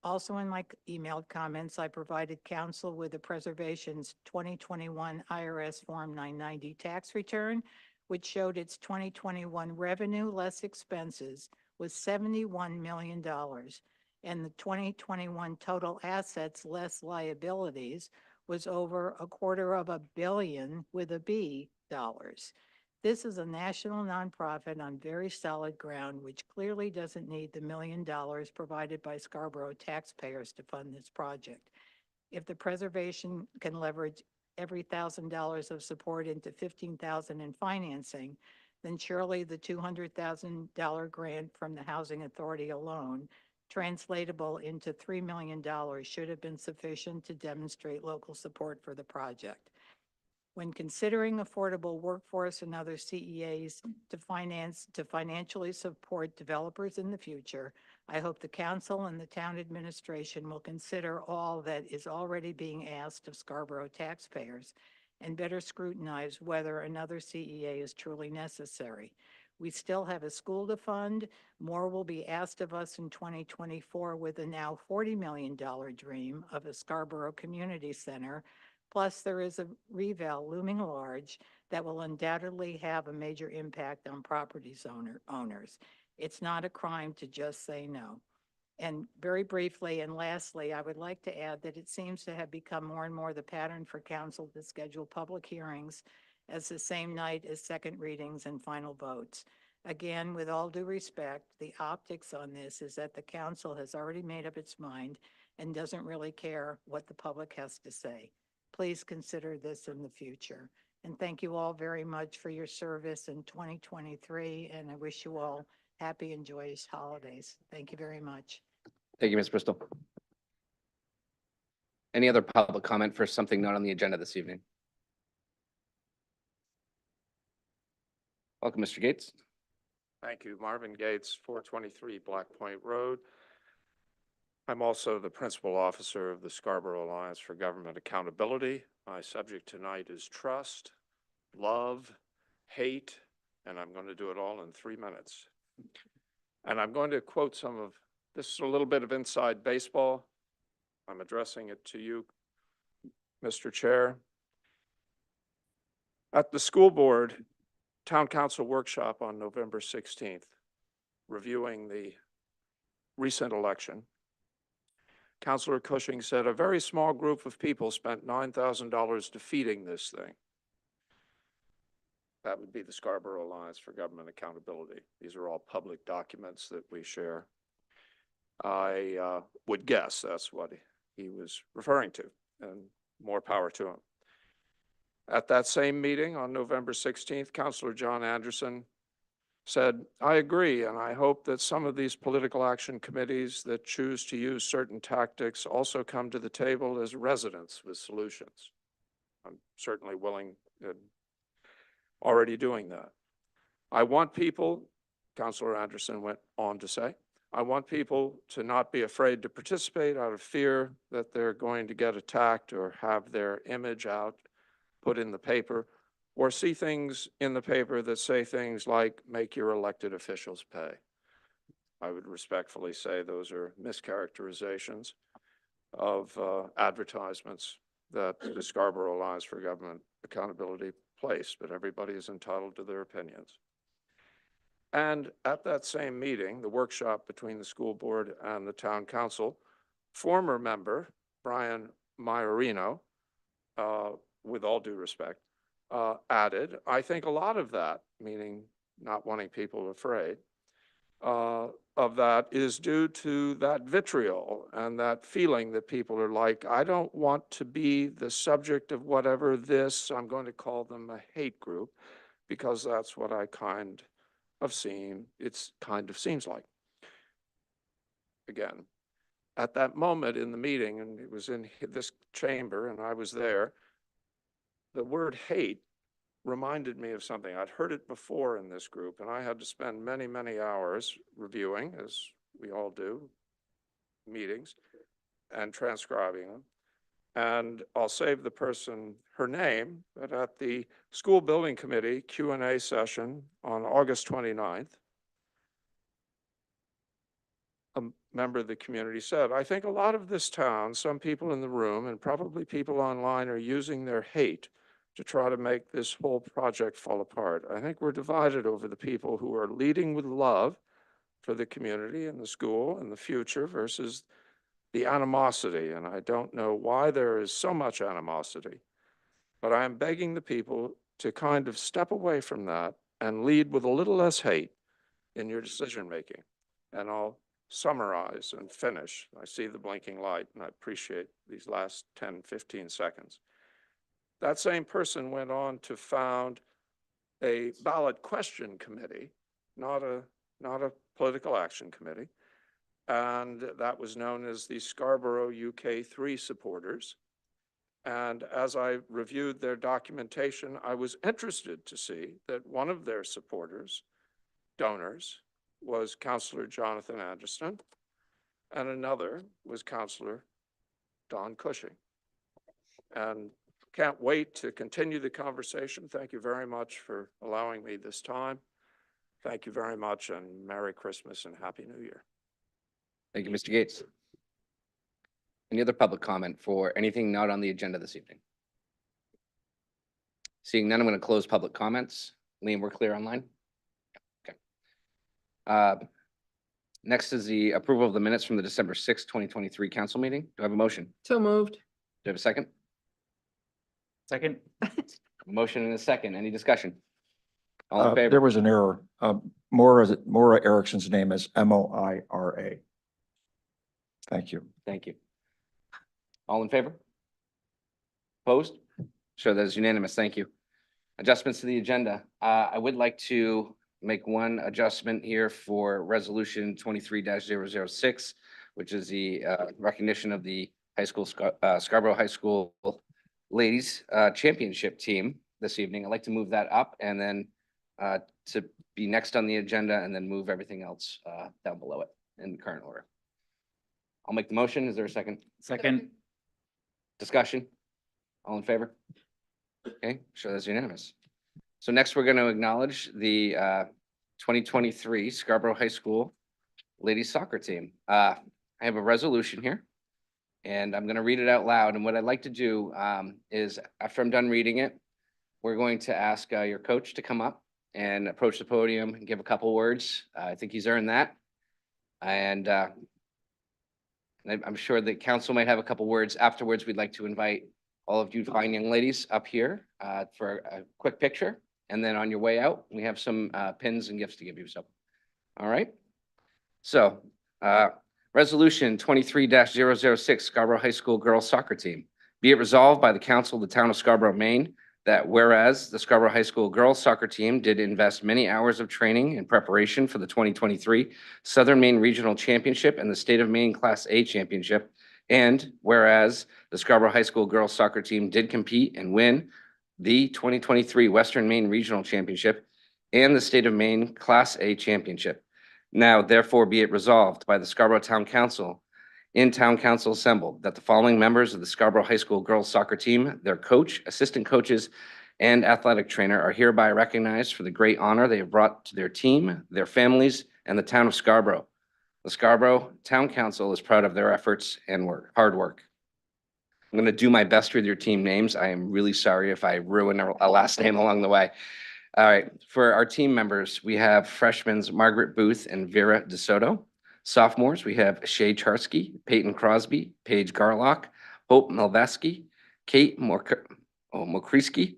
Also in my emailed comments, I provided council with the Preservation's 2021 IRS Form 990 tax return, which showed its 2021 revenue less expenses was $71 million, and the 2021 total assets less liabilities was over $250 million with a B dollars. This is a national nonprofit on very solid ground, which clearly doesn't need the $1 million provided by Scarborough taxpayers to fund this project. If the Preservation can leverage every $1,000 of support into $15,000 in financing, then surely the $200,000 grant from the Housing Authority alone, translatable into $3 million, should have been sufficient to demonstrate local support for the project. When considering affordable workforce and other CEAs to financially support developers in the future, I hope the council and the town administration will consider all that is already being asked of Scarborough taxpayers and better scrutinize whether another CEA is truly necessary. We still have a school to fund. More will be asked of us in 2024 with a now $40 million dream of a Scarborough Community Center. Plus, there is a revale looming large that will undoubtedly have a major impact on properties owners. It's not a crime to just say no. And very briefly and lastly, I would like to add that it seems to have become more and more the pattern for council to schedule public hearings as the same night as second readings and final votes. Again, with all due respect, the optics on this is that the council has already made up its mind and doesn't really care what the public has to say. Please consider this in the future. And thank you all very much for your service in 2023, and I wish you all happy and joyous holidays. Thank you very much. Thank you, Ms. Bristol. Any other public comment for something not on the agenda this evening? Welcome, Mr. Gates. Thank you. Marvin Gates, 423 Black Point Road. I'm also the principal officer of the Scarborough Alliance for Government Accountability. My subject tonight is trust, love, hate, and I'm going to do it all in 3 minutes. And I'm going to quote some of, this is a little bit of inside baseball. I'm addressing it to you, Mr. Chair. At the school board town council workshop on November 16th, reviewing the recent election, Councilor Cushing said a very small group of people spent $9,000 defeating this thing. That would be the Scarborough Alliance for Government Accountability. These are all public documents that we share. I would guess that's what he was referring to, and more power to him. At that same meeting on November 16th, Councilor John Anderson said, I agree, and I hope that some of these political action committees that choose to use certain tactics also come to the table as residents with solutions. I'm certainly willing and already doing that. I want people, Councilor Anderson went on to say, I want people to not be afraid to participate out of fear that they're going to get attacked or have their image out, put in the paper, or see things in the paper that say things like, make your elected officials pay. I would respectfully say those are mischaracterizations of advertisements that the Scarborough Alliance for Government Accountability placed, but everybody is entitled to their opinions. And at that same meeting, the workshop between the school board and the town council, former member Brian Maiorino, with all due respect, added, I think a lot of that, meaning not wanting people afraid, of that is due to that vitriol and that feeling that people are like, I don't want to be the subject of whatever this, I'm going to call them a hate group, because that's what I kind of seems like. Again, at that moment in the meeting, and it was in this chamber and I was there, the word hate reminded me of something. I'd heard it before in this group, and I had to spend many, many hours reviewing, as we all do, meetings and transcribing them. And I'll save the person her name, but at the school building committee Q&A session on August 29th, a member of the community said, I think a lot of this town, some people in the room and probably people online are using their hate to try to make this whole project fall apart. I think we're divided over the people who are leading with love for the community and the school and the future versus the animosity. And I don't know why there is so much animosity, but I am begging the people to kind of step away from that and lead with a little less hate in your decision making. And I'll summarize and finish. I see the blinking light and I appreciate these last 10, 15 seconds. That same person went on to found a ballot question committee, not a political action committee. And that was known as the Scarborough UK3 supporters. And as I reviewed their documentation, I was interested to see that one of their supporters, donors, was Councillor Jonathan Anderson, and another was Councillor Don Cushing. And can't wait to continue the conversation. Thank you very much for allowing me this time. Thank you very much, and Merry Christmas and Happy New Year. Thank you, Mr. Gates. Any other public comment for anything not on the agenda this evening? Seeing none, I'm going to close public comments. Liam, we're clear online? Okay. Next is the approval of the minutes from the December 6th, 2023 council meeting. Do I have a motion? So moved. Do I have a second? Second. Motion and a second. Any discussion? All in There favor? was an error. Maura Erickson's name is Moira. Thank you. Thank you. All in favor? Opposed? Sure, that is unanimous. Thank you. Adjustments to the agenda. I would like to make one adjustment here for resolution 23-006, which is the recognition of the high school Scarborough High School ladies championship team this evening. I'd like to move that up and then to be next on the agenda and then move everything else down below it in the current order. I'll make the motion. Is there a second? Second. Discussion? All in favor? Okay, sure, that's unanimous. So next, we're going to acknowledge the 2023 Scarborough High School ladies soccer team. I have a resolution here, and I'm going to read it out loud. And what I'd like to do is, after I'm done reading it, we're going to ask your coach to come up and approach the podium and give a couple words. I think he's earned that. And I'm sure the council might have a couple words afterwards. We'd like to invite all of you fine young ladies up here for a quick picture. And then on your way out, we have some pins and gifts to give you. So, all right. So, resolution 23-006 Scarborough High School girls soccer team. Be it resolved by the council of the town of Scarborough, Maine, that whereas the Scarborough High School girls soccer team did invest many hours of training in preparation for the 2023 Southern Maine Regional Championship and the State of Maine Class A Championship, and whereas the Scarborough High School girls soccer team did compete and win the 2023 Western Maine Regional Championship and the State of Maine Class A Championship. Now, therefore, be it resolved by the Scarborough Town Council in Town Council assembled that the following members of the Scarborough High School girls soccer team, their coach, assistant coaches, and athletic trainer are hereby recognized for the great honor they have brought to their team, their families, and the town of Scarborough. The Scarborough Town Council is proud of their efforts and hard work. I'm going to do my best with your team names. I am really sorry if I ruin a last name along the way. All right, for our team members, we have freshmen Margaret Booth and Vera DeSoto. Sophomores, we have Shay Charsky, Peyton Crosby, Paige Garlock, Hope Melveski, Kate Mokriski,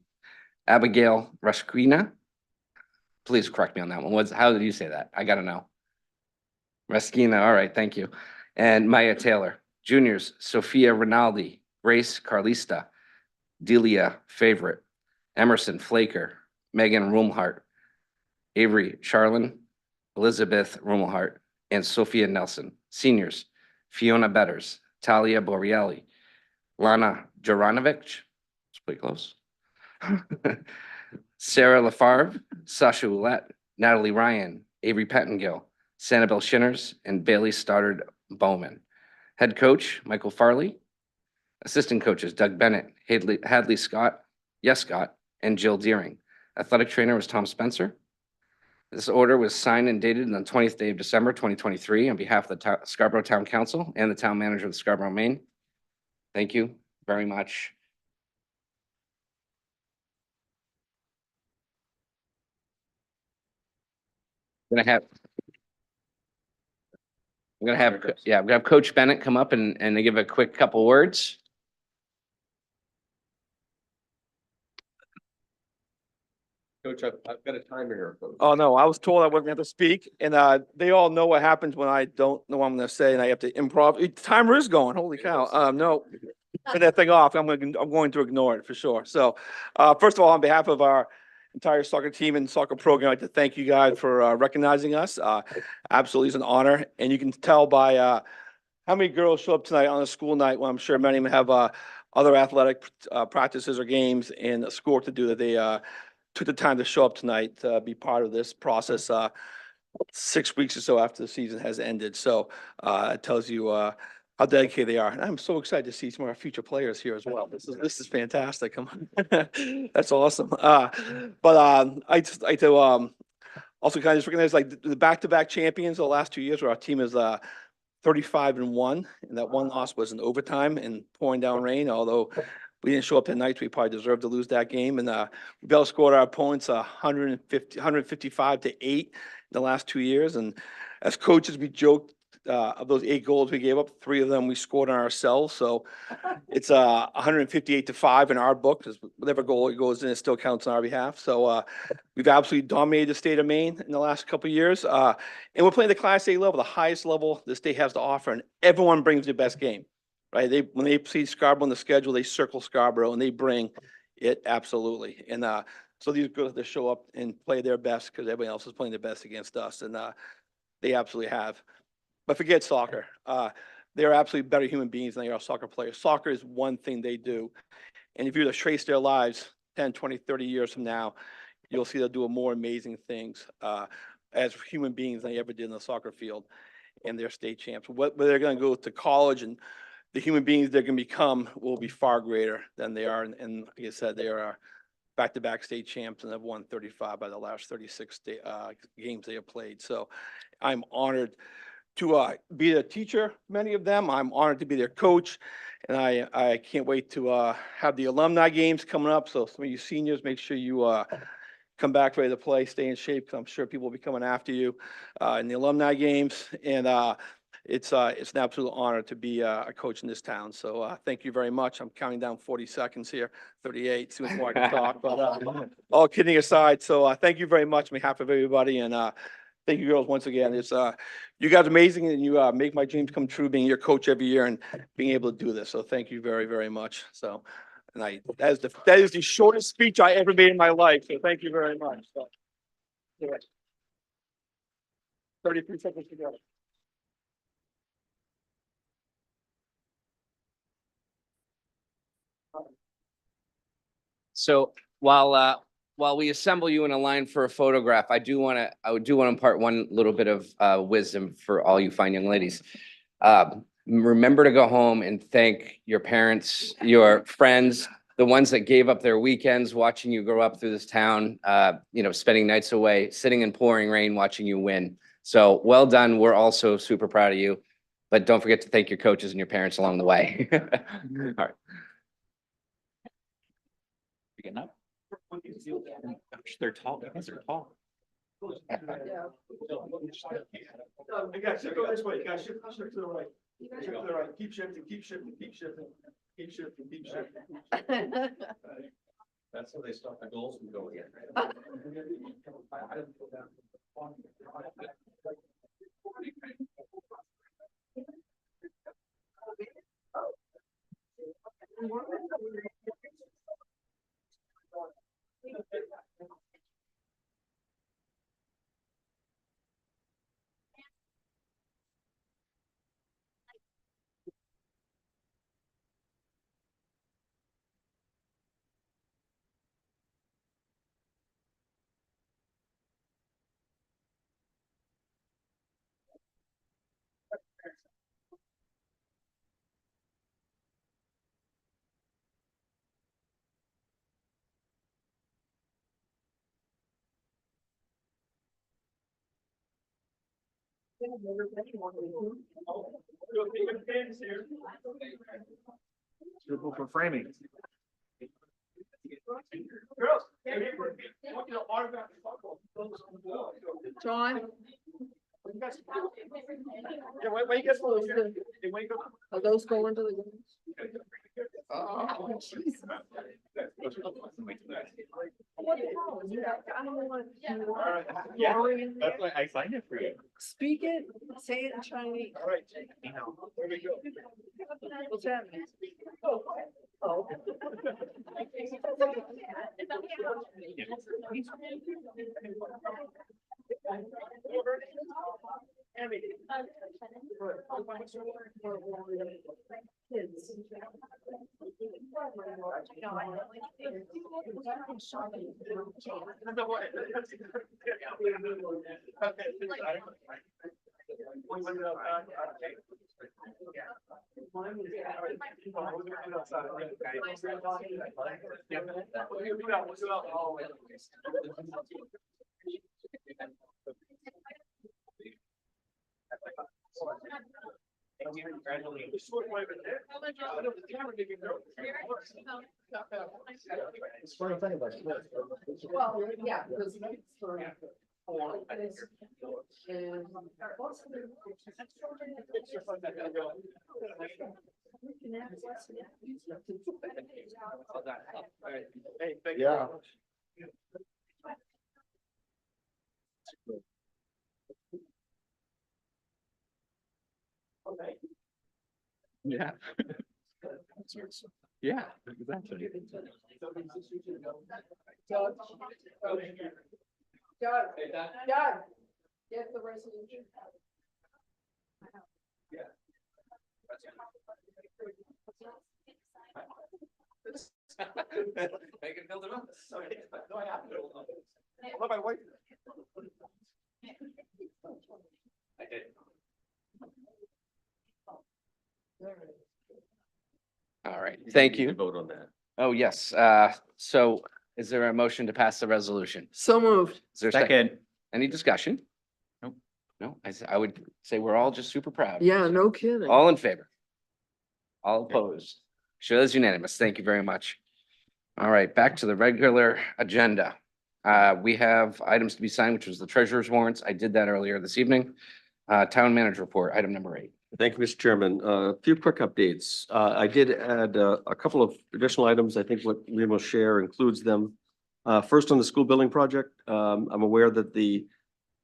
Abigail Rushquina. Please correct me on that one. How did you say that? I gotta know. Reskina, all right, thank you. And Maya Taylor. Juniors, Sophia Rinaldi, Grace Carlista, Delia Favorite, Emerson Flaker, Megan Rumhart, Avery Charlin, Elizabeth Rumhart, and Sophia Nelson. Seniors, Fiona Betters, Talia Boreali, Lana Jaranovich, it's pretty close. Sarah LaFarve, Sasha Ouellette, Natalie Ryan, Avery Pettingill, Sanibel Shinners, and Bailey Stoddard Bowman. Head coach, Michael Farley. Assistant coaches, Doug Bennett, Hadley Scott, and Jill Deering. Athletic trainer was Tom Spencer. This order was signed and dated on the 20th day of December, 2023 on behalf of the Scarborough Town Council and the town manager of Scarborough, Maine. Thank you very much. I'm gonna have Coach Bennett come up and give a quick couple words. Coach, I've got a timer here, Coach. Oh, no, I was told I wasn't going to speak, and they all know what happens when I don't know what I'm going to say and I have to improv. The timer is going, holy cow. No, turn that thing off. I'm going to ignore it for sure. So, first of all, on behalf of our entire soccer team and soccer program, I'd like to thank you guys for recognizing us. Absolutely is an honor, and you can tell by how many girls show up tonight on a school night when I'm sure many of them have other athletic practices or games and a score to do that they took the time to show up tonight to be part of this process 6 weeks or so after the season has ended. So it tells you how dedicated they are. And I'm so excited to see some of our future players here as well. This is fantastic. Come on. That's awesome. But I just like to also kind of just recognize like the back-to-back champions of the last 2 years where our team is 35-1, and that one loss was in overtime and pouring down rain, although we didn't show up at night. We probably deserved to lose that game. And we outscored our opponents 155-8 in the last 2 years. And as coaches, we joked of those 8 goals we gave up, 3 of them we scored on ourselves. So it's 158-5 in our book, because whatever goal it goes in, it still counts on our behalf. So we've absolutely dominated the state of Maine in the last couple of years. And we're playing the Class A level, the highest level the state has to offer. And everyone brings their best game. Right, when they see Scarborough on the schedule, they circle Scarborough and they bring it absolutely. And so these girls that show up and play their best because everybody else is playing their best against us, and they absolutely have. But forget soccer; they are absolutely better human beings than they are soccer players. Soccer is one thing they do, and if you were to trace their lives 10, 20, 30 years from now, you'll see they'll do more amazing things as human beings than they ever did in the soccer field, and they're state champs. Whether they're going to go to college and the human beings they're going to become will be far greater than they are. And like I said, they are back-to-back state champs and have won 35 by the last 36 games they have played. So I'm honored to be a teacher, many of them. I'm honored to be their coach. And I can't wait to have the alumni games coming up. So some of you seniors, make sure you come back ready to play, stay in shape, because I'm sure people will be coming after you in the alumni games. And it's an absolute honor to be a coach in this town. So thank you very much. I'm counting down 40 seconds here, 38, soon as more I can talk. But all kidding aside, so thank you very much on behalf of everybody. And thank you, girls, once again. It's you guys are amazing, and you make my dreams come true being your coach every year and being able to do this. So thank you very, very much. So, and that is the shortest speech I ever made in my life. So thank you very much. So, anyway, 33 seconds to go. So while we assemble you in a line for a photograph, I do want to impart one little bit of wisdom for all you fine young ladies. Remember to go home and thank your parents, your friends, the ones that gave up their weekends watching you grow up through this town, spending nights away, sitting in pouring rain, watching you win. So well done. We're also super proud of you. But don't forget to thank your coaches and your parents along the way. All right. You getting up? Gosh, they're tall. You guys are tall. I got to go this way. You guys shift to the right. Shift to the right. Keep shifting, keep shifting, keep shifting, keep shifting, keep shifting. That's how they stop the goals from going in. Triple for framing. Girls. John? Yeah, when you get Are those going to the? Yeah, that's why I signed it for you. Speak it, say it in Chinese. All right. You know. There we go. What's that mean? Oh. Well, yeah, because. Yeah. Yeah. Yeah, exactly. Doug, get the resolution. They can build it up. No, I have to. Love my wife. I did. All right, thank you. Vote on that. Oh, yes. So is there a motion to pass the resolution? So moved. Is there a second? Second. Any discussion? Nope. No, I would say we're all just super proud. Yeah, no kidding. All in favor? All opposed? Sure, that's unanimous. Thank you very much. All right, back to the regular agenda. We have items to be signed, which was the treasurer's warrants. I did that earlier this evening. Town manager report, item number 8. Thank you, Mr. Chairman. A few quick updates. I did add a couple of additional items. I think what we will share includes them. First, on the school building project, I'm aware that the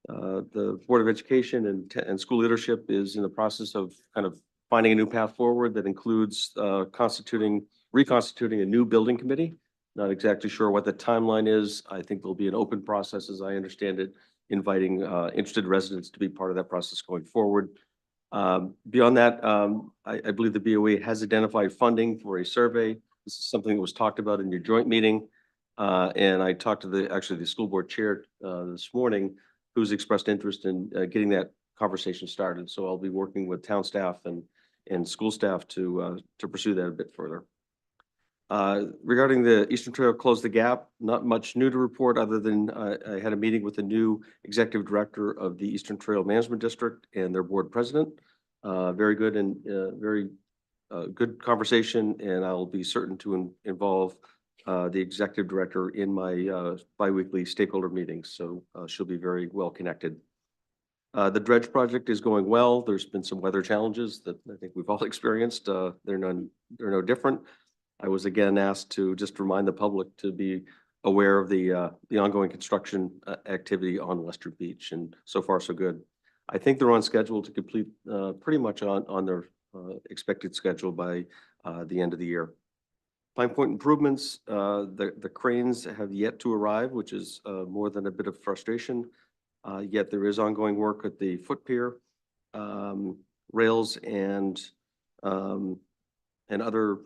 Board of Education and school leadership is in the process of kind of finding a new path forward that includes reconstituting a new building committee. Not exactly sure what the timeline is. I think there'll be an open process, as I understand it, inviting interested residents to be part of that process going forward. Beyond that, I believe the BOE has identified funding for a survey. This is something that was talked about in your joint meeting. And I talked to the school board chair this morning, who's expressed interest in getting that conversation started. So I'll be working with town staff and school staff to pursue that a bit further. Regarding the Eastern Trail Close the Gap, not much new to report other than I had a meeting with the new executive director of the Eastern Trail Management District and their board president. Very good and very good conversation, and I'll be certain to involve the executive director in my biweekly stakeholder meetings. So she'll be very well connected. The dredge project is going well. There's been some weather challenges that I think we've all experienced. They're no different. I was again asked to just remind the public to be aware of the ongoing construction activity on Western Beach, and so far so good. I think they're on schedule to complete pretty much on their expected schedule by the end of the year. Pine Point improvements, the cranes have yet to arrive, which is more than a bit of frustration. Yet there is ongoing work at the foot pier, rails, and other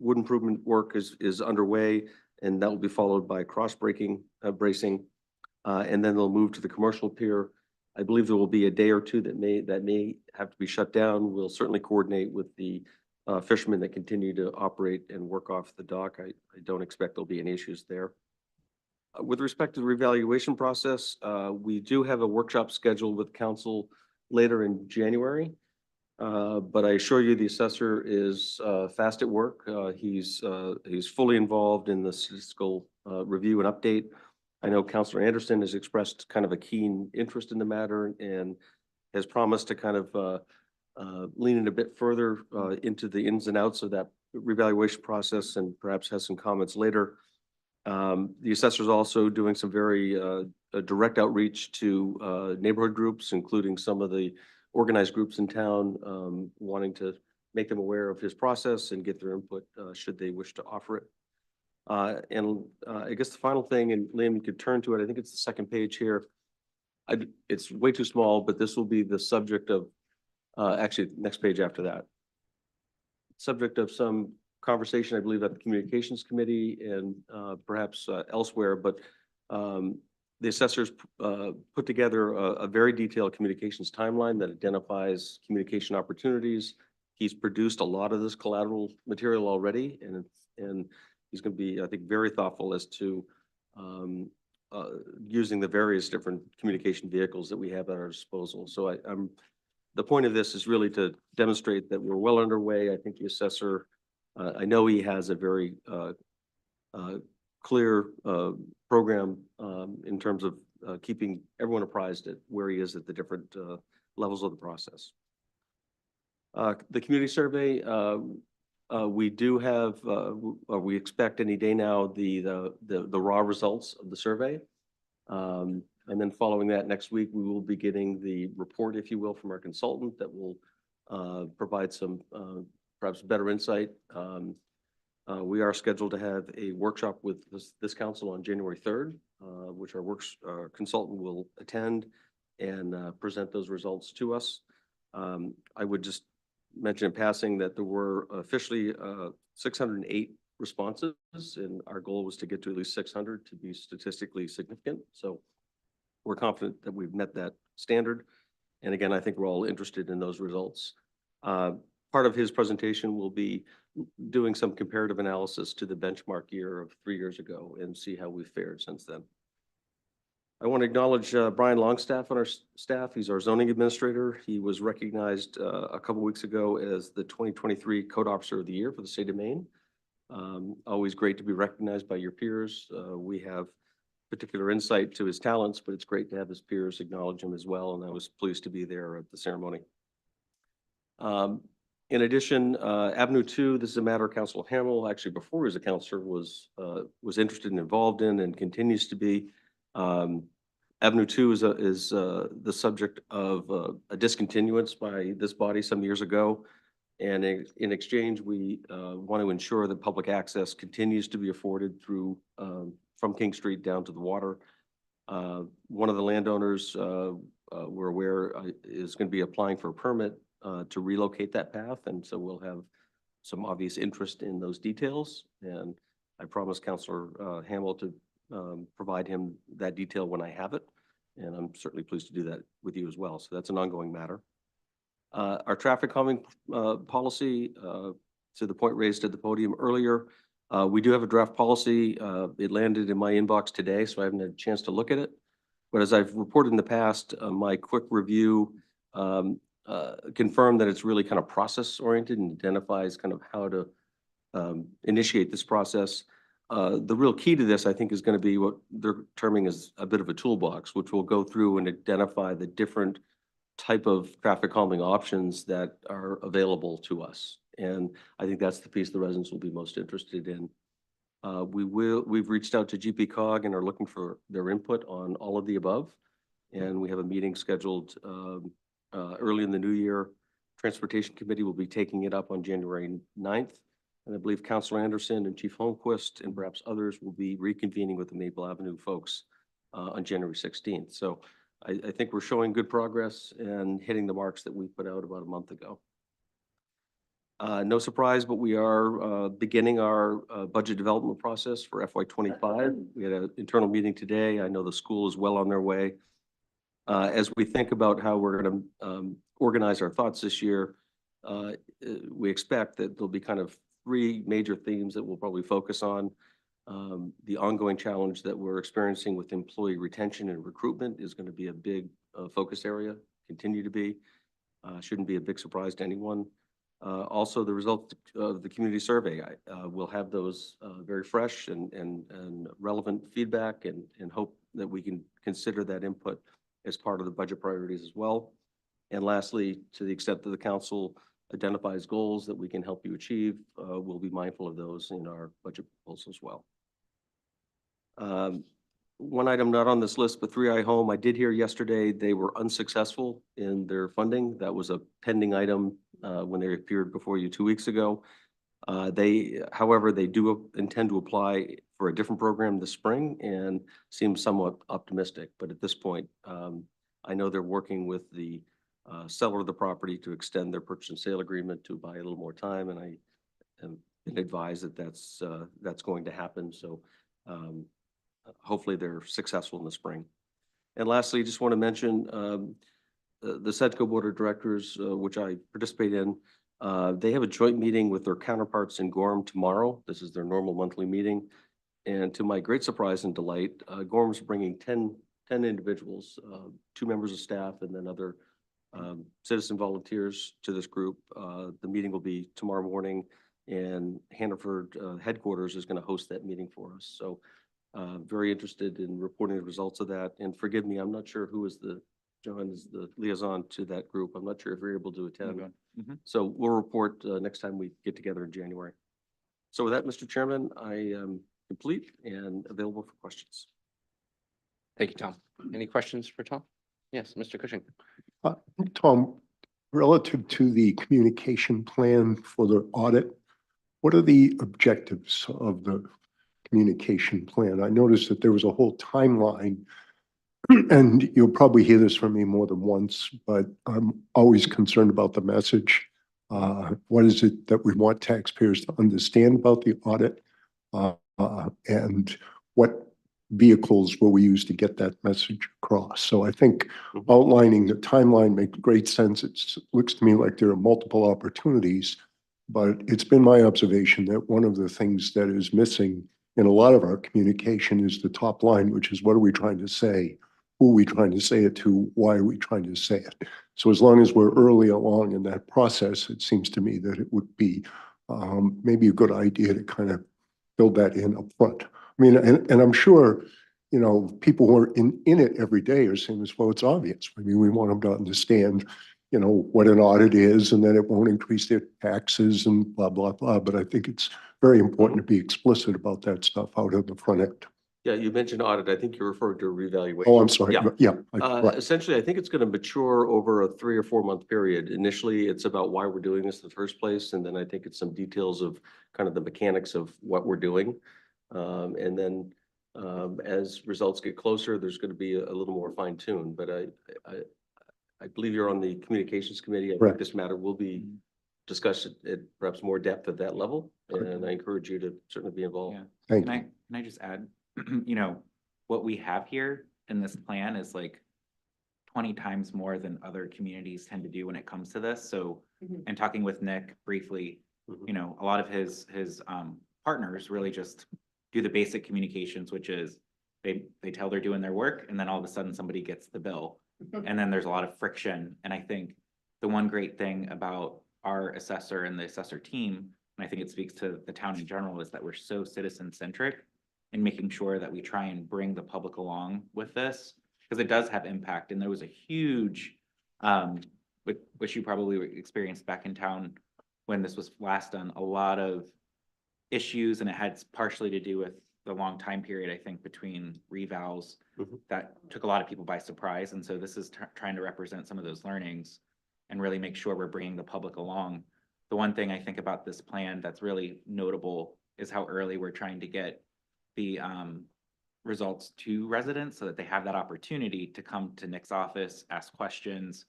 wood improvement work is underway, and that will be followed by cross bracing, and then they'll move to the commercial pier. I believe there will be a day or two that may have to be shut down. We'll certainly coordinate with the fishermen that continue to operate and work off the dock. I don't expect there'll be any issues there. With respect to the revaluation process, we do have a workshop scheduled with council later in January. But I assure you the assessor is fast at work. He's fully involved in the statistical review and update. I know Councilor Anderson has expressed kind of a keen interest in the matter and has promised to kind of lean in a bit further into the ins and outs of that revaluation process and perhaps has some comments later. The assessor is also doing some very direct outreach to neighborhood groups, including some of the organized groups in town, wanting to make them aware of his process and get their input should they wish to offer it. And I guess the final thing, and Liam, you could turn to it, I think it's the second page here. It's way too small, but this will be the subject of, actually, next page after that. Subject of some conversation, I believe, at the Communications Committee and perhaps elsewhere, but the assessors put together a very detailed communications timeline that identifies communication opportunities. He's produced a lot of this collateral material already, and he's going to be, I think, very thoughtful as to using the various different communication vehicles that we have at our disposal. So the point of this is really to demonstrate that we're well underway. I think the assessor, I know he has a very clear program in terms of keeping everyone apprised at where he is at the different levels of the process. The community survey, we do have, we expect any day now the raw results of the survey. And then following that next week, we will be getting the report, if you will, from our consultant that will provide some perhaps better insight. We are scheduled to have a workshop with this council on January 3rd, which our consultant will attend and present those results to us. I would just mention in passing that there were officially 608 responses, and our goal was to get to at least 600 to be statistically significant. So we're confident that we've met that standard. And again, I think we're all interested in those results. Part of his presentation will be doing some comparative analysis to the benchmark year of 3 years ago and see how we've fared since then. I want to acknowledge Brian Longstaff on our staff. He's our zoning administrator. He was recognized a couple weeks ago as the 2023 Code Officer of the Year for the state of Maine. Always great to be recognized by your peers. We have particular insight to his talents, but it's great to have his peers acknowledge him as well, and I was pleased to be there at the ceremony. In addition, Avenue 2, this is a matter Councilor Hamel, actually before he was a councilor, was interested and involved in and continues to be. Avenue 2 is the subject of a discontinuance by this body some years ago. And in exchange, we want to ensure that public access continues to be afforded through from King Street down to the water. One of the landowners we're aware is going to be applying for a permit to relocate that path. And so we'll have some obvious interest in those details. And I promised Councilor Hamel to provide him that detail when I have it. And I'm certainly pleased to do that with you as well. So that's an ongoing matter. Our traffic calming policy, to the point raised at the podium earlier, We do have a draft policy. It landed in my inbox today, so I haven't had a chance to look at it. But as I've reported in the past, my quick review confirmed that it's really kind of process oriented and identifies kind of how to initiate this process. The real key to this, I think, is going to be what they're terming as a bit of a toolbox, which will go through and identify the different type of traffic calming options that are available to us. And I think that's the piece the residents will be most interested in. We've reached out to GPCOG and are looking for their input on all of the above. And we have a meeting scheduled early in the new year. Transportation Committee will be taking it up on January 9th. And I believe Councilor Anderson and Chief Holmquist and perhaps others will be reconvening with the Maple Avenue folks on January 16th. So I think we're showing good progress and hitting the marks that we put out about a month ago. No surprise, but we are beginning our budget development process for FY25. We had an internal meeting today. I know the school is well on their way. As we think about how we're going to organize our thoughts this year, we expect that there'll be kind of three major themes that we'll probably focus on. The ongoing challenge that we're experiencing with employee retention and recruitment is going to be a big focus area, continue to be. Shouldn't be a big surprise to anyone. Also, the results of the community survey, we'll have those very fresh and relevant feedback and hope that we can consider that input as part of the budget priorities as well. And lastly, to the extent that the council identifies goals that we can help you achieve, we'll be mindful of those in our budget proposal as well. One item not on this list, but 3i Home, I did hear yesterday they were unsuccessful in their funding. That was a pending item when they appeared before you 2 weeks ago. However, they do intend to apply for a different program this spring and seem somewhat optimistic. But at this point, I know they're working with the seller of the property to extend their purchase and sale agreement to buy a little more time, and I am advised that that's going to happen. So hopefully they're successful in the spring. And lastly, just want to mention the SEDCO Board of Directors, which I participate in. They have a joint meeting with their counterparts in Gorham tomorrow. This is their normal monthly meeting. And to my great surprise and delight, Gorham's bringing 10 individuals, 2 members of staff, and then other citizen volunteers to this group. The meeting will be tomorrow morning, and Hannaford headquarters is going to host that meeting for us. So very interested in reporting the results of that. And forgive me, I'm not sure who is John is the liaison to that group. I'm not sure if you're able to attend. Mm-hmm. So we'll report next time we get together in January. So with that, Mr. Chairman, I am complete and available for questions. Thank you, Tom. Any questions for Tom? Yes, Mr. Cushing. Tom, relative to the communication plan for the audit, what are the objectives of the communication plan? I noticed that there was a whole timeline, and you'll probably hear this from me more than once, but I'm always concerned about the message. What is it that we want taxpayers to understand about the audit? And what vehicles will we use to get that message across? So I think outlining the timeline makes great sense. It looks to me like there are multiple opportunities, but it's been my observation that one of the things that is missing in a lot of our communication is the top line, which is what are we trying to say? Who are we trying to say it to? Why are we trying to say it? So as long as we're early along in that process, it seems to me that it would be maybe a good idea to kind of build that in up front. I mean, and I'm sure, you know, people who are in it every day are saying this, well, it's obvious. I mean, we want them to understand, you know, what an audit is and that it won't increase their taxes and blah, blah, blah. But I think it's very important to be explicit about that stuff out on the front end. Yeah, you mentioned audit. I think you're referring to a reevaluation. Oh, I'm sorry. Yeah. Right. Essentially, I think it's going to mature over a 3 or 4 month period. Initially, it's about why we're doing this in the first place. And then I think it's some details of kind of the mechanics of what we're doing. And then as results get closer, there's going to be a little more fine tuned. But I believe you're on the communications committee. I think this matter will be discussed at perhaps more depth at that level. And I encourage you to certainly be involved. Yeah. Thank you. Can I just add, you know, what we have here in this plan is like 20 times more than other communities tend to do when it comes to this. So, and talking with Nick briefly, you know, a lot of his partners really just do the basic communications, which is they tell they're doing their work and then all of a sudden somebody gets the bill. And then there's a lot of friction. And I think the one great thing about our assessor and the assessor team, and I think it speaks to the town in general, is that we're so citizen centric in making sure that we try and bring the public along with this, because it does have impact. And there was a huge, which you probably experienced back in town when this was last done, a lot of issues, and it had partially to do with the long time period, I think, between revals that took a lot of people by surprise. And so this is trying to represent some of those learnings and really make sure we're bringing the public along. The one thing I think about this plan that's really notable is how early we're trying to get the results to residents so that they have that opportunity to come to Nick's office, ask questions,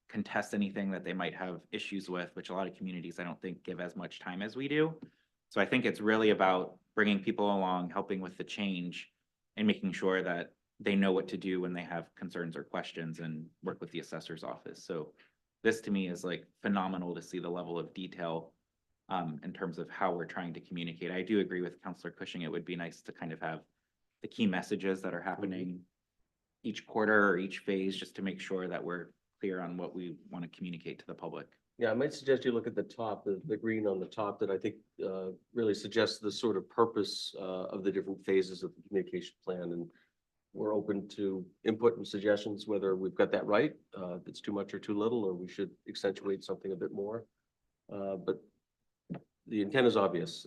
contest anything that they might have issues with, which a lot of communities I don't think give as much time as we do. So I think it's really about bringing people along, helping with the change, and making sure that they know what to do when they have concerns or questions and work with the assessor's office. So this to me is like phenomenal to see the level of detail in terms of how we're trying to communicate. I do agree with Councilor Cushing. It would be nice to kind of have the key messages that are happening each quarter or each phase, just to make sure that we're clear on what we want to communicate to the public. Yeah, I might suggest you look at the top, the green on the top that I think really suggests the sort of purpose of the different phases of the communication plan. And we're open to input and suggestions, whether we've got that right, if it's too much or too little, or we should accentuate something a bit more. But the intent is obvious.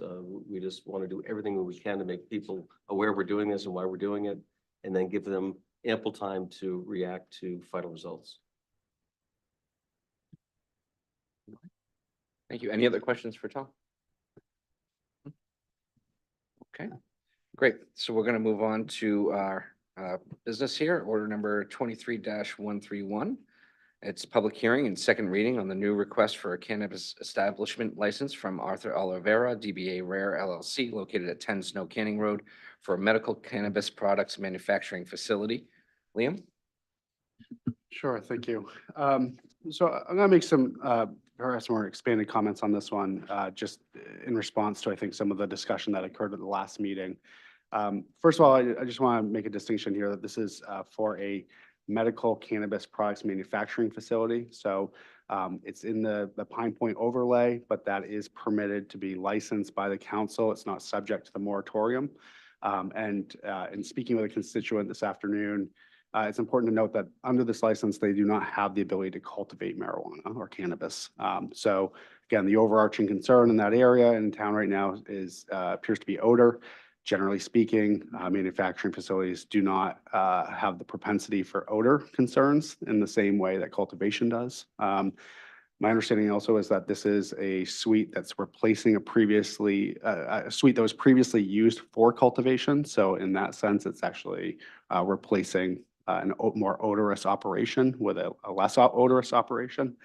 We just want to do everything that we can to make people aware we're doing this and why we're doing it, and then give them ample time to react to final results. Thank you. Any other questions for Tom? Okay, great. So we're going to move on to our business here, order number 23-131. It's public hearing and second reading on the new request for a cannabis establishment license from Arthur Oliveira, DBA Rare LLC, located at 10 Snow Canning Road for a medical cannabis products manufacturing facility. Liam? Sure, thank you. So I'm gonna make some perhaps more expanded comments on this one, just in response to, I think, some of the discussion that occurred at the last meeting. First of all, I just want to make a distinction here that this is for a medical cannabis products manufacturing facility. So it's in the Pine Point overlay, but that is permitted to be licensed by the council. It's not subject to the moratorium. And in speaking with a constituent this afternoon, it's important to note that under this license, they do not have the ability to cultivate marijuana or cannabis. So again, the overarching concern in that area in town right now is appears to be odor. Generally speaking, manufacturing facilities do not have the propensity for odor concerns in the same way that cultivation does. My understanding also is that this is a suite that's replacing a suite that was previously used for cultivation. So in that sense, it's actually replacing a more odorous operation with a less odorous operation.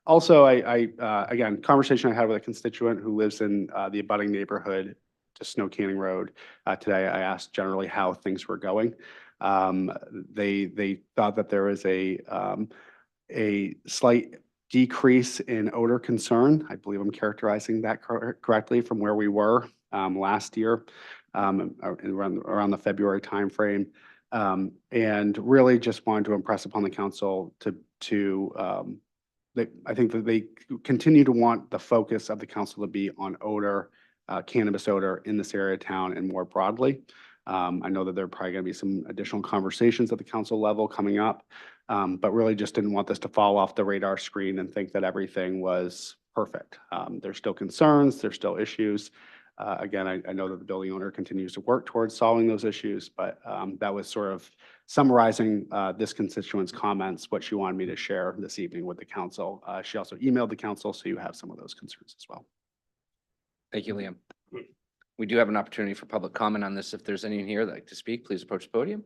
Also, again, conversation I had with a constituent who lives in the abutting neighborhood to Snow Canning Road. Today, I asked generally how things were going. They thought that there was a slight decrease in odor concern. I believe I'm characterizing that correctly from where we were last year, around the February timeframe. And really just wanted to impress upon the council I think that they continue to want the focus of the council to be on odor, cannabis odor in this area of town and more broadly. I know that there are probably going to be some additional conversations at the council level coming up, but really just didn't want this to fall off the radar screen and think that everything was perfect. There's still concerns, there's still issues. Again, I know that the building owner continues to work towards solving those issues, but that was sort of summarizing this constituent's comments, what she wanted me to share this evening with the council. She also emailed the council, so you have some of those concerns as well. Thank you, Liam. We do have an opportunity for public comment on this. If there's anyone here that'd like to speak, please approach the podium.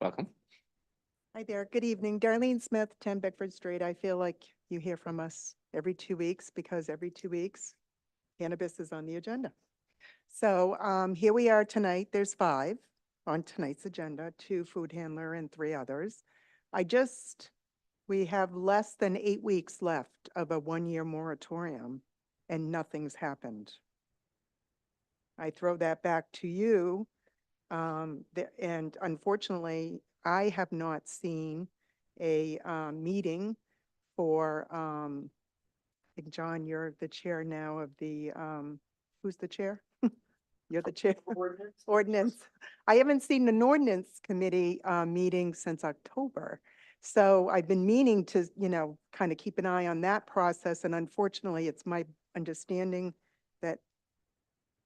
Welcome. Hi there. Good evening. Darlene Smith, 10 Beckford Street. I feel like you hear from us every 2 weeks because every 2 weeks cannabis is on the agenda. So here we are tonight. There's 5 on tonight's agenda, 2 food handler and 3 others. I just We have less than 8 weeks left of a 1-year moratorium and nothing's happened. I throw that back to you. And unfortunately, I have not seen a meeting for, I think, John, you're the chair now of the, who's the chair? You're the chair. Ordinance. I haven't seen an ordinance committee meeting since October. So I've been meaning to, kind of keep an eye on that process. And unfortunately, it's my understanding that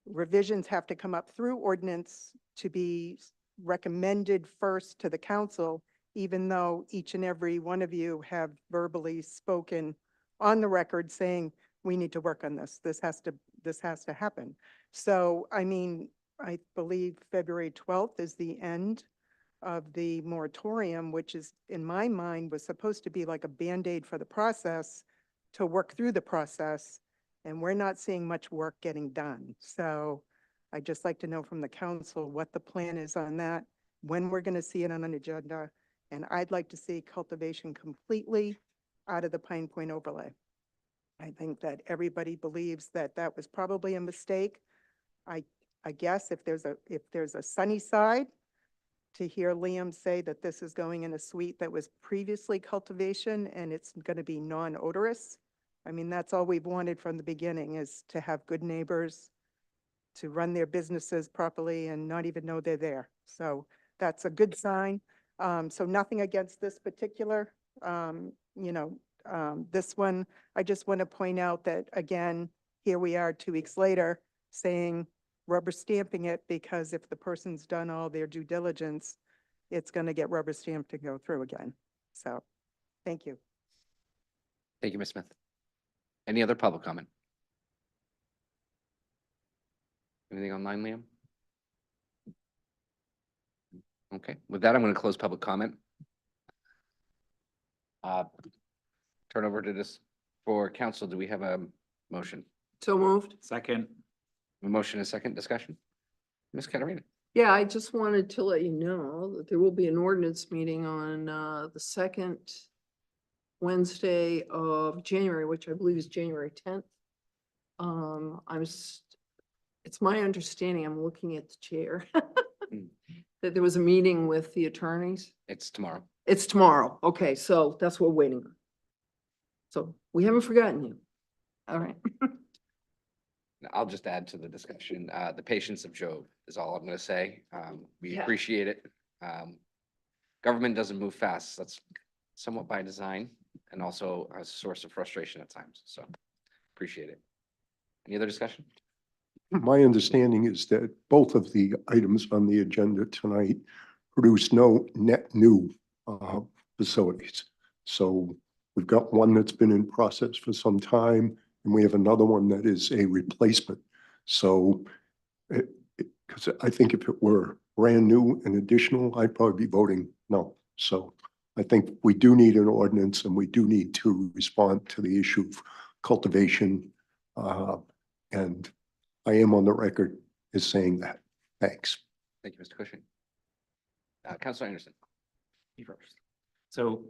revisions have to come up through ordinance to be recommended first to the council, even though each and every one of you have verbally spoken on the record saying, we need to work on this. This has to happen. So, I mean, I believe February 12th is the end of the moratorium, which is, in my mind, was supposed to be like a Band-Aid for the process to work through the process. And we're not seeing much work getting done. So I'd just like to know from the council what the plan is on that, when we're going to see it on an agenda. And I'd like to see cultivation completely out of the Pine Point overlay. I think that everybody believes that that was probably a mistake. I guess if there's a sunny side, to hear Liam say that this is going in a suite that was previously cultivation and it's going to be non-odorous. I mean, that's all we've wanted from the beginning, is to have good neighbors, to run their businesses properly and not even know they're there. So that's a good sign. So nothing against this particular, this one. I just want to point out that, again, here we are 2 weeks later saying rubber stamping it, because if the person's done all their due diligence, it's going to get rubber stamped to go through again. So thank you. Thank you, Ms. Smith. Any other public comment? Anything online, Liam? Okay, with that, I'm going to close public comment. Turn over to this for council. Do we have a motion? So moved. Second. A motion and a second discussion? Ms. Katarina? Yeah, I just wanted to let you know that there will be an ordinance meeting on the second Wednesday of January, which I believe is January 10th. It's my understanding, I'm looking at the chair, that there was a meeting with the attorneys. It's tomorrow. It's tomorrow. Okay, so that's what we're waiting on. So we haven't forgotten you. All right. I'll just add to the discussion, the patience of Job is all I'm going to say. We Yeah. appreciate it. Government doesn't move fast. That's somewhat by design and also a source of frustration at times. So appreciate it. Any other discussion? My understanding is that both of the items on the agenda tonight produce no net new facilities. So we've got one that's been in process for some time, and we have another one that is a replacement. So, because I think if it were brand new and additional, I'd probably be voting no. So I think we do need an ordinance, and we do need to respond to the issue of cultivation. And I am on the record as saying that. Thanks. Thank you, Mr. Cushing. Councilor Anderson. You first. So,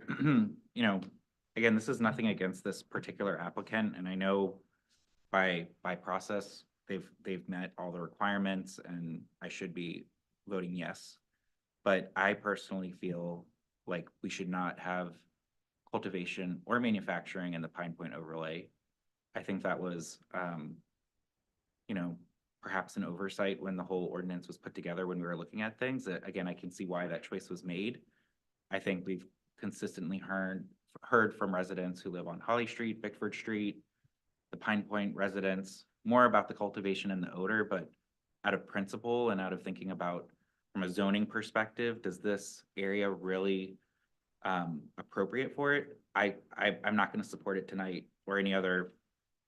again, this is nothing against this particular applicant, and I know by process, they've met all the requirements and I should be voting yes. But I personally feel like we should not have cultivation or manufacturing in the Pine Point overlay. I think that was, perhaps an oversight when the whole ordinance was put together, when we were looking at things. Again, I can see why that choice was made. I think we've consistently heard from residents who live on Holly Street, Bickford Street, the Pine Point residents, more about the cultivation and the odor, but out of principle and out of thinking about from a zoning perspective, does this area really appropriate for it? I'm not going to support it tonight or any other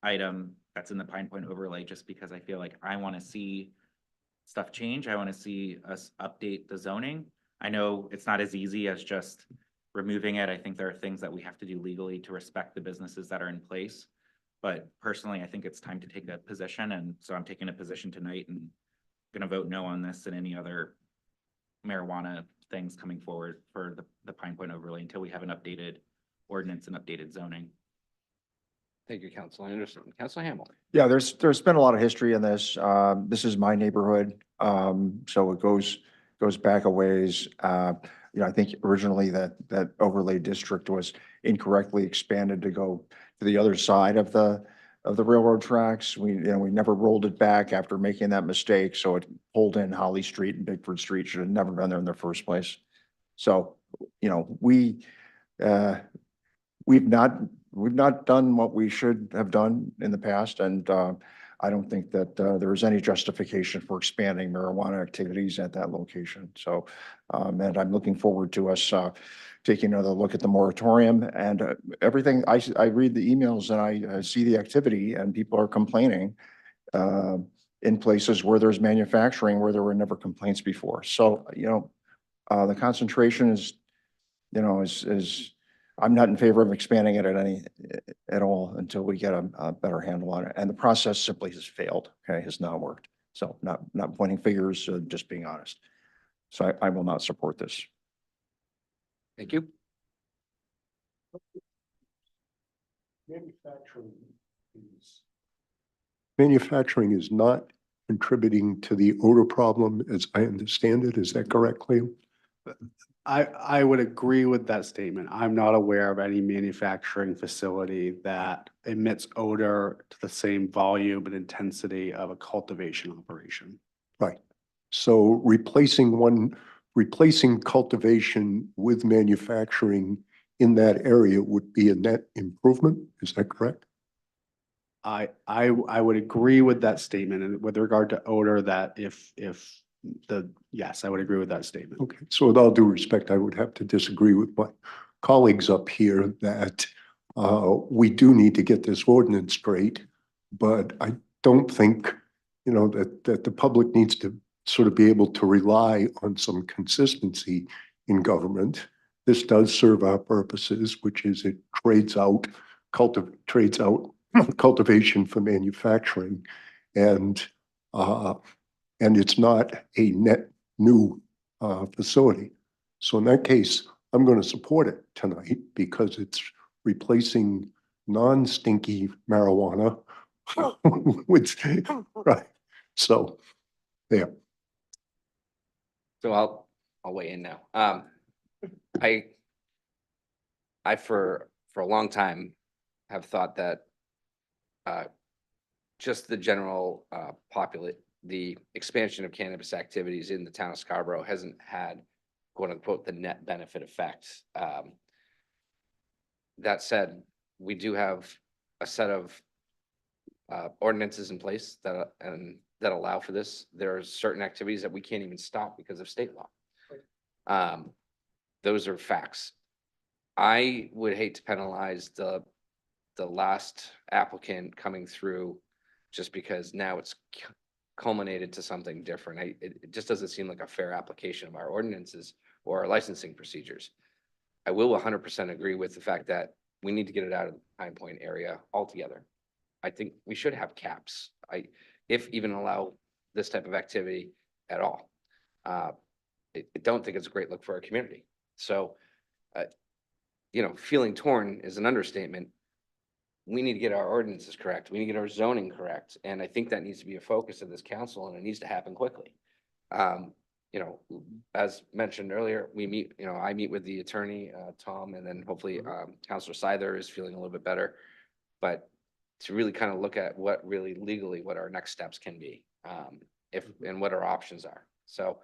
item that's in the Pine Point overlay, just because I feel like I want to see stuff change. I want to see us update the zoning. I know it's not as easy as just removing it. I think there are things that we have to do legally to respect the businesses that are in place. But personally, I think it's time to take a position. And so I'm taking a position tonight and going to vote no on this and any other marijuana things coming forward for the Pine Point overlay until we have an updated ordinance and updated zoning. Thank you, Councilor Anderson. Councilor Hamel. Yeah, there's been a lot of history in this. This is my neighborhood. So it goes back a ways. I think originally that overlay district was incorrectly expanded to go to the other side of the railroad tracks. We never rolled it back after making that mistake. So it pulled in Holly Street and Bickford Street. Should have never been there in the first place. So, we've not done what we should have done in the past, and I don't think that there is any justification for expanding marijuana activities at that location. So, and I'm looking forward to us taking another look at the moratorium and everything. I read the emails and I see the activity, and people are complaining in places where there's manufacturing where there were never complaints before. So, the concentration is, I'm not in favor of expanding it at all until we get a better handle on it. And the process simply has failed, has not worked. So not pointing fingers, just being honest. So I will not support this. Thank you. Manufacturing is not contributing to the odor problem, as I understand it. Is that correct, Cleo? I would agree with that statement. I'm not aware of any manufacturing facility that emits odor to the same volume and intensity of a cultivation operation. Right. So replacing cultivation with manufacturing in that area would be a net improvement. Is that correct? I would agree with that statement, and with regard to odor, that yes, I would agree with that statement. Okay, so with all due respect, I would have to disagree with my colleagues up here that we do need to get this ordinance straight, but I don't think, that the public needs to sort of be able to rely on some consistency in government. This does serve our purposes, which is it trades out cultivation for manufacturing, and it's not a net new facility. So in that case, I'm going to support it tonight because it's replacing non-stinky marijuana with, right. So, yeah. So I'll weigh in now. I for a long time have thought that just the general the expansion of cannabis activities in the town of Scarborough hasn't had, quote unquote, the net benefit effect. That said, we do have a set of ordinances in place that allow for this. There are certain activities that we can't even stop because of state law. Those are facts. I would hate to penalize the last applicant coming through just because now it's culminated to something different. It just doesn't seem like a fair application of our ordinances or our licensing procedures. I will 100% agree with the fact that we need to get it out of the Pine Point area altogether. I think we should have caps. If even allow this type of activity at all. I don't think it's a great look for our community. So, feeling torn is an understatement. We need to get our ordinances correct. We need to get our zoning correct. And I think that needs to be a focus of this council, and it needs to happen quickly. As mentioned earlier, I meet with the attorney, Tom, and then hopefully Councilor Seither is feeling a little bit better. But to really kind of look at what really legally, what our next steps can be, and what our options are. So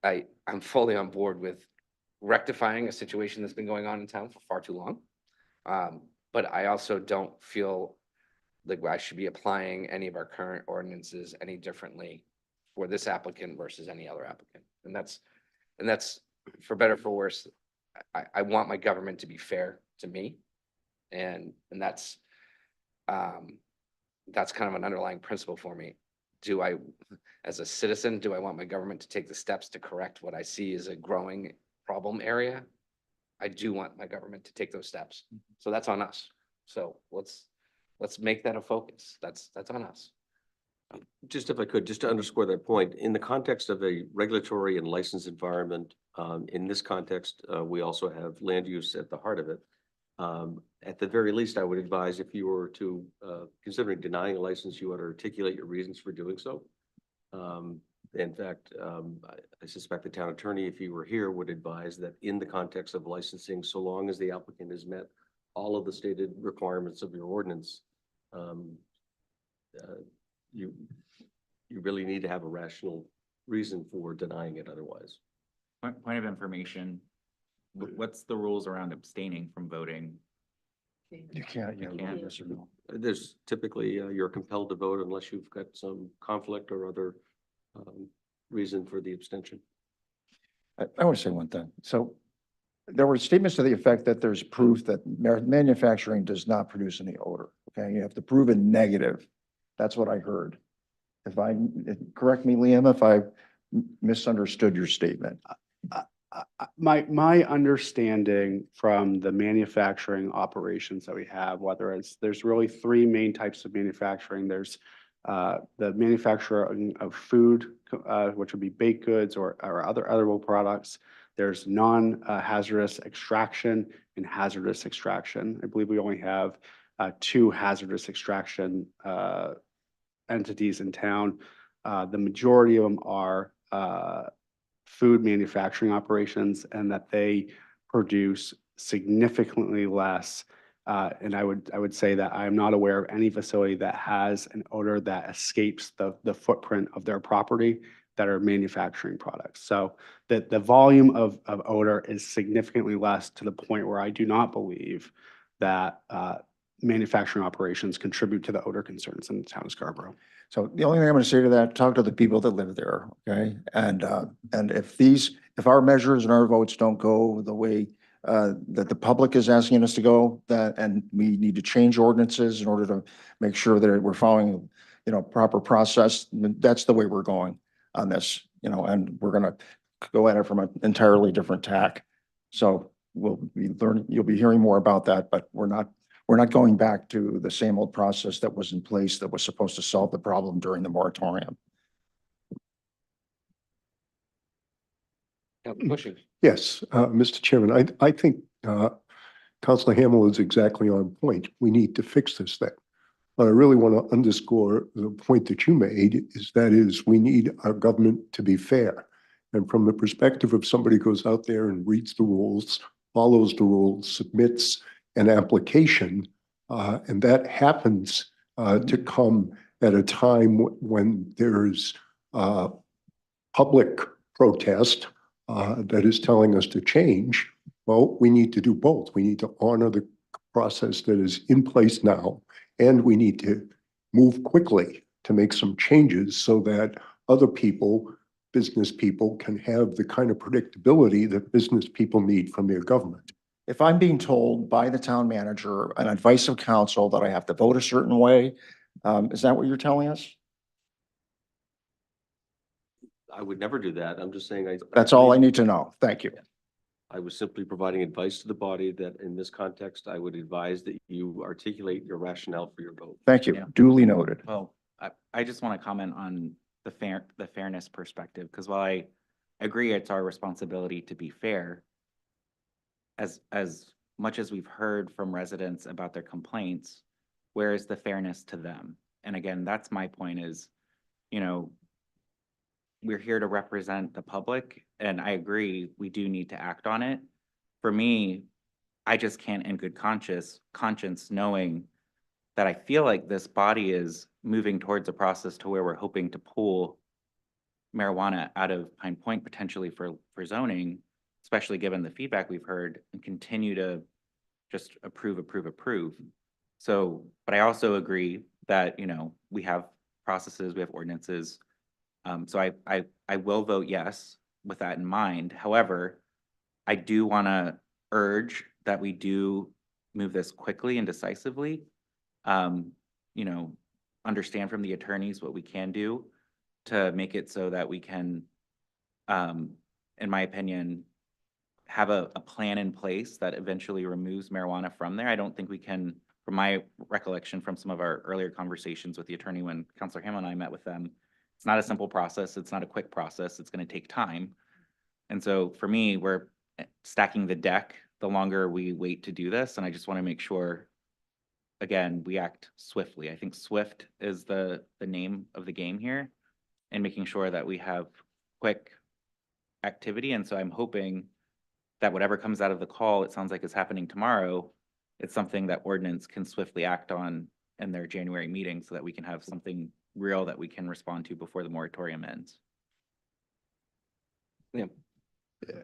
I'm fully on board with rectifying a situation that's been going on in town for far too long. But I also don't feel like I should be applying any of our current ordinances any differently for this applicant versus any other applicant. And that's for better, for worse. I want my government to be fair to me. And that's kind of an underlying principle for me. As a citizen, do I want my government to take the steps to correct what I see as a growing problem area? I do want my government to take those steps. So that's on us. So let's make that a focus. That's on us. Just if I could, just to underscore that point, in the context of a regulatory and licensed environment, in this context, we also have land use at the heart of it. At the very least, I would advise if you were to, considering denying a license, you ought to articulate your reasons for doing so. In fact, I suspect the town attorney, if he were here, would advise that in the context of licensing, so long as the applicant has met all of the stated requirements of your ordinance, you really need to have a rational reason for denying it otherwise. Point of information, what's the rules around abstaining from voting? You can't, you know, can't. yes or no. There's typically, you're compelled to vote unless you've got some conflict or other reason for the abstention. I want to say one thing. So there were statements to the effect that there's proof that manufacturing does not produce any odor. Okay, you have to prove a negative. That's what I heard. Correct me, Liam, if I misunderstood your statement. My understanding from the manufacturing operations that we have, whether it's, there's really three main types of manufacturing. There's the manufacturing of food, which would be baked goods or other edible products. There's non-hazardous extraction and hazardous extraction. I believe we only have two hazardous extraction entities in town. The majority of them are food manufacturing operations, and that they produce significantly less. And I would say that I am not aware of any facility that has an odor that escapes the footprint of their property that are manufacturing products. So the volume of odor is significantly less, to the point where I do not believe that manufacturing operations contribute to the odor concerns in the town of Scarborough. So the only thing I'm going to say to that, talk to the people that live there, okay? And if our measures and our votes don't go the way that the public is asking us to go, and we need to change ordinances in order to make sure that we're following, you know, proper process, that's the way we're going on this, you know, and we're going to go at it from an entirely different tack. So we'll be learning, you'll be hearing more about that, but we're not going back to the same old process that was in place that was supposed to solve the problem during the moratorium. Pushing. Yes, Mr. Chairman, I think Councilor Hamel is exactly on point. We need to fix this thing. But I really want to underscore the point that you made, is we need our government to be fair. And from the perspective of somebody who goes out there and reads the rules, follows the rules, submits an application, and that happens to come at a time when there's public protest that is telling us to change. Well, we need to do both. We need to honor the process that is in place now, and we need to move quickly to make some changes so that other people, business people, can have the kind of predictability that business people need from their government. If I'm being told by the town manager and advice of council that I have to vote a certain way, is that what you're telling us? I would never do that. I'm just saying That's all I need to know. Thank you. I was simply providing advice to the body that in this context, I would advise that you articulate your rationale for your vote. Thank you. Yeah. Duly noted. Well, I just want to comment on the fairness perspective, because while I agree it's our responsibility to be fair, as much as we've heard from residents about their complaints, where is the fairness to them? And again, that's my point is, you know, we're here to represent the public, and I agree, we do need to act on it. For me, I just can't in good conscience knowing that I feel like this body is moving towards a process to where we're hoping to pull marijuana out of Pine Point potentially for zoning, especially given the feedback we've heard, and continue to just approve. So, but I also agree that, you know, we have processes, we have ordinances. So I will vote yes with that in mind. However, I do want to urge that we do move this quickly and decisively. You know, understand from the attorneys what we can do to make it so that we can, in my opinion, have a plan in place that eventually removes marijuana from there. I don't think we can, from my recollection from some of our earlier conversations with the attorney when Councilor Hamel and I met with them, it's not a simple process. It's not a quick process. It's going to take time. And so for me, we're stacking the deck the longer we wait to do this, and I just want to make sure, again, we act swiftly. I think swift is the name of the game here, and making sure that we have quick activity. And so I'm hoping that whatever comes out of the call, it sounds like is happening tomorrow, it's something that ordinance can swiftly act on in their January meeting so that we can have something real that we can respond to before the moratorium ends. Yeah.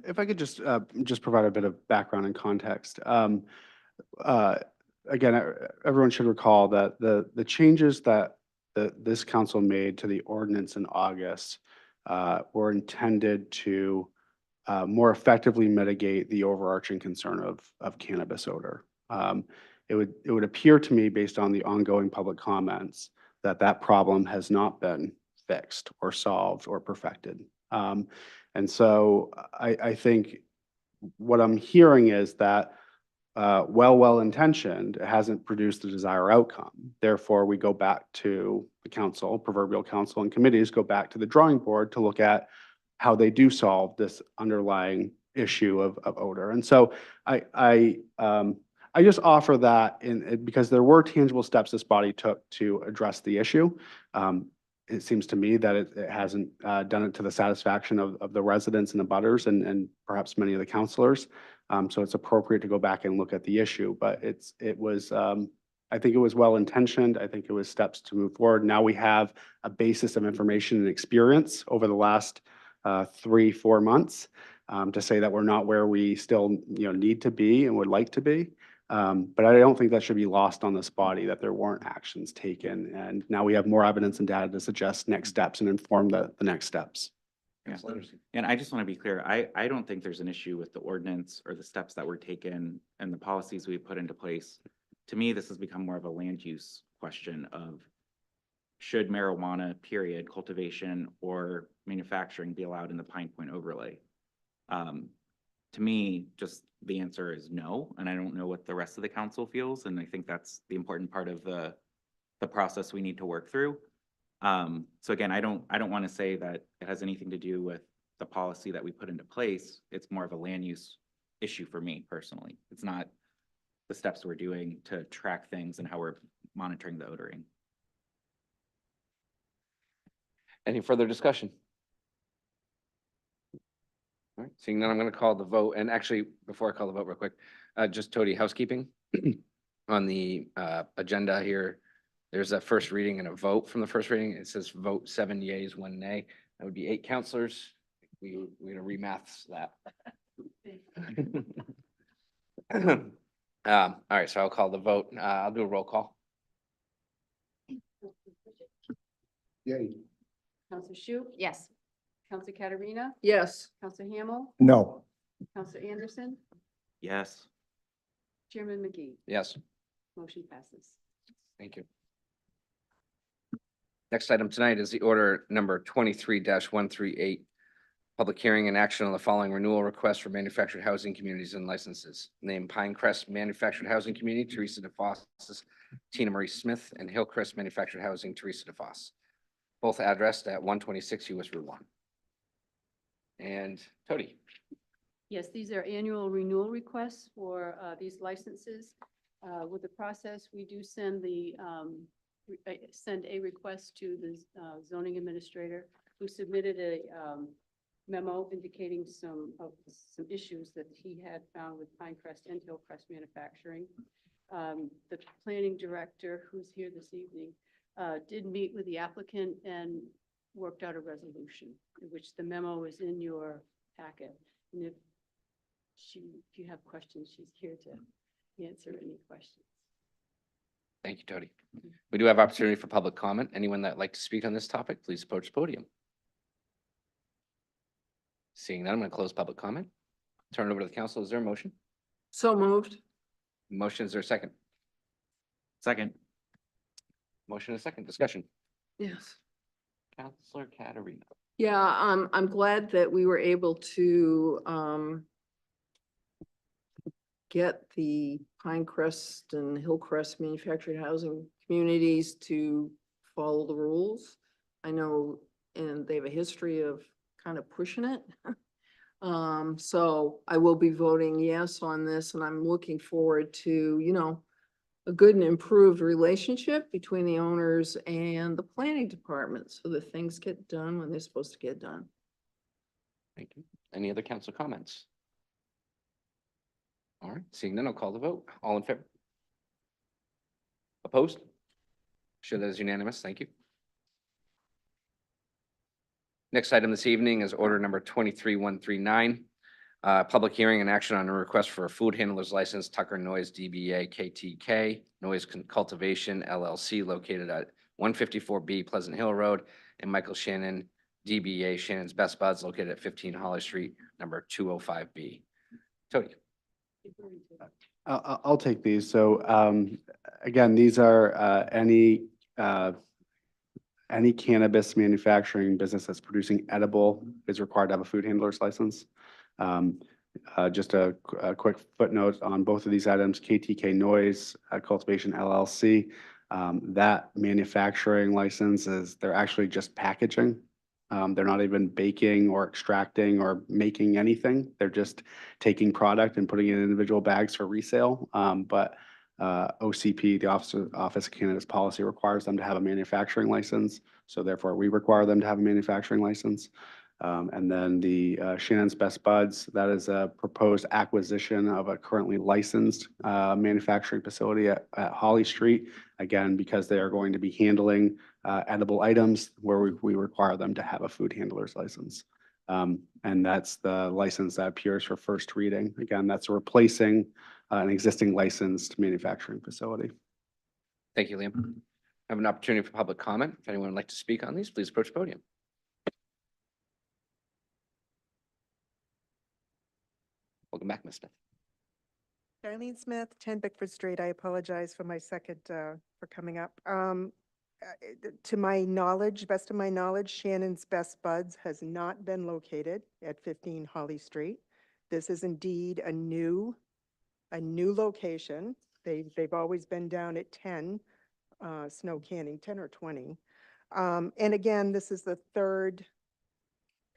If I could just provide a bit of background and context. Again, everyone should recall that the changes that this council made to the ordinance in August were intended to more effectively mitigate the overarching concern of cannabis odor. It would appear to me, based on the ongoing public comments, that problem has not been fixed or solved or perfected. And so I think what I'm hearing is that well-intentioned, it hasn't produced the desired outcome. Therefore, we go back to the council, proverbial council and committees, go back to the drawing board to look at how they do solve this underlying issue of odor. And so I just offer that because there were tangible steps this body took to address the issue. It seems to me that it hasn't done it to the satisfaction of the residents and the butters and perhaps many of the counselors. So it's appropriate to go back and look at the issue, but I think it was well-intentioned. I think it was steps to move forward. Now we have a basis of information and experience over the last 3-4 months to say that we're not where we still need to be and would like to be. But I don't think that should be lost on this body, that there weren't actions taken. And now we have more evidence and data to suggest next steps and inform the next steps. Yeah. And I just want to be clear, I don't think there's an issue with the ordinance or the steps that were taken and the policies we put into place. To me, this has become more of a land use question of should marijuana, period, cultivation or manufacturing be allowed in the Pine Point overlay? To me, just the answer is no, and I don't know what the rest of the council feels, and I think that's the important part of the process we need to work through. So again, I don't want to say that it has anything to do with the policy that we put into place. It's more of a land use issue for me personally. It's not the steps we're doing to track things and how we're monitoring the odoring. Any further discussion? All right, seeing none, I'm going to call the vote. And actually, before I call the vote real quick, just Tody, housekeeping on the agenda here. There's a first reading and a vote from the first reading. It says vote 7 yeas, 1 nay. That would be 8 counselors. We're going to remaths that. All right, so I'll call the vote. I'll do a roll call. Yay. Counselor Shu? Yes. Counselor Katarina? Yes. Counselor Hamel? No. Counselor Anderson? Yes. Chairman McGee? Yes, Motion passes. thank you. Next item tonight is the order number 23-138. Public hearing and action on the following renewal requests for manufactured housing communities and licenses. Name Pinecrest Manufactured Housing Community, Teresa DeFoss, Tina Marie Smith, and Hillcrest Manufactured Housing, Teresa DeFoss. Both addressed at 126 US Route 1. And Tody. Yes, these are annual renewal requests for these licenses. With the process, we do send a request to the zoning administrator, who submitted a memo indicating some issues that he had found with Pinecrest and Hillcrest Manufacturing. The planning director, who's here this evening, did meet with the applicant and worked out a resolution, which the memo is in your packet. And if you have questions, she's here to answer any questions. Thank you, Tody. We do have opportunity for public comment. Anyone that'd like to speak on this topic, please approach the podium. Seeing none, I'm going to close public comment. Turn it over to the council. Is there a motion? So moved. Motion, is there a second? Second. Motion is second. Discussion. Yes. Counselor Katarina. Yeah, I'm glad that we were able to get the Pinecrest and Hillcrest manufactured housing communities to follow the rules. I know, and they have a history of kind of pushing it. So I will be voting yes on this, and I'm looking forward to, a good and improved relationship between the owners and the planning department so that things get done when they're supposed to get done. Thank you. Any other council comments? All right, seeing none, I'll call the vote. All in favor? Opposed? Sure that is unanimous. Thank you. Next item this evening is order number 23139. Public hearing and action on a request for a food handler's license, Tucker Noise DBA KTK Noise Cultivation LLC located at 154B Pleasant Hill Road, and Michael Shannon DBA Shannon's Best Buds located at 15 Holly Street, number 205B. Tony. I'll take these. So again, these are any cannabis manufacturing business that's producing edible is required to have a food handler's license. Just a quick footnote on both of these items, KTK Noise Cultivation LLC. That manufacturing license is, they're actually just packaging. They're not even baking or extracting or making anything. They're just taking product and putting it in individual bags for resale. But OCP, the Office of Cannabis Policy, requires them to have a manufacturing license. So therefore, we require them to have a manufacturing license. And then the Shannon's Best Buds, that is a proposed acquisition of a currently licensed manufacturing facility at Holly Street. Again, because they are going to be handling edible items where we require them to have a food handler's license. And that's the license that appears for first reading. Again, that's replacing an existing licensed manufacturing facility. Thank you, Liam. I have an opportunity for public comment. If anyone would like to speak on these, please approach the podium. Welcome back, Ms. Smith. Darlene Smith, 10 Bickford Street. I apologize for my second, for coming up. To my knowledge, best of my knowledge, Shannon's Best Buds has not been located at 15 Holly Street. This is indeed a new location. They've always been down at 10 Snow Canning, 10 or 20. And again, this is the third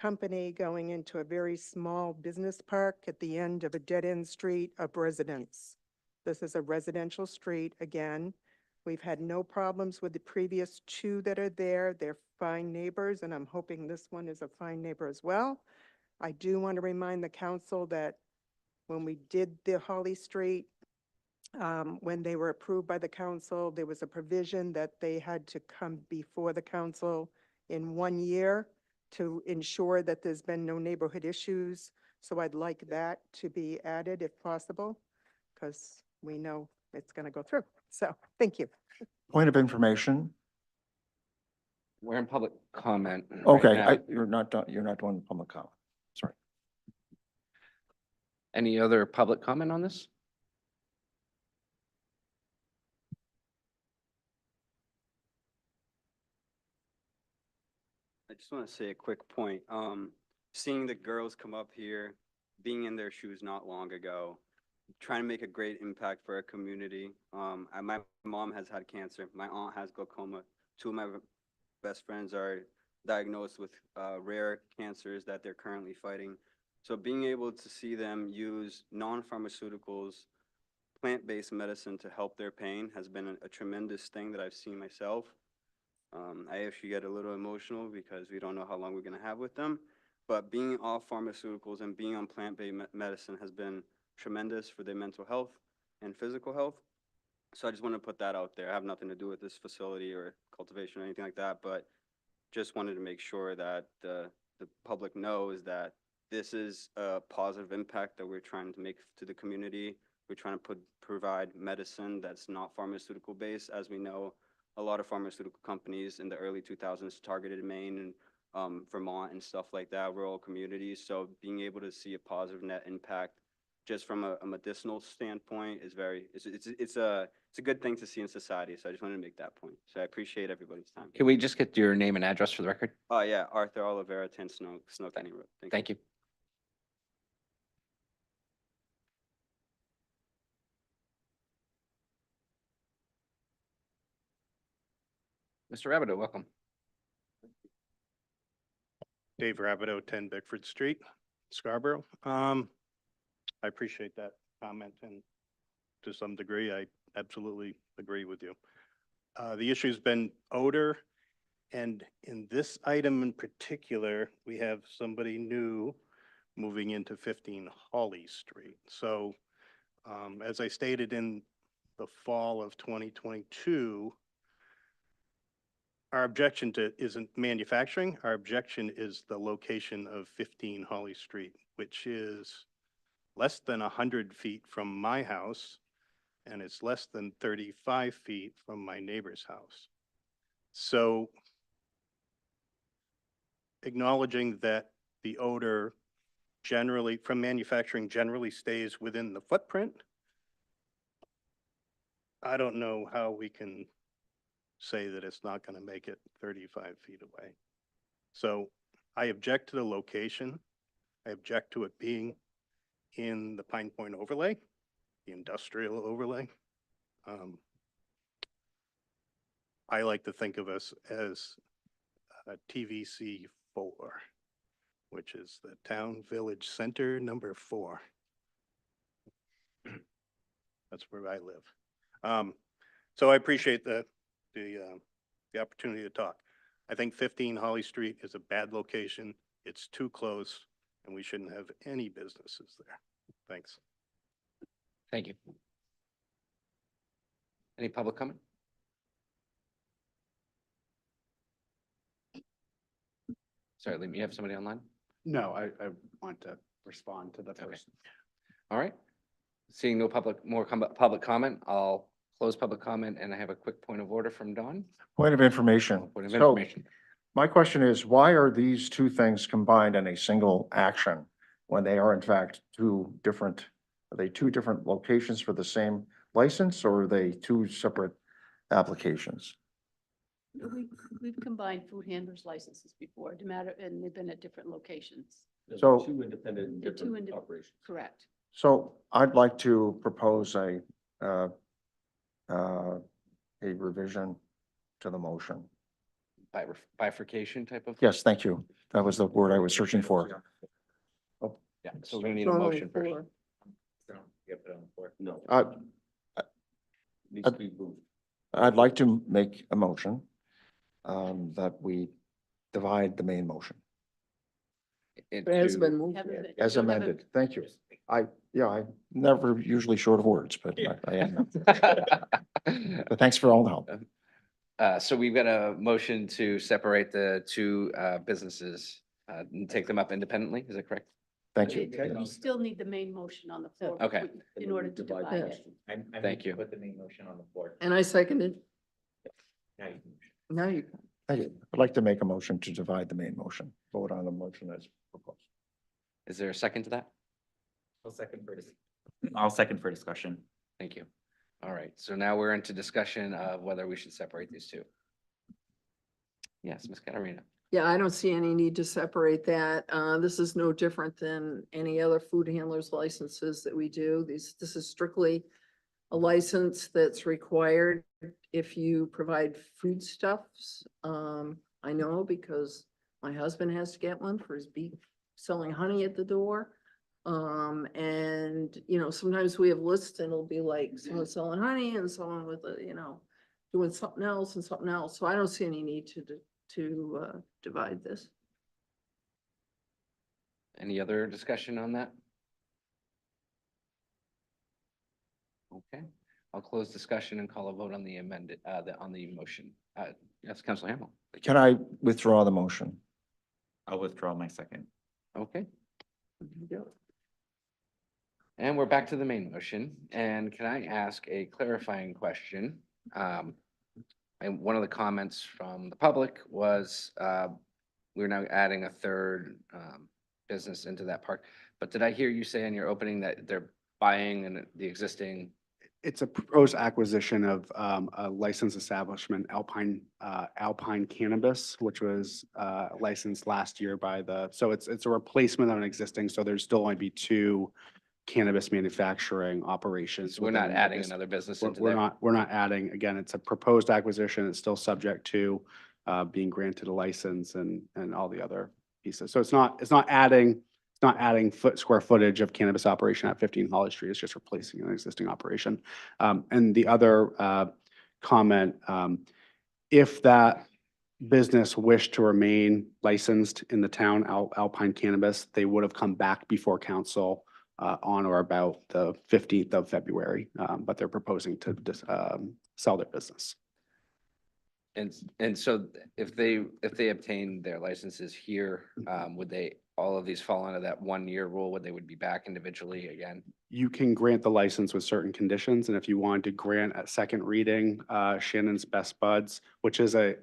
company going into a very small business park at the end of a dead-end street of residence. This is a residential street again. We've had no problems with the previous two that are there. They're fine neighbors, and I'm hoping this one is a fine neighbor as well. I do want to remind the council that when we did the Holly Street, when they were approved by the council, there was a provision that they had to come before the council in 1 year to ensure that there's been no neighborhood issues. So I'd like that to be added if possible, because we know it's going to go through. So thank you. Point of information. We're in public comment. right Okay, now. you're not doing public comment. Sorry. Any other public comment on this? I just want to say a quick point. Seeing the girls come up here, being in their shoes not long ago, trying to make a great impact for our community. My mom has had cancer. My aunt has glaucoma. Two of my best friends are diagnosed with rare cancers that they're currently fighting. So being able to see them use non-pharmaceuticals, plant-based medicine to help their pain has been a tremendous thing that I've seen myself. I actually get a little emotional because we don't know how long we're going to have with them. But being off pharmaceuticals and being on plant-based medicine has been tremendous for their mental health and physical health. So I just want to put that out there. I have nothing to do with this facility or cultivation or anything like that, but just wanted to make sure that the public knows that this is a positive impact that we're trying to make to the community. We're trying to provide medicine that's not pharmaceutical based. As we know, a lot of pharmaceutical companies in the early 2000s targeted Maine and Vermont and stuff like that, rural communities. So being able to see a positive net impact just from a medicinal standpoint is it's a good thing to see in society. So I just wanted to make that point. So I appreciate everybody's time. Can we just get your name and address for the record? Oh yeah, Arthur Oliveira, 10 Snow Canning Road. Thank you. Mr. Rabideau, welcome. Dave Rabideau, 10 Bickford Street. Scarborough. I appreciate that comment, and to some degree, I absolutely agree with you. The issue's been odor, and in this item in particular, we have somebody new moving into 15 Holly Street. So, as I stated in the fall of 2022, our objection isn't manufacturing. Our objection is the location of 15 Holly Street, which is less than 100 feet from my house, and it's less than 35 feet from my neighbor's house. So acknowledging that the odor generally, from manufacturing, generally stays within the footprint, I don't know how we can say that it's not going to make it 35 feet away. So I object to the location. I object to it being in the Pine Point overlay, the industrial overlay. I like to think of us as a TVC 4, which is the Town Village Center number 4. That's where I live. So I appreciate the opportunity to talk. I think 15 Holly Street is a bad location. It's too close, and we shouldn't have any businesses there. Thanks. Thank you. Any public comment? Sorry, Liam, you have somebody online? No, I want to respond to the first. All right. Seeing no public comment, I'll close public comment, and I have a quick point of order from Don. Point of information. Point of So, information. my question is, why are these two things combined in a single action when they are in fact are they two different locations for the same license, or are they two separate applications? We've combined food handlers licenses before, no matter, and they've been at different locations. So- Two independent, They're two different indi- operations. Correct. So I'd like to propose a revision to the motion. Bifurcation type of? Yes, thank you. That was the word I was searching for. Yeah, so we're gonna need a motion first. No. Needs Uh, to be moved. I'd like to make a motion that we divide the main motion It has been moved. as amended. Thank you. I'm never usually short of words, but I am. But thanks for all the help. So we've got a motion to separate the two businesses and take them up independently. Is that correct? Thank you. You still need the main motion on the floor. Okay. In order to divide it. Thank you. Put the main motion on the floor. And I seconded. Now you can. Now you. Thank you. I'd like to make a motion to divide the main motion. Vote on the motion as proposed. Is there a second to that? I'll second for discussion. Thank you. All right, so now we're into discussion of whether we should separate these two. Yes, Ms. Katarina. Yeah, I don't see any need to separate that. This is no different than any other food handlers licenses that we do. This is strictly a license that's required if you provide foodstuffs. I know because my husband has to get one for his beef selling honey at the door. And sometimes we have lists and it'll be like someone selling honey and someone with doing something else and something else. So I don't see any need to divide this. Any other discussion on that? Okay, I'll close discussion and call a vote on the amended, on the motion. Yes, Councilor Hamel. Can I withdraw the motion? I'll withdraw my second. Okay. And we're back to the main motion. And can I ask a clarifying question? And one of the comments from the public was we're now adding a third business into that park. But did I hear you say in your opening that they're buying the existing? It's a proposed acquisition of a licensed establishment, Alpine Cannabis, which was licensed last year so it's a replacement of an existing, so there's still only be two cannabis manufacturing operations. We're not within adding this. another business We're into we're there? not, we're not adding, again, it's a proposed acquisition. It's still subject to being granted a license and all the other pieces. So it's not not adding square footage of cannabis operation at 15 Holly Street. It's just replacing an existing operation. And the other comment, if that business wished to remain licensed in the town, Alpine Cannabis, they would have come back before council on or about the 15th of February, but they're proposing to sell their business. And so if they obtain their licenses here, would all of these fall under that 1-year rule, would they would be back individually again? You can grant the license with certain conditions, and if you wanted to grant a second reading, Shannon's Best Buds, which is a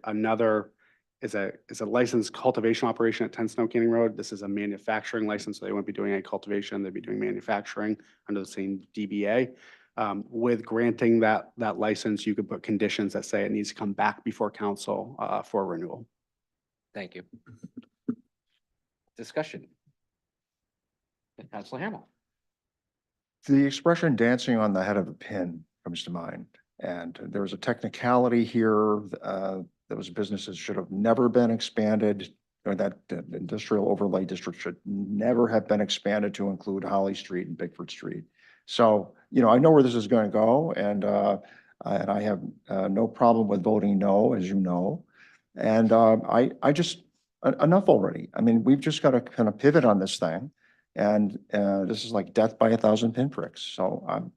licensed cultivation operation at 10 Snow Canyon Road. This is a manufacturing license, so they won't be doing any cultivation, they'd be doing manufacturing under the same DBA. With granting that license, you could put conditions that say it needs to come back before council for renewal. Thank you. Discussion. Councilor Hamel. The expression dancing on the head of a pin comes to mind. And there was a technicality here. Those businesses should have never been expanded, or that the industrial overlay district should never have been expanded to include Holly Street and Bickford Street. So, I know where this is going to go, and I have no problem with voting no, as you know. And I just, enough already. I mean, we've just got to kind of pivot on this thing. And this is like death by 1,000 pinpricks. So I'm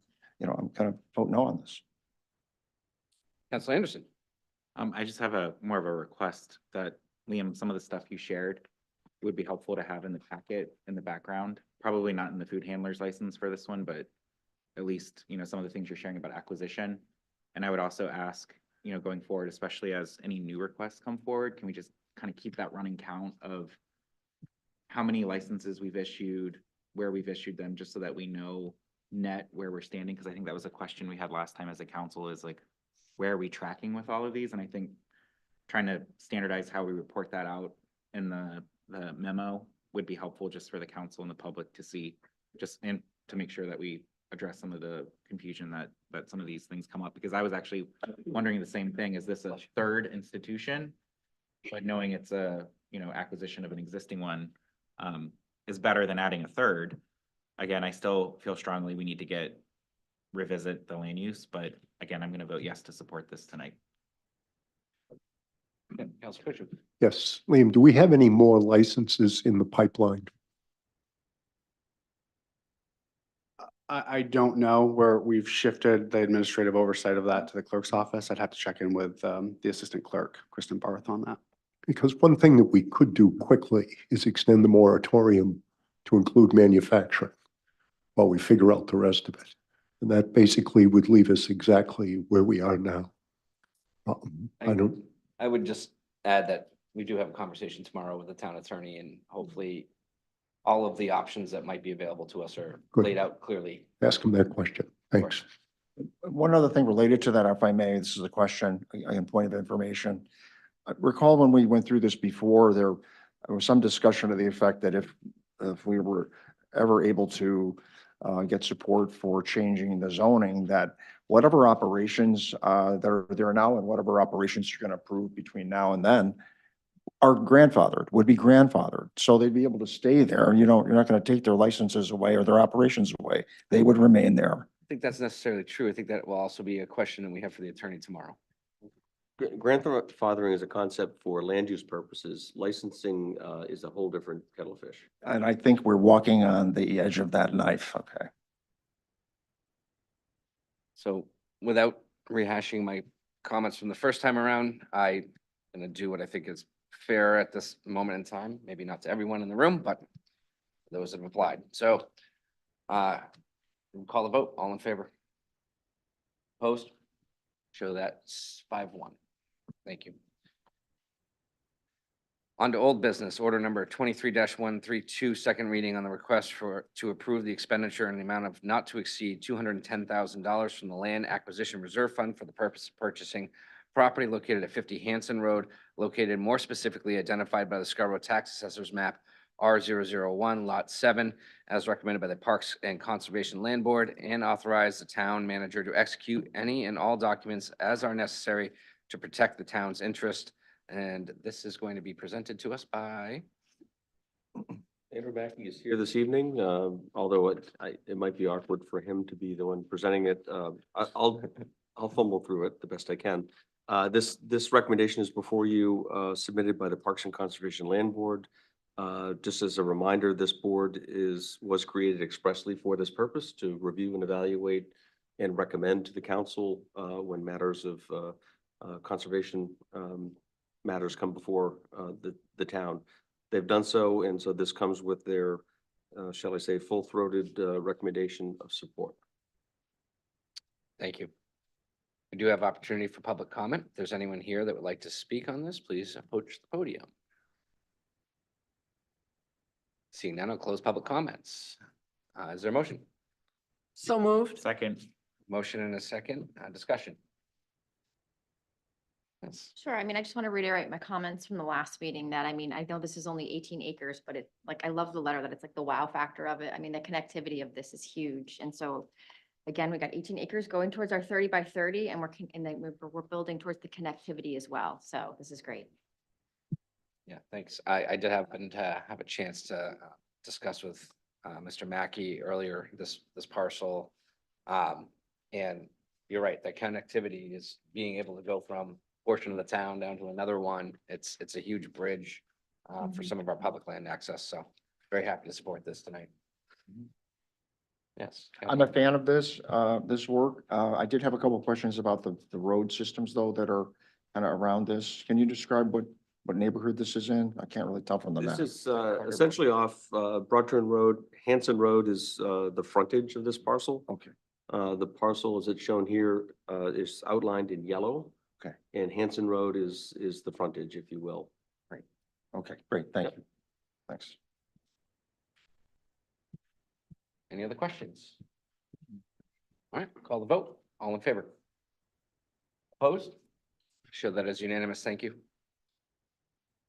kind of vote no on this. Councilor Anderson. I just have more of a request that, Liam, some of the stuff you shared would be helpful to have in the packet in the background. Probably not in the food handler's license for this one, but at least, some of the things you're sharing about acquisition. And I would also ask, going forward, especially as any new requests come forward, can we just kind of keep that running count of how many licenses we've issued, where we've issued them, just so that we know net where we're standing? Because I think that was a question we had last time as a council, is like, where are we tracking with all of these? And I think trying to standardize how we report that out in the memo would be helpful, just for the council and the public to see, and to make sure that we address some of the confusion that some of these things come up. Because I was actually wondering the same thing. Is this a third institution? But knowing it's a, acquisition of an existing one is better than adding a third. Again, I still feel strongly we need to revisit the land use, but again, I'm going to vote yes to support this tonight. Councilor Bishop. Yes, Liam, do we have any more licenses in the pipeline? I don't know where we've shifted the administrative oversight of that to the clerk's office. I'd have to check in with the assistant clerk, Kristen Barth, on that. Because one thing that we could do quickly is extend the moratorium to include manufacturing while we figure out the rest of it. And that basically would leave us exactly where we are now. I would just add that we do have a conversation tomorrow with the town attorney, and hopefully all of the options that might be available to us are Good. laid out clearly. Ask him that question. Thanks. One other thing related to that, if I may, this is a question, a point of information. I recall when we went through this before, there was some discussion to the effect that if we were ever able to get support for changing the zoning, that whatever operations that are there now and whatever operations you're going to approve between now and then are would be grandfathered. So they'd be able to stay there. You're not going to take their licenses away or their operations away. They would remain there. I think that's necessarily true. I think that will also be a question that we have for the attorney tomorrow. Grandfathering is a concept for land use purposes. Licensing is a whole different kettle of fish. And I think we're walking on the edge of that knife. Okay. So without rehashing my comments from the first time around, I'm going to do what I think is fair at this moment in time. Maybe not to everyone in the room, but those that have applied. So we'll call the vote. All in favor? Opposed? Show that's 5-1. Thank you. On to old business, order number 23-132, second reading on the request to approve the expenditure in the amount of not to exceed $210,000 from the Land Acquisition Reserve Fund for the purpose of purchasing property located at 50 Hanson Road, located more specifically identified by the Scarborough Tax Assessor's Map R001, Lot 7, as recommended by the Parks and Conservation Land Board, and authorize the town manager to execute any and all documents as are necessary to protect the town's interest. And this is going to be presented to us by Andrew Mackey is here this evening, although it might be awkward for him to be the one presenting it. I'll fumble through it the best I can. This recommendation is before you, submitted by the Parks and Conservation Land Board. Just as a reminder, this board was created expressly for this purpose, to review and evaluate and recommend to the council when matters of conservation matters come before the town. They've done so, and so this comes with their, shall I say, full-throated recommendation of support. Thank you. We do have opportunity for public comment. If there's anyone here that would like to speak on this, please approach the podium. Seeing none, I'll close public comments. Is there a motion? So moved. Second. Motion and a second, discussion. Yes. Sure. I mean, I just want to reiterate my comments from the last meeting that, I mean, I know this is only 18 acres, but it, like, I love the letter that it's like the wow factor of it. I mean, the connectivity of this is huge. And so again, we got 18 acres going towards our 30 by 30 and we're building towards the connectivity as well. So this is great. Yeah, thanks. I did happen to have a chance to discuss with Mr. Mackey earlier this parcel. And you're right, that connectivity is being able to go from portion of the town down to another one. It's a huge bridge for some of our public land access. So very happy to support this tonight. Yes. I'm a fan of this work. I did have a couple of questions about the road systems though that are kind of around this. Can you describe what neighborhood this is in? I can't really tell from the map. This is essentially off Broad Turn Road. Hanson Road is the frontage of this parcel. Okay. The parcel, as it's shown here, is outlined in yellow. Okay. And Hanson Road is the frontage, if you will. Great. Okay, great. Thank you. Thanks. Any other questions? All right, call the vote. All in favor? Opposed? Show that as unanimous. Thank you.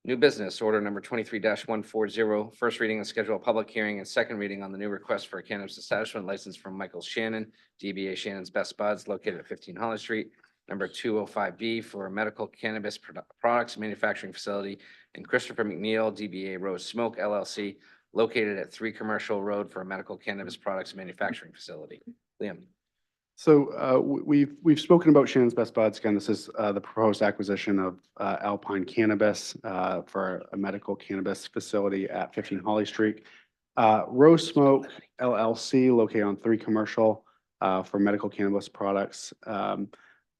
New business, order number 23-140, first reading and schedule a public hearing and second reading on the new request for a cannabis establishment license from Michael Shannon, DBA Shannon's Best Buds, located at 15 Holly Street, number 205B, for a medical cannabis products manufacturing facility, and Christopher McNeil, DBA Rose Smoke LLC, located at 3 Commercial Road, for a medical cannabis products manufacturing facility. Liam. So we've spoken about Shannon's Best Buds. Again, this is the proposed acquisition of Alpine Cannabis for a medical cannabis facility at 15 Holly Street. Rose Smoke LLC, located on 3 Commercial for medical cannabis products.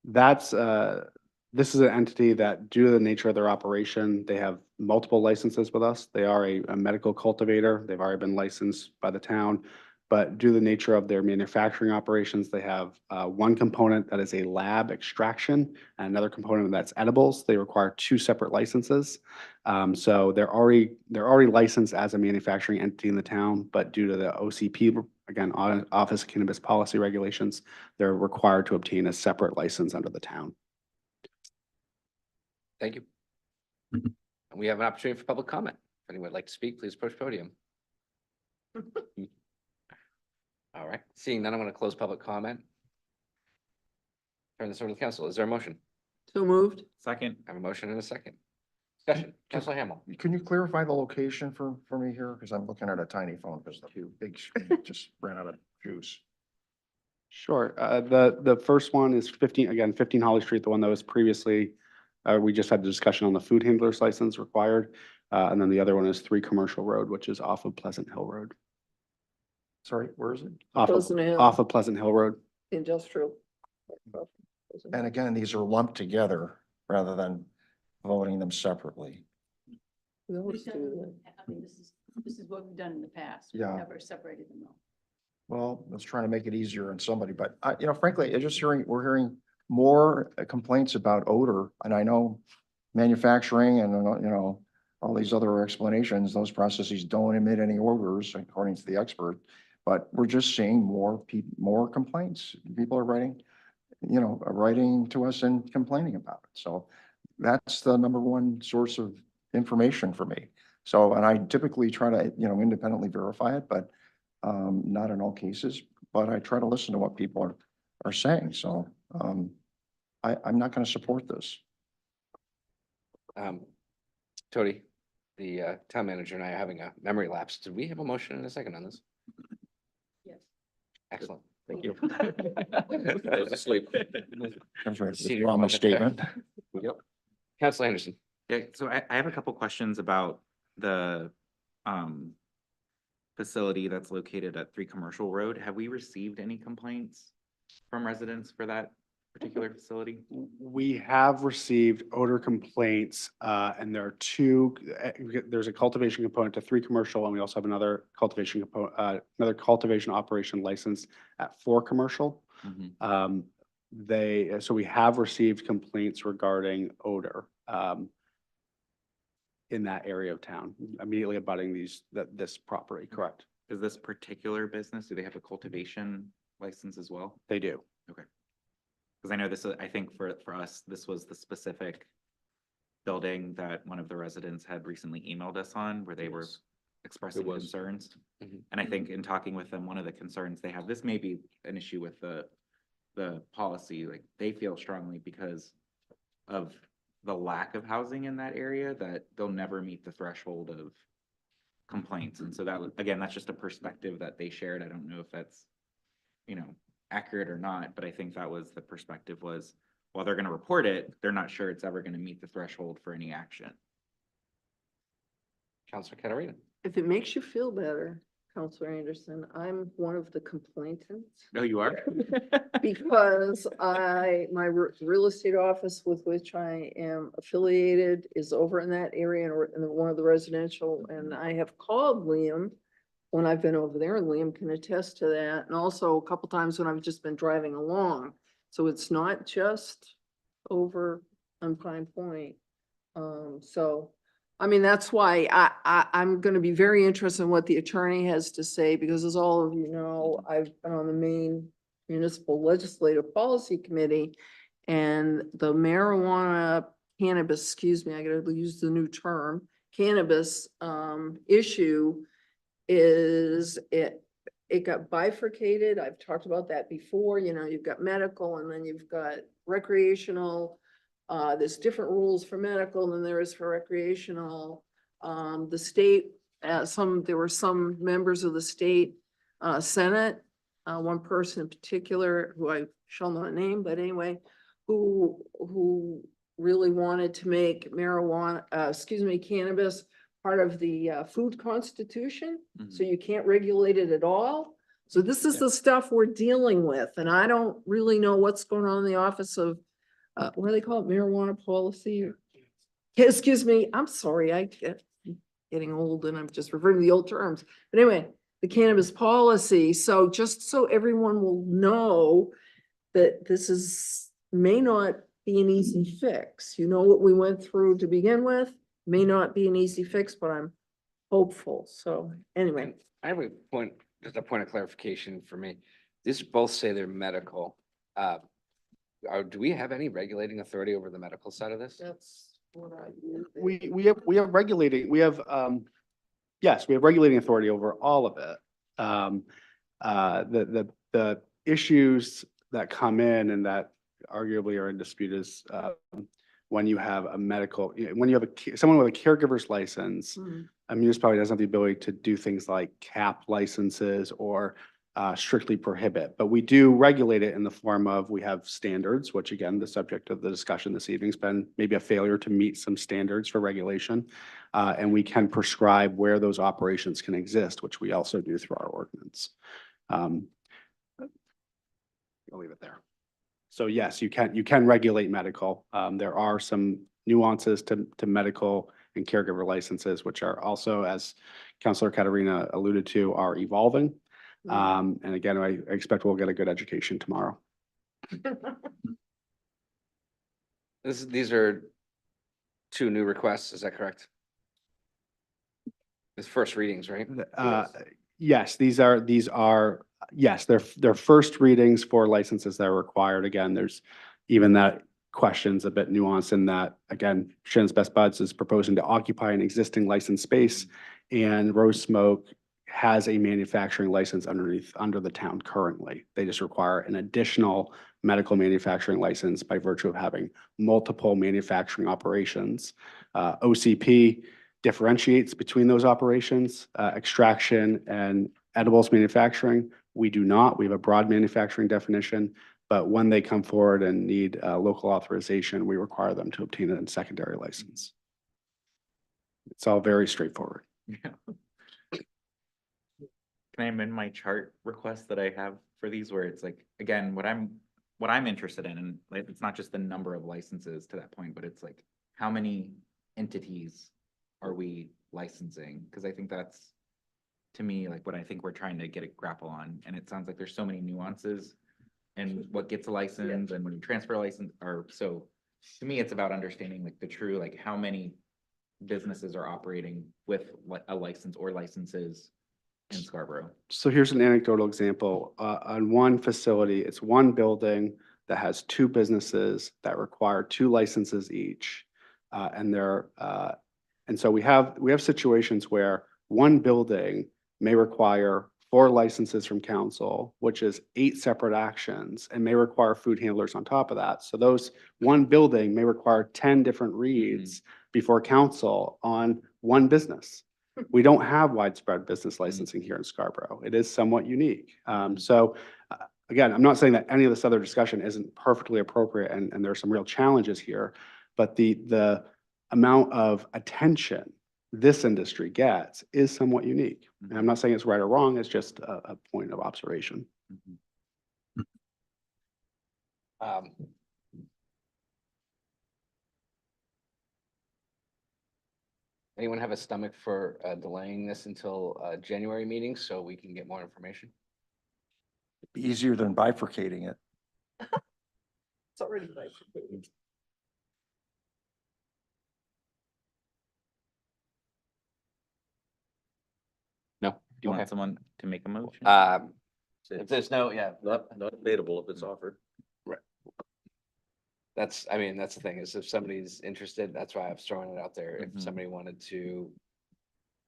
This is an entity that, due to the nature of their operation, they have multiple licenses with us. They are a medical cultivator. They've already been licensed by the town. But due to the nature of their manufacturing operations, they have one component that is a lab extraction and another component that's edibles. They require 2 separate licenses. So they're already licensed as a manufacturing entity in the town, but due to the OCP, again, Office of Cannabis Policy Regulations, they're required to obtain a separate license under the town. Thank you. And we have an opportunity for public comment. If anyone would like to speak, please approach podium. All right, seeing none, I'm going to close public comment. Turn this over to the council. Is there a motion? So moved. Second. I have a motion and a second. Discussion. Councilor Hamel. Can you clarify the location for me here? Because I'm looking at a tiny phone because the big screen just ran out of juice. Sure. The first one is 15 Holly Street, the one that was previously, we just had the discussion on the food handler's license required. And then the other one is 3 Commercial Road, which is off of Pleasant Hill Road. Sorry, where is it? Off of Pleasant Hill Road. Industrial. And again, these are lumped together rather than voting them separately. We always do that. I mean, this is what we've done in the past. We've Yeah. never separated them out. Well, let's try to make it easier on somebody, but frankly, we're hearing more complaints about odor, and I know manufacturing and, all these other explanations, those processes don't emit any odors according to the expert, but we're just seeing more complaints. People are writing to us and complaining about it. So that's the number one source of information for me. So, and I typically try to, independently verify it, but not in all cases, but I try to listen to what people are saying. So I'm not going to support this. Tony. the town manager and I are having a memory lapse. Did we have a motion in a second on this? Yes. Excellent. Thank you. I was asleep. That's right, the Senior promise moment there. statement. Yep. Council Anderson. Yeah, so I have a couple questions about the facility that's located at 3 Commercial Road. Have we received any complaints from residents for that particular facility? We have received odor complaints, and there are two, there's a cultivation component to 3 Commercial, and we also have another cultivation component, another cultivation operation license at 4 Commercial. Mhm. So we have received complaints regarding odor, in that area of town, immediately abutting this property, correct? Is this particular business, do they have a cultivation license as well? They do. Okay. Because I know this, I think for us, this was the specific building that one of the residents had recently emailed us on, where they were expressing was. concerns. Mhm. And I think in talking with them, one of the concerns they have, this may be an issue with the policy, like they feel strongly because of the lack of housing in that area, that they'll never meet the threshold of complaints. And so that, again, that's just a perspective that they shared. I don't know if that's, accurate or not, but I think that was the perspective was, while they're gonna report it, they're not sure it's ever gonna meet the threshold for any action. Counselor Katarina. If it makes you feel better, Counselor Anderson, I'm one of the complainants. No, you are? Because my real estate office with which I am affiliated is over in that area in one of the residential, and I have called Liam when I've been over there, and Liam can attest to that, and also a couple times when I've just been driving along. So it's not just over on Pine Point. I mean, that's why I'm gonna be very interested in what the attorney has to say, because as all of you know, I've been on the Maine Municipal Legislative Policy Committee, and the marijuana, cannabis, excuse me, I gotta use the new term, cannabis, issue is it got bifurcated. I've talked about that before, you've got medical and then you've got recreational. There's different rules for medical than there is for recreational. The state, there were some members of the state Senate, one person in particular who I shall not name, but anyway, who really wanted to make cannabis part of the food constitution, so you can't regulate it at all. So this is the stuff we're dealing with, and I don't really know what's going on in the office of what do they call it, marijuana policy? Excuse me, I'm sorry, I'm getting old and I'm just reverting to the old terms. But anyway, the cannabis policy, so just so everyone will know that this may not be an easy fix. You know what we went through to begin with, may not be an easy fix, but I'm hopeful. So anyway. I have just a point of clarification for me. These both say they're medical. Do we have any regulating authority over the medical side of this? That's what I. We have regulating, yes, we have regulating authority over all of it. The issues that come in and that arguably are in dispute is when you have a medical, when you have someone with a caregiver's license, a municipality doesn't have the ability to do things like cap licenses or strictly prohibit, but we do regulate it in the form of, we have standards, which again, the subject of the discussion this evening has been maybe a failure to meet some standards for regulation. And we can prescribe where those operations can exist, which we also do through our ordinance. I'll leave it there. So yes, you can regulate medical. There are some nuances to medical and caregiver licenses, which are also, as Councilor Katarina alluded to, are evolving. And again, I expect we'll get a good education tomorrow. These are 2 new requests, is that correct? It's first readings, right? Yes, yes, they're first readings for licenses that are required. Again, there's even that question's a bit nuanced in that, again, Shin's Best Buds is proposing to occupy an existing licensed space, and Rose Smoke has a manufacturing license under the town currently. They just require an additional medical manufacturing license by virtue of having multiple manufacturing operations. OCP differentiates between those operations, extraction and edibles manufacturing. We do not. We have a broad manufacturing definition, but when they come forward and need local authorization, we require them to obtain a secondary license. It's all very straightforward. Can I amend my chart request that I have for these where it's like, again, what I'm interested in, and like, it's not just the number of licenses to that point, but it's like, how many entities are we licensing? Because I think that's, to me, like what I think we're trying to get a grapple on. And it sounds like there's so many nuances and what gets a license and when you transfer a license or so. To me, it's about understanding like the true, like how many businesses are operating with a license or licenses in Scarborough. So here's an anecdotal example. On one facility, it's one building that has two businesses that require two licenses each. And so we have situations where one building may require 4 licenses from council, which is 8 separate actions, and may require food handlers on top of that. So those one building may require 10 different reads before council on one business. We don't have widespread business licensing here in Scarborough. It is somewhat unique. Again, I'm not saying that any of this other discussion isn't perfectly appropriate and there are some real challenges here, but the amount of attention this industry gets is somewhat unique. And I'm not saying it's right or wrong, it's just a point of observation. Anyone have a stomach for delaying this until January meeting so we can get more information? Be easier than bifurcating it. It's already bifurcated. No? Do you Okay. want someone to make a motion? If there's no, yeah, Not debatable if it's offered. that's, I mean, that's the thing is if somebody's interested, that's why I've thrown it out there. If Mhm. somebody wanted to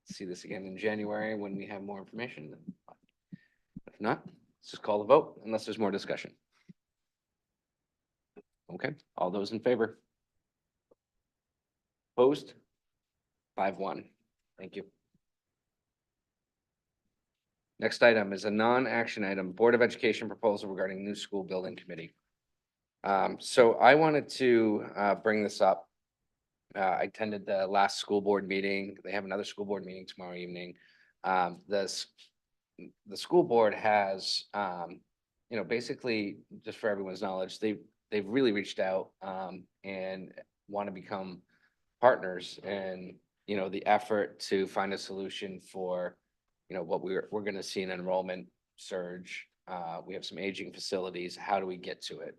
see this again in January when we have more information, then fine. If not, let's just call the vote unless there's more discussion. Okay, all those in favor? Opposed? 5-1. Thank you. Next item is a non-action item, Board of Education proposal regarding new school building committee. So I wanted to bring this up. I attended the last school board meeting. They have another school board meeting tomorrow evening. The school board has, basically, just for everyone's knowledge, they've really reached out and want to become partners in, the effort to find a solution for, what we're going to see an enrollment surge. We have some aging facilities. How do we get to it?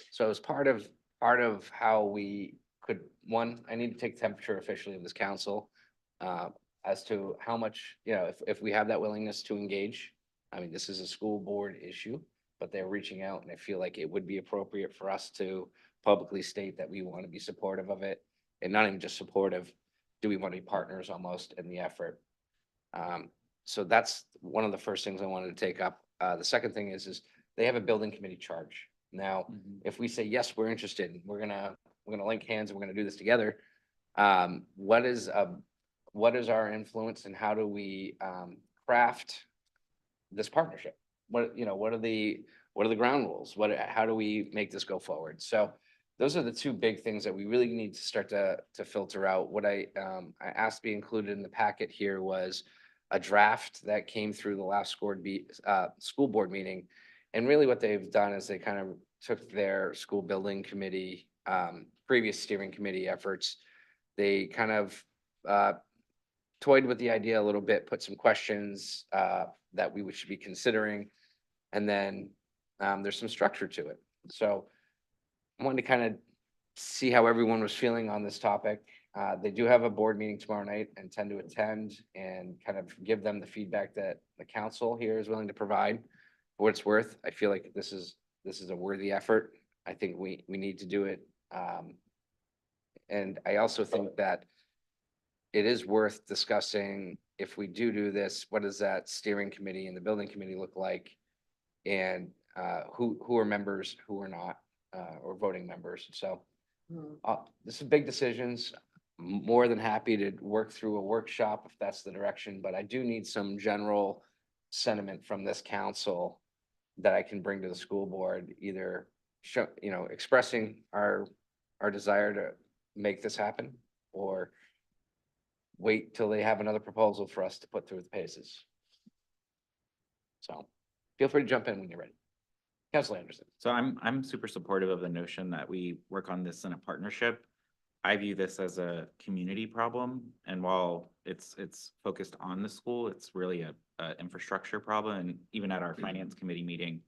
So as part of how we could, one, I need to take temperature officially of this council as to how much, if we have that willingness to engage. I mean, this is a school board issue, but they're reaching out and I feel like it would be appropriate for us to publicly state that we want to be supportive of it. And not even just supportive, do we want to be partners almost in the effort? So that's one of the first things I wanted to take up. The second thing is they have a building committee charge. Now, if we say, yes, we're interested, we're gonna link hands and we're gonna do this together. What is our influence and how do we craft this partnership? What are the ground rules? How do we make this go forward? So those are the two big things that we really need to start to filter out. What I asked to be included in the packet here was a draft that came through the last school board meeting. And really what they've done is they kind of took their school building committee, previous steering committee efforts. They kind of toyed with the idea a little bit, put some questions that we should be considering. And then there's some structure to it. So I wanted to kind of see how everyone was feeling on this topic. They do have a board meeting tomorrow night and intend to attend and kind of give them the feedback that the council here is willing to provide. For what it's worth, I feel like this is a worthy effort. I think we need to do it. And I also think that it is worth discussing if we do this, what does that steering committee and the building committee look like? And who are members, who are not, or voting members. So this is big decisions. more than happy to work through a workshop if that's the direction, but I do need some general sentiment from this council that I can bring to the school board, either show, expressing our desire to make this happen, or wait till they have another proposal for us to put through the paces. So feel free to jump in when you're ready. Councilor Anderson. So I'm super supportive of the notion that we work on this in a partnership. I view this as a community problem, and while it's focused on the school, it's really a infrastructure problem. And even at our finance committee meeting,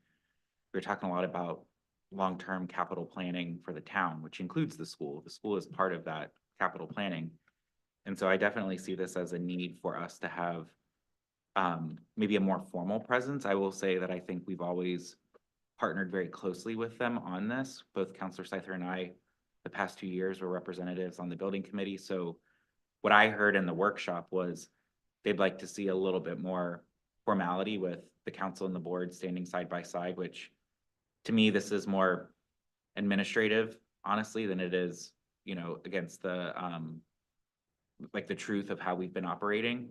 we were talking a lot about long-term capital planning for the town, which includes the school. The school is part of that capital planning. And so I definitely see this as a need for us to have maybe a more formal presence. I will say that I think we've always partnered very closely with them on this. Both Councilor Scyther and I, the past 2 years, were representatives on the building committee. So what I heard in the workshop was they'd like to see a little bit more formality with the council and the board standing side by side, which to me, this is more administrative, honestly, than it is, against the like the truth of how we've been operating.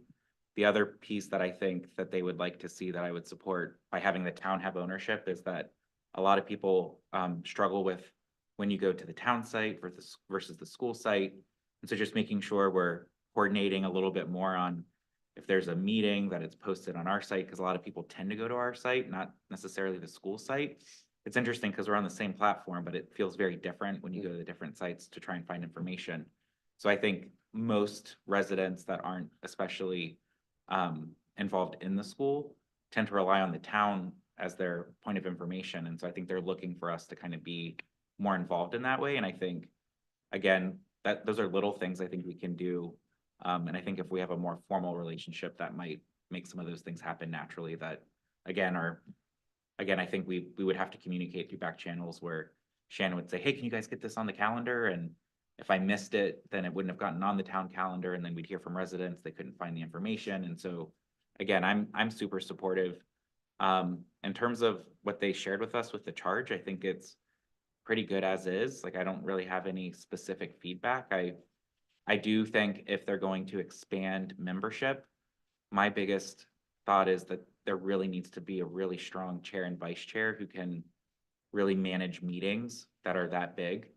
The other piece that I think that they would like to see that I would support by having the town have ownership is that a lot of people struggle with when you go to the town site versus the school site. And so just making sure we're coordinating a little bit more on if there's a meeting that it's posted on our site, because a lot of people tend to go to our site, not necessarily the school site. It's interesting because we're on the same platform, but it feels very different when you go to the different sites to try and find information. So I think most residents that aren't especially involved in the school tend to rely on the town as their point of information. And so I think they're looking for us to kind of be more involved in that way. And I think, again, that those are little things I think we can do. And I think if we have a more formal relationship, that might make some of those things happen naturally that, again, I think we would have to communicate through back channels where Shannon would say, hey, can you guys get this on the calendar? And if I missed it, then it wouldn't have gotten on the town calendar, and then we'd hear from residents, they couldn't find the information. And so, again, I'm super supportive. In terms of what they shared with us with the charge, I think it's pretty good as is. Like, I don't really have any specific feedback. I do think if they're going to expand membership, my biggest thought is that there really needs to be a really strong chair and vice chair who can really manage meetings that are that big.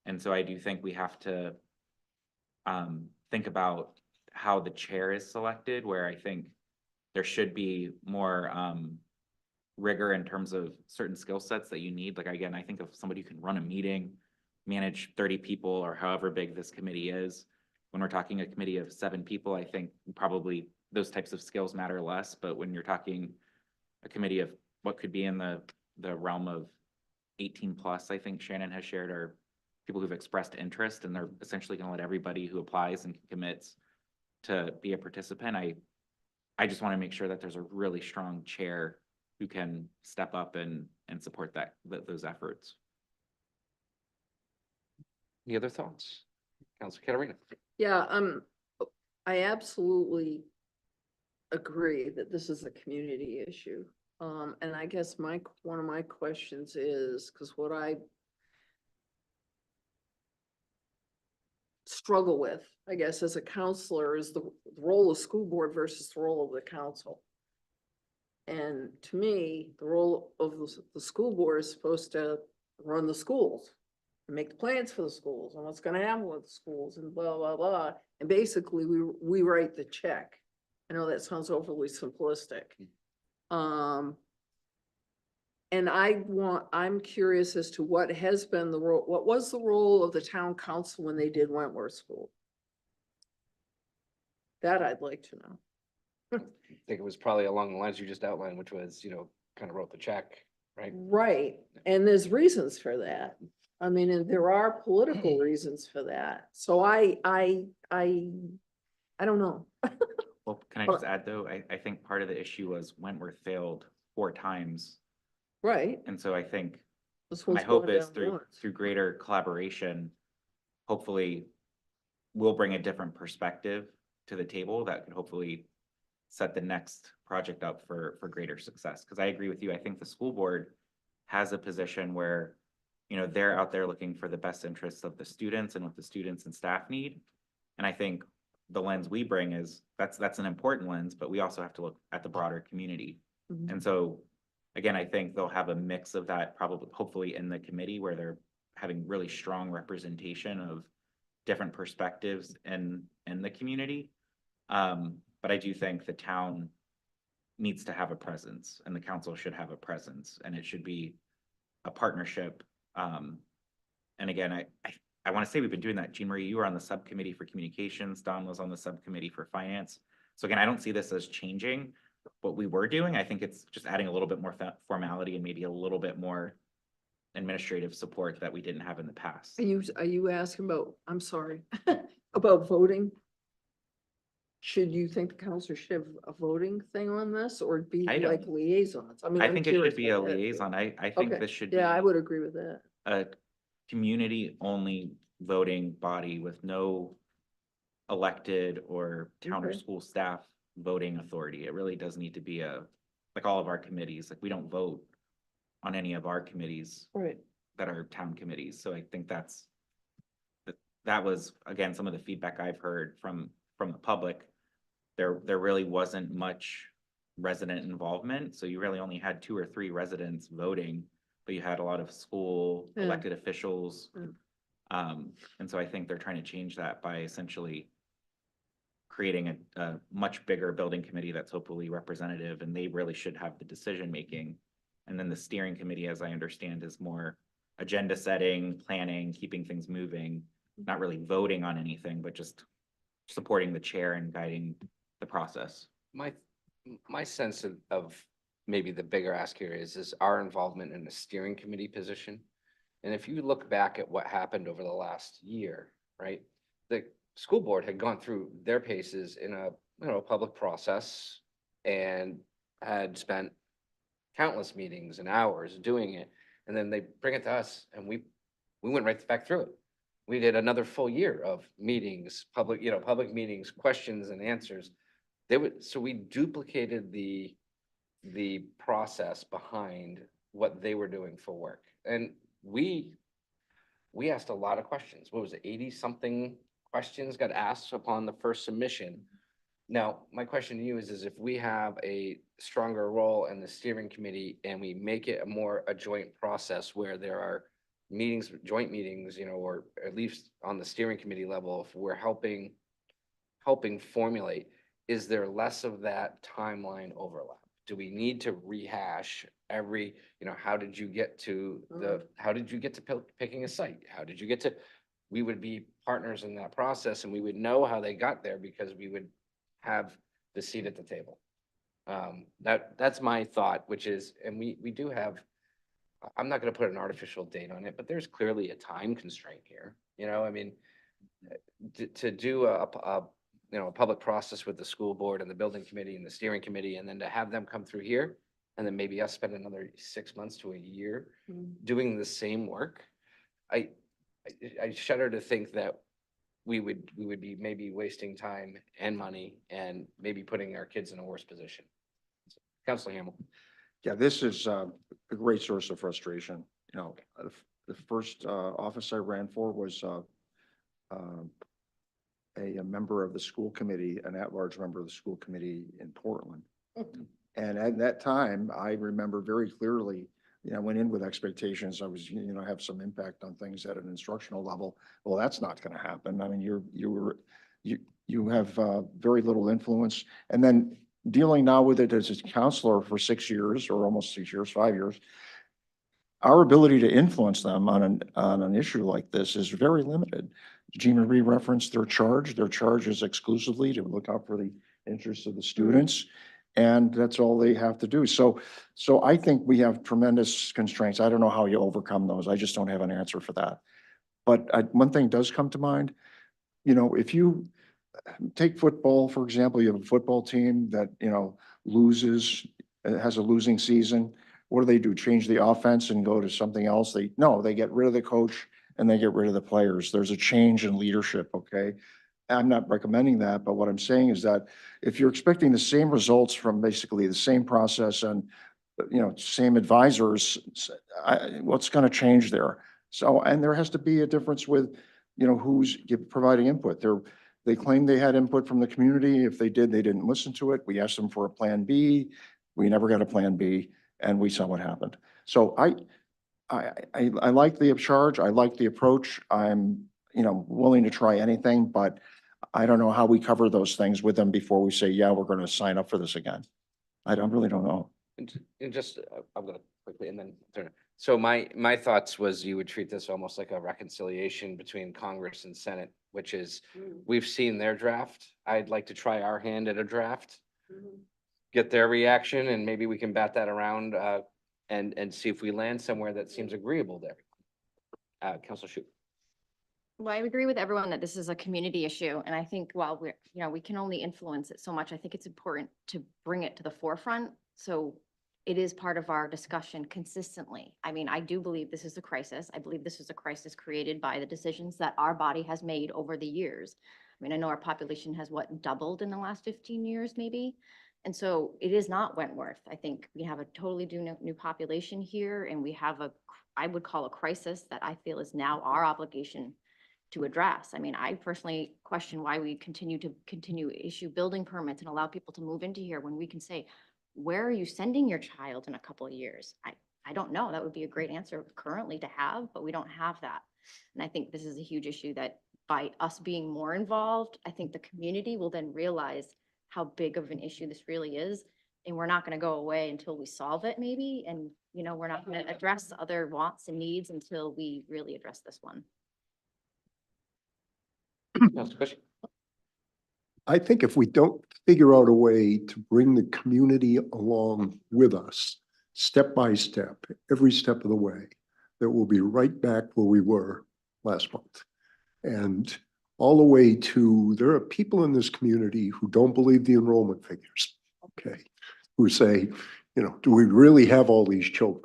And so I do think we have to think about how the chair is selected, where I think there should be more rigor in terms of certain skill sets that you need. Like, again, I think of somebody who can run a meeting, manage 30 people or however big this committee is. When we're talking a committee of 7 people, I think probably those types of skills matter less. But when you're talking a committee of what could be in the realm of 18 plus, I think Shannon has shared, are people who've expressed interest, and they're essentially going to let everybody who applies and commits to be a participant. I just want to make sure that there's a really strong chair who can step up and support those efforts. Any other thoughts? Councilor Caterina. Yeah, I absolutely agree that this is a community issue. And I guess one of my questions is, because what I struggle with, I guess, as a counselor is the role of school board versus the role of the council. And to me, the role of the school board is supposed to run the schools and make the plans for the schools and what's going to happen with the schools and blah, blah, blah. And basically we write the check. I know that sounds overly simplistic. And I'm curious as to what has been the role, what was the role of the town council when they did Wentworth School? That I'd like to know. I think it was probably along the lines you just outlined, which was, kind of wrote the check, right? Right, and there's reasons for that. I mean, and there are political reasons for that. So I don't know. Well, can I just add though, I think part of the issue was Wentworth failed 4 times. Right. And so I think This my one's hope going is down once. through greater collaboration, hopefully we'll bring a different perspective to the table that could hopefully set the next project up for greater success. Because I agree with you. I think the school board has a position where, they're out there looking for the best interests of the students and what the students and staff need. And I think the lens we bring is, that's an important lens, but we also have to look at the broader community. Mhm. And so, again, I think they'll have a mix of that probably, hopefully in the committee where they're having really strong representation of different perspectives in the community. But I do think the town needs to have a presence and the council should have a presence and it should be a partnership. And again, I want to say we've been doing that. Jean Marie, you were on the subcommittee for communications. Don was on the subcommittee for finance. So again, I don't see this as changing what we were doing. I think it's just adding a little bit more formality and maybe a little bit more administrative support that we didn't have in the past. Are you asking about, I'm sorry, about voting? Should you think the council should have a voting thing on this or be I don't- like liaisons? I mean, I I'm think it curious should be a about that, too. liaison. I think Okay. this should be Yeah, I would agree with that. a community-only voting body with no elected or town or Okay. school staff voting authority. It really does need to be like all of our committees, like we don't vote on any of our committees Right. that are town committees. So I think that was, again, some of the feedback I've heard from the public. There really wasn't much resident involvement. So you really only had 2 or 3 residents voting, but you had a lot of school Yeah. elected officials. Yeah. And so I think they're trying to change that by essentially creating a much bigger building committee that's hopefully representative, and they really should have the decision-making. And then the steering committee, as I understand, is more agenda setting, planning, keeping things moving, not really voting on anything, but just supporting the chair and guiding the process. My sense of maybe the bigger ask here is our involvement in the steering committee position. And if you look back at what happened over the last year, right? The school board had gone through their paces in a public process and had spent countless meetings and hours doing it. And then they bring it to us and we went right back through it. We did another full year of meetings, public meetings, questions and answers. So we duplicated the process behind what they were doing for work. And we asked a lot of questions. What was it, 80-something questions got asked upon the first submission. Now, my question to you is if we have a stronger role in the steering committee and we make it a joint process where there are meetings, joint meetings, or at least on the steering committee level, if we're helping formulate, is there less of that timeline overlap? Do we need to rehash every, how did you get to picking a site? How did you get to, we would be partners in that process and we would know how they got there because we would have the seat at the table. That's my thought, which is, and we do have, I'm not going to put an artificial date on it, but there's clearly a time constraint here. I mean, to do a public process with the school board and the building committee and the steering committee, and then to have them come through here, and then maybe us spend another 6 months to a year doing the same work. I shudder to think that we would be maybe wasting time and money and maybe putting our kids in a worse position. Councilor Hamel. Yeah, this is a great source of frustration. The first office I ran for was a member of the school committee, an at-large member of the school committee in Portland. And at that time, I remember very clearly, I went in with expectations. I was, have some impact on things at an instructional level. Well, that's not going to happen. I mean, you have very little influence. And then dealing now with it as a counselor for 6 years or almost 6 years, 5 years, our ability to influence them on an issue like this is very limited. Jean Marie referenced their charge. Their charge is exclusively to look out for the interests of the students. And that's all they have to do. So I think we have tremendous constraints. I don't know how you overcome those. I just don't have an answer for that. But one thing does come to mind. If you take football, for example, you have a football team that, loses, has a losing season. What do? Change the offense and go to something else? No, they get rid of the coach and they get rid of the players. There's a change in leadership, okay? I'm not recommending that, but what I'm saying is that if you're expecting the same results from basically the same process and, same advisors, what's going to change there? So, and there has to be a difference with, who's providing input. They claimed they had input from the community. If they did, they didn't listen to it. We asked them for a plan B. We never got a plan B, and we saw what happened. So I like the charge. I like the approach. I'm, willing to try anything, but I don't know how we cover those things with them before we say, yeah, we're going to sign up for this again. Really don't know. And just, I'm gonna quickly and then turn. So my thoughts was you would treat this almost like a reconciliation between Congress and Senate, which is, we've seen their draft. I'd like to try our hand at a draft. Get their reaction and maybe we can bat that around and see if we land somewhere that seems agreeable there. Council Shu. Well, I agree with everyone that this is a community issue, and I think while we can only influence it so much, I think it's important to bring it to the forefront. So it is part of our discussion consistently. I mean, I do believe this is a crisis. I believe this is a crisis created by the decisions that our body has made over the years. I mean, I know our population has doubled in the last 15 years, maybe. And so it is not Wentworth. I think we have a totally new population here, and we have I would call a crisis that I feel is now our obligation to address. I mean, I personally question why we continue to issue building permits and allow people to move into here when we can say, where are you sending your child in a couple of years? I don't know. That would be a great answer currently to have, but we don't have that. And I think this is a huge issue that by us being more involved, I think the community will then realize how big of an issue this really is. And we're not going to go away until we solve it maybe. And, we're not going to address other wants and needs until we really address this one. I think if we don't figure out a way to bring the community along with us, step by step, every step of the way, that we'll be right back where we were last month. And all the way to, there are people in this community who don't believe the enrollment figures, okay? Who say, do we really have all these children?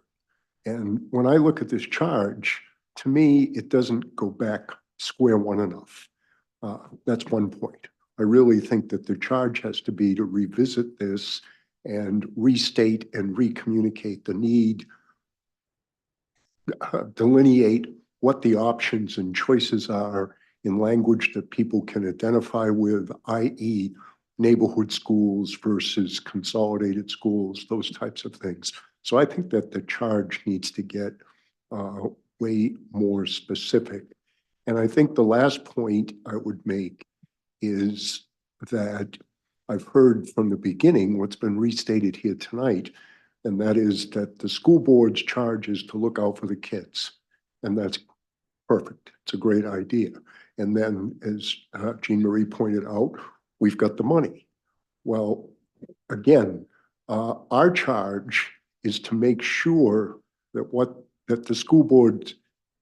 And when I look at this charge, to me, it doesn't go back square one enough. That's one point. I really think that the charge has to be to revisit this and restate and recommunicate the need, delineate what the options and choices are in language that people can identify with, i.e. neighborhood schools versus consolidated schools, those types of things. So I think that the charge needs to get way more specific. And I think the last point I would make is that I've heard from the beginning what's been restated here tonight, and that is that the school board's charge is to look out for the kids. And that's perfect. It's a great idea. And then, as Jean Marie pointed out, we've got the money. Well, again, our charge is to make sure that the school board's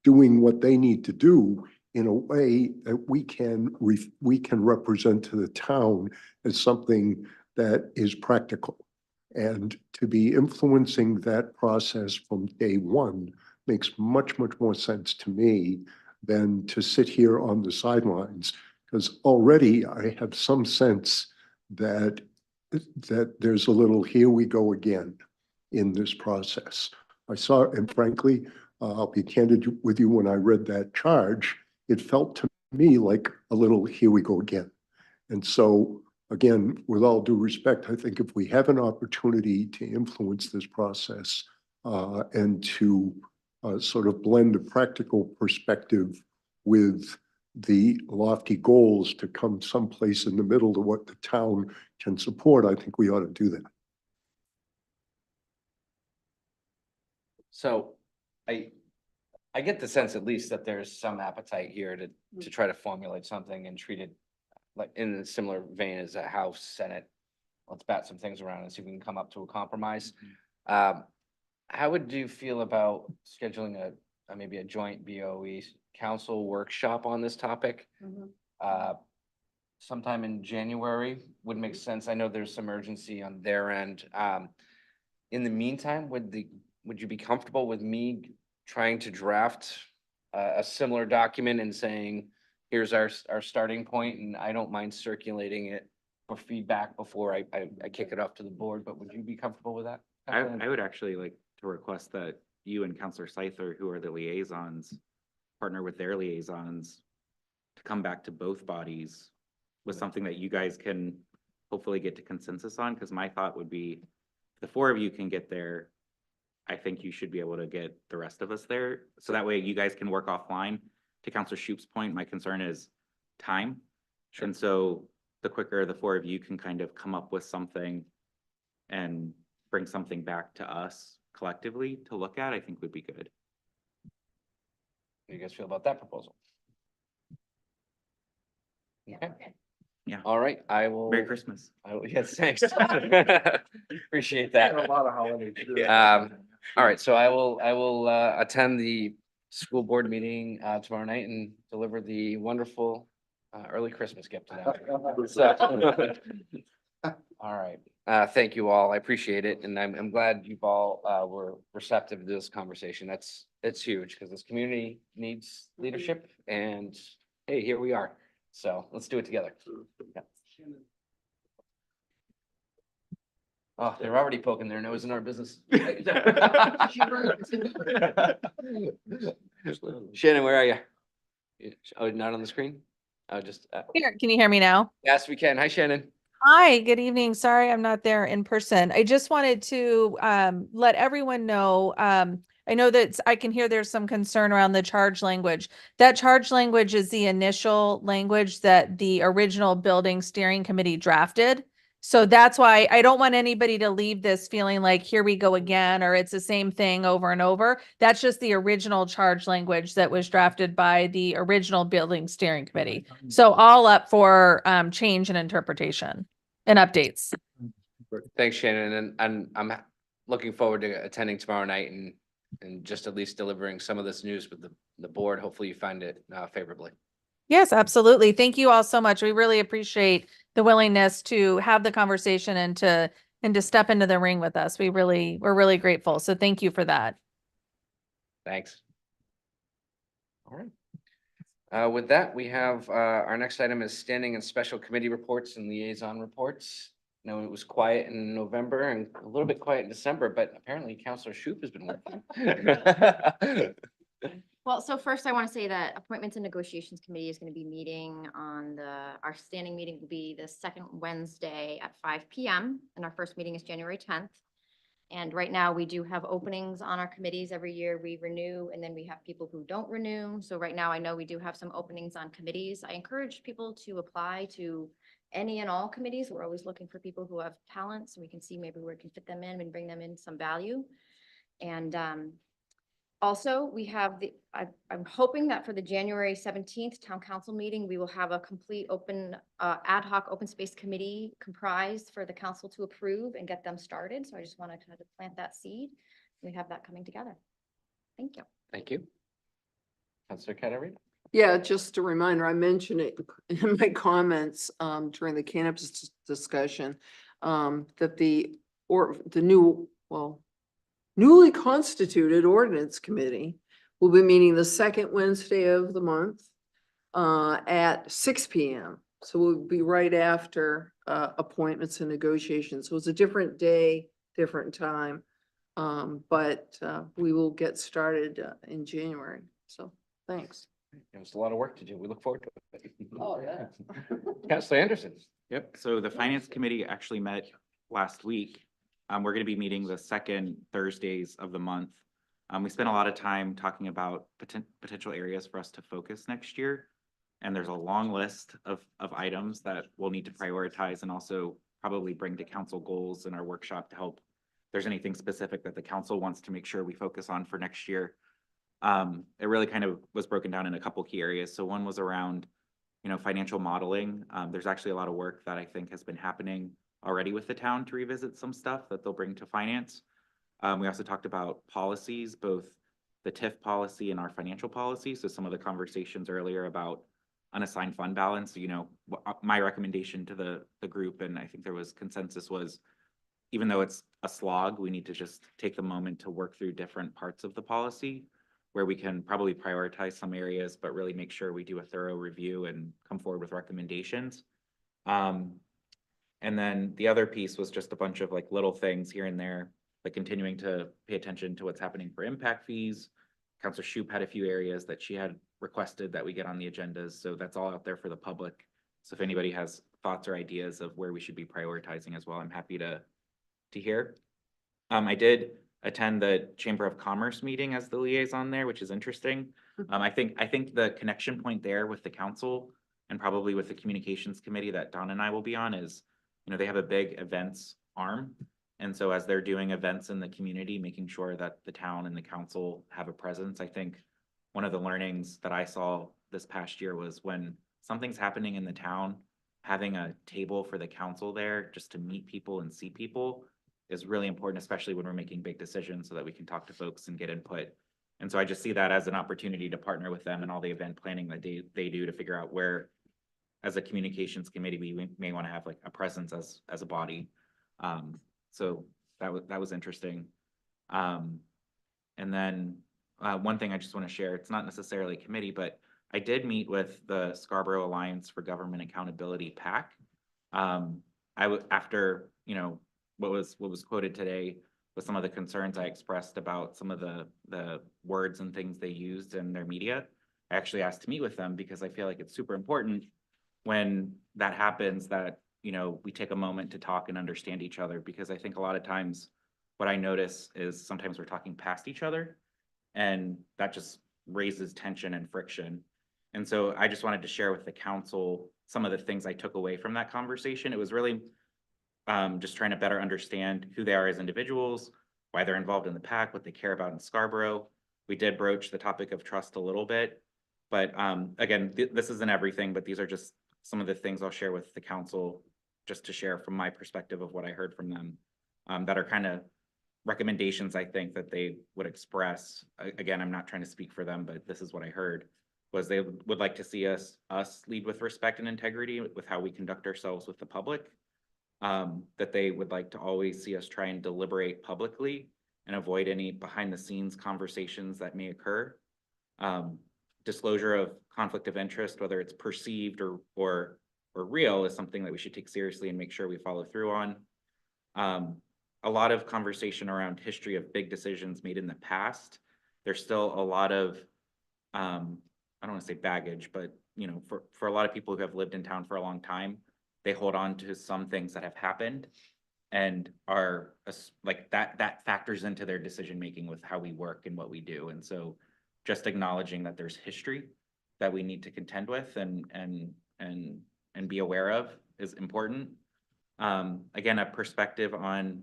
doing what they need to do in a way that we can represent to the town as something that is practical. And to be influencing that process from day one makes much, much more sense to me than to sit here on the sidelines, because already I have some sense that there's a little here we go again in this process. I saw, and frankly, I'll be candid with you, when I read that charge, it felt to me like a little here we go again. And so, again, with all due respect, I think if we have an opportunity to influence this process and to sort of blend a practical perspective with the lofty goals to come someplace in the middle to what the town can support, I think we ought to do that. So I get the sense at least that there's some appetite here to try to formulate something and treat it like in a similar vein as a House, Senate. Let's bat some things around and see if we can come up to a compromise. How would you feel about scheduling maybe a joint BOE council workshop on this topic? Sometime in January would make sense. I know there's some urgency on their end. In the meantime, would you be comfortable with me trying to draft a similar document and saying, here's our starting point, and I don't mind circulating it for feedback before I kick it off to the board, but would you be comfortable with that? I would actually like to request that you and Councilor Seither, who are the liaisons, partner with their liaisons to come back to both bodies was something that you guys can hopefully get to consensus on, because my thought would be, if the four of you can get there, I think you should be able to get the rest of us there. So that way you guys can work offline. To Counselor Shoup's point, my concern is time. And so the quicker the four of you can kind of come up with something and bring something back to us collectively to look at, I think would be good. What do you guys feel about that proposal? Okay. Yeah. All right, I will. Merry Christmas. I will, yes, thanks. Appreciate that. A lot of holidays. All right, so I will attend the school board meeting tomorrow night and deliver the wonderful early Christmas gift to them. So, all right, thank you all. I appreciate it, and I'm glad you've all were receptive to this conversation. That's huge because this community needs leadership, and hey, here we are. So let's do it together. Yeah. Oh, they're already poking their nose in our business. Shannon, where are you? Oh, not on the screen? Oh, just. Here, can you hear me now? Yes, we can. Hi, Shannon. Hi, good evening. Sorry, I'm not there in person. I just wanted to let everyone know, I know that I can hear there's some concern around the charge language. That charge language is the initial language that the original building steering committee drafted. So that's why I don't want anybody to leave this feeling like, here we go again, or it's the same thing over and over. That's just the original charge language that was drafted by the original building steering committee. So all up for change and interpretation and updates. Thanks, Shannon. And I'm looking forward to attending tomorrow night and just at least delivering some of this news with the board. Hopefully you find it favorably. Yes, absolutely. Thank you all so much. We really appreciate the willingness to have the conversation and to step into the ring with us. We're really grateful. So thank you for that. Thanks. All right. With that, we have our next item is standing and special committee reports and liaison reports. No, it was quiet in November and a little bit quiet in December, but apparently Counselor Shoup has been working. Well, so first I want to say that Appointments and Negotiations Committee is going to be meeting on our standing meeting will be the second Wednesday at 5 p.m. and our first meeting is January 10th. And right now we do have openings on our committees. Every year we renew and then we have people who don't renew. So right now I know we do have some openings on committees. I encourage people to apply to any and all committees. We're always looking for people who have talents and we can see maybe where we can fit them in and bring them in some value. And also, we have I'm hoping that for the January 17th town council meeting, we will have a complete open ad hoc open space committee comprised for the council to approve and get them started. So I just wanted to kind of plant that seed. We have that coming together. Thank you. Thank you. Counselor Katarina. Yeah, just a reminder, I mentioned it in my comments during the cannabis discussion that the newly constituted ordinance committee will be meeting the second Wednesday of the month at 6 p.m. So we'll be right after appointments and negotiations. So it's a different day, different time. But we will get started in January. So thanks. It was a lot of work to do. We look forward to it. Oh, yeah. Counselor Anderson. Yep. So the finance committee actually met last week. We're going to be meeting the second Thursdays of the month. We spent a lot of time talking about potential areas for us to focus next year. And there's a long list of items that we'll need to prioritize and also probably bring to council goals in our workshop to help. If there's anything specific that the council wants to make sure we focus on for next year. It really kind of was broken down in a couple key areas. So one was around, financial modeling. There's actually a lot of work that I think has been happening already with the town to revisit some stuff that they'll bring to finance. We also talked about policies, both the TIF policy and our financial policy. So some of the conversations earlier about unassigned fund balance, my recommendation to the group, and I think there was consensus, was even though it's a slog, we need to just take the moment to work through different parts of the policy where we can probably prioritize some areas, but really make sure we do a thorough review and come forward with recommendations. And then the other piece was just a bunch of like little things here and there, like continuing to pay attention to what's happening for impact fees. Councilor Shoup had a few areas that she had requested that we get on the agendas. So that's all out there for the public So if anybody has thoughts or ideas of where we should be prioritizing as well, I'm happy to hear. I did attend the Chamber of Commerce meeting as the liaison there, which is interesting. I think the connection point there with the council and probably with the communications committee that Don and I will be on is, they have a big events arm. And so as they're doing events in the community, making sure that the town and the council have a presence. I think one of the learnings that I saw this past year was when something's happening in the town, having a table for the council there just to meet people and see people is really important, especially when we're making big decisions so that we can talk to folks and get input. And so I just see that as an opportunity to partner with them and all the event planning that they do to figure out where, as a communications committee, we may want to have like a presence as a body. So that was interesting. And then one thing I just want to share, it's not necessarily a committee, but I did meet with the Scarborough Alliance for Government Accountability PAC. After, what was quoted today with some of the concerns I expressed about some of the words and things they used in their media, I actually asked to meet with them because I feel like it's super important when that happens that, we take a moment to talk and understand each other, because I think a lot of times what I notice is sometimes we're talking past each other and that just raises tension and friction. And so I just wanted to share with the council some of the things I took away from that conversation. It was really just trying to better understand who they are as individuals, why they're involved in the PAC, what they care about in Scarborough. We did broach the topic of trust a little bit, but again, this isn't everything, but these are just some of the things I'll share with the council, just to share from my perspective of what I heard from them, that are kind of recommendations I think that they would express. Again, I'm not trying to speak for them, but this is what I heard, was they would like to see us lead with respect and integrity with how we conduct ourselves with the public. That they would like to always see us try and deliberate publicly and avoid any behind the scenes conversations that may occur. Disclosure of conflict of interest, whether it's perceived or real, is something that we should take seriously and make sure we follow through on. A lot of conversation around history of big decisions made in the past. There's still a lot of, I don't want to say baggage, but for a lot of people who have lived in town for a long time, they hold on to some things that have happened and are like that factors into their decision making with how we work and what we do. And so just acknowledging that there's history that we need to contend with and be aware of is important. Again, a perspective on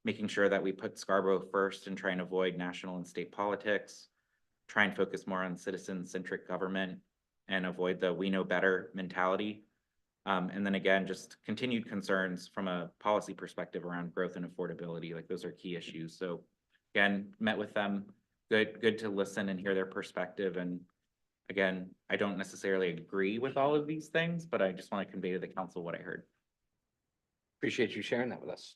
making sure that we put Scarborough first and try and avoid national and state politics, try and focus more on citizen-centric government and avoid the we know better mentality. And then again, just continued concerns from a policy perspective around growth and affordability. Like those are key issues. So again, met with them, good to listen and hear their perspective. And again, I don't necessarily agree with all of these things, but I just want to convey to the council what I heard. Appreciate you sharing that with us.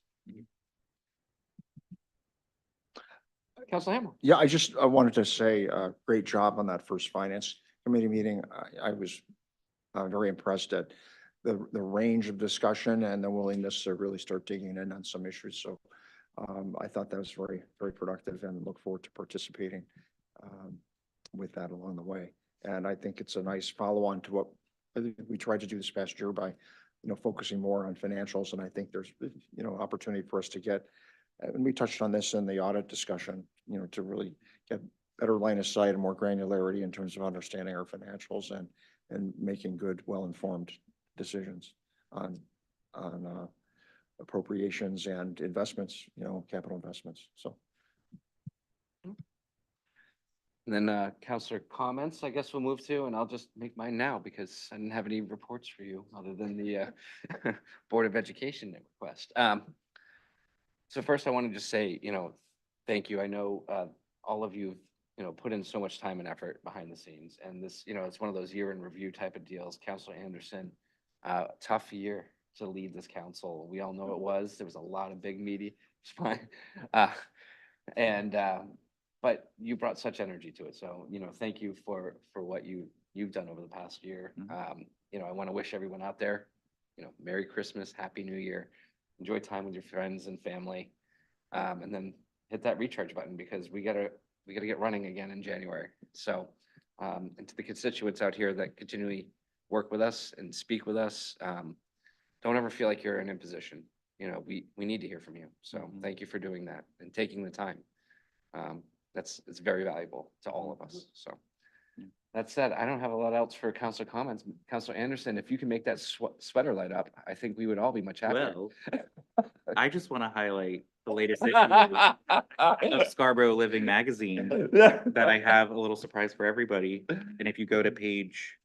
Councilor Hamel. Yeah, I wanted to say, great job on that first finance committee meeting. I was very impressed at the range of discussion and the willingness to really start digging in on some issues. So I thought that was very, very productive and look forward to participating with that along the way. And I think it's a nice follow-on to what I think we tried to do this past year by, focusing more on financials. And I think there's, opportunity for us to get, and we touched on this in the audit discussion, to really get better line of sight and more granularity in terms of understanding our financials and making good, well-informed decisions on appropriations and investments, capital investments. So. And then councilor comments, I guess we'll move to, and I'll just make mine now because I didn't have any reports for you other than the Board of Education request. So first I want to just say, thank you. I know all of you, put in so much time and effort behind the scenes, and this, it's one of those year in review type of deals. Councilor Anderson, tough year to lead this council. We all know it was. There was a lot of big meaty, but you brought such energy to it. So, thank you for what you've done over the past year. I want to wish everyone out there, Merry Christmas, Happy New Year. Enjoy time with your friends and family. And then hit that recharge button because we gotta get running again in January. So, and to the constituents out here that continually work with us and speak with us. Don't ever feel like you're in an imposition. You know, we need to hear from you. So thank you for doing that and taking the time. It's very valuable to all of us. So that said, I don't have a lot else for council comments. Councilor Anderson, if you can make that sweater light up, I think we would all be much happier. Well, I just want to highlight the latest issue of Scarborough Living Magazine that I have a little surprise for everybody. And if you go to page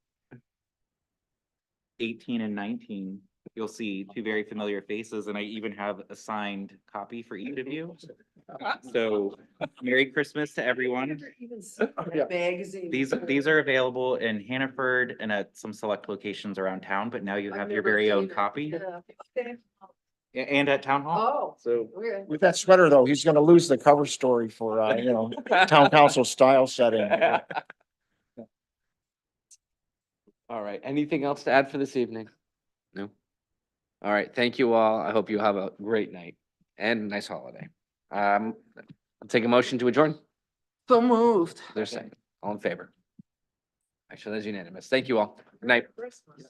18 and 19, you'll see two very familiar faces, and I even have a signed copy for each of you. So Merry Christmas to everyone. Magazine. These are available in Hannaford and at some select locations around town, but now you have your very own copy. And at Town Hall. Oh. So With that sweater, though, he's gonna lose the cover story for, town council style setting. All right. Anything else to add for this evening? No? All right. Thank you all. I hope you have a great night and a nice holiday. I'll take a motion to adjourn. So moved. There's a second. All in favor? Actually, that's unanimous. Thank you all. Good night. Christmas.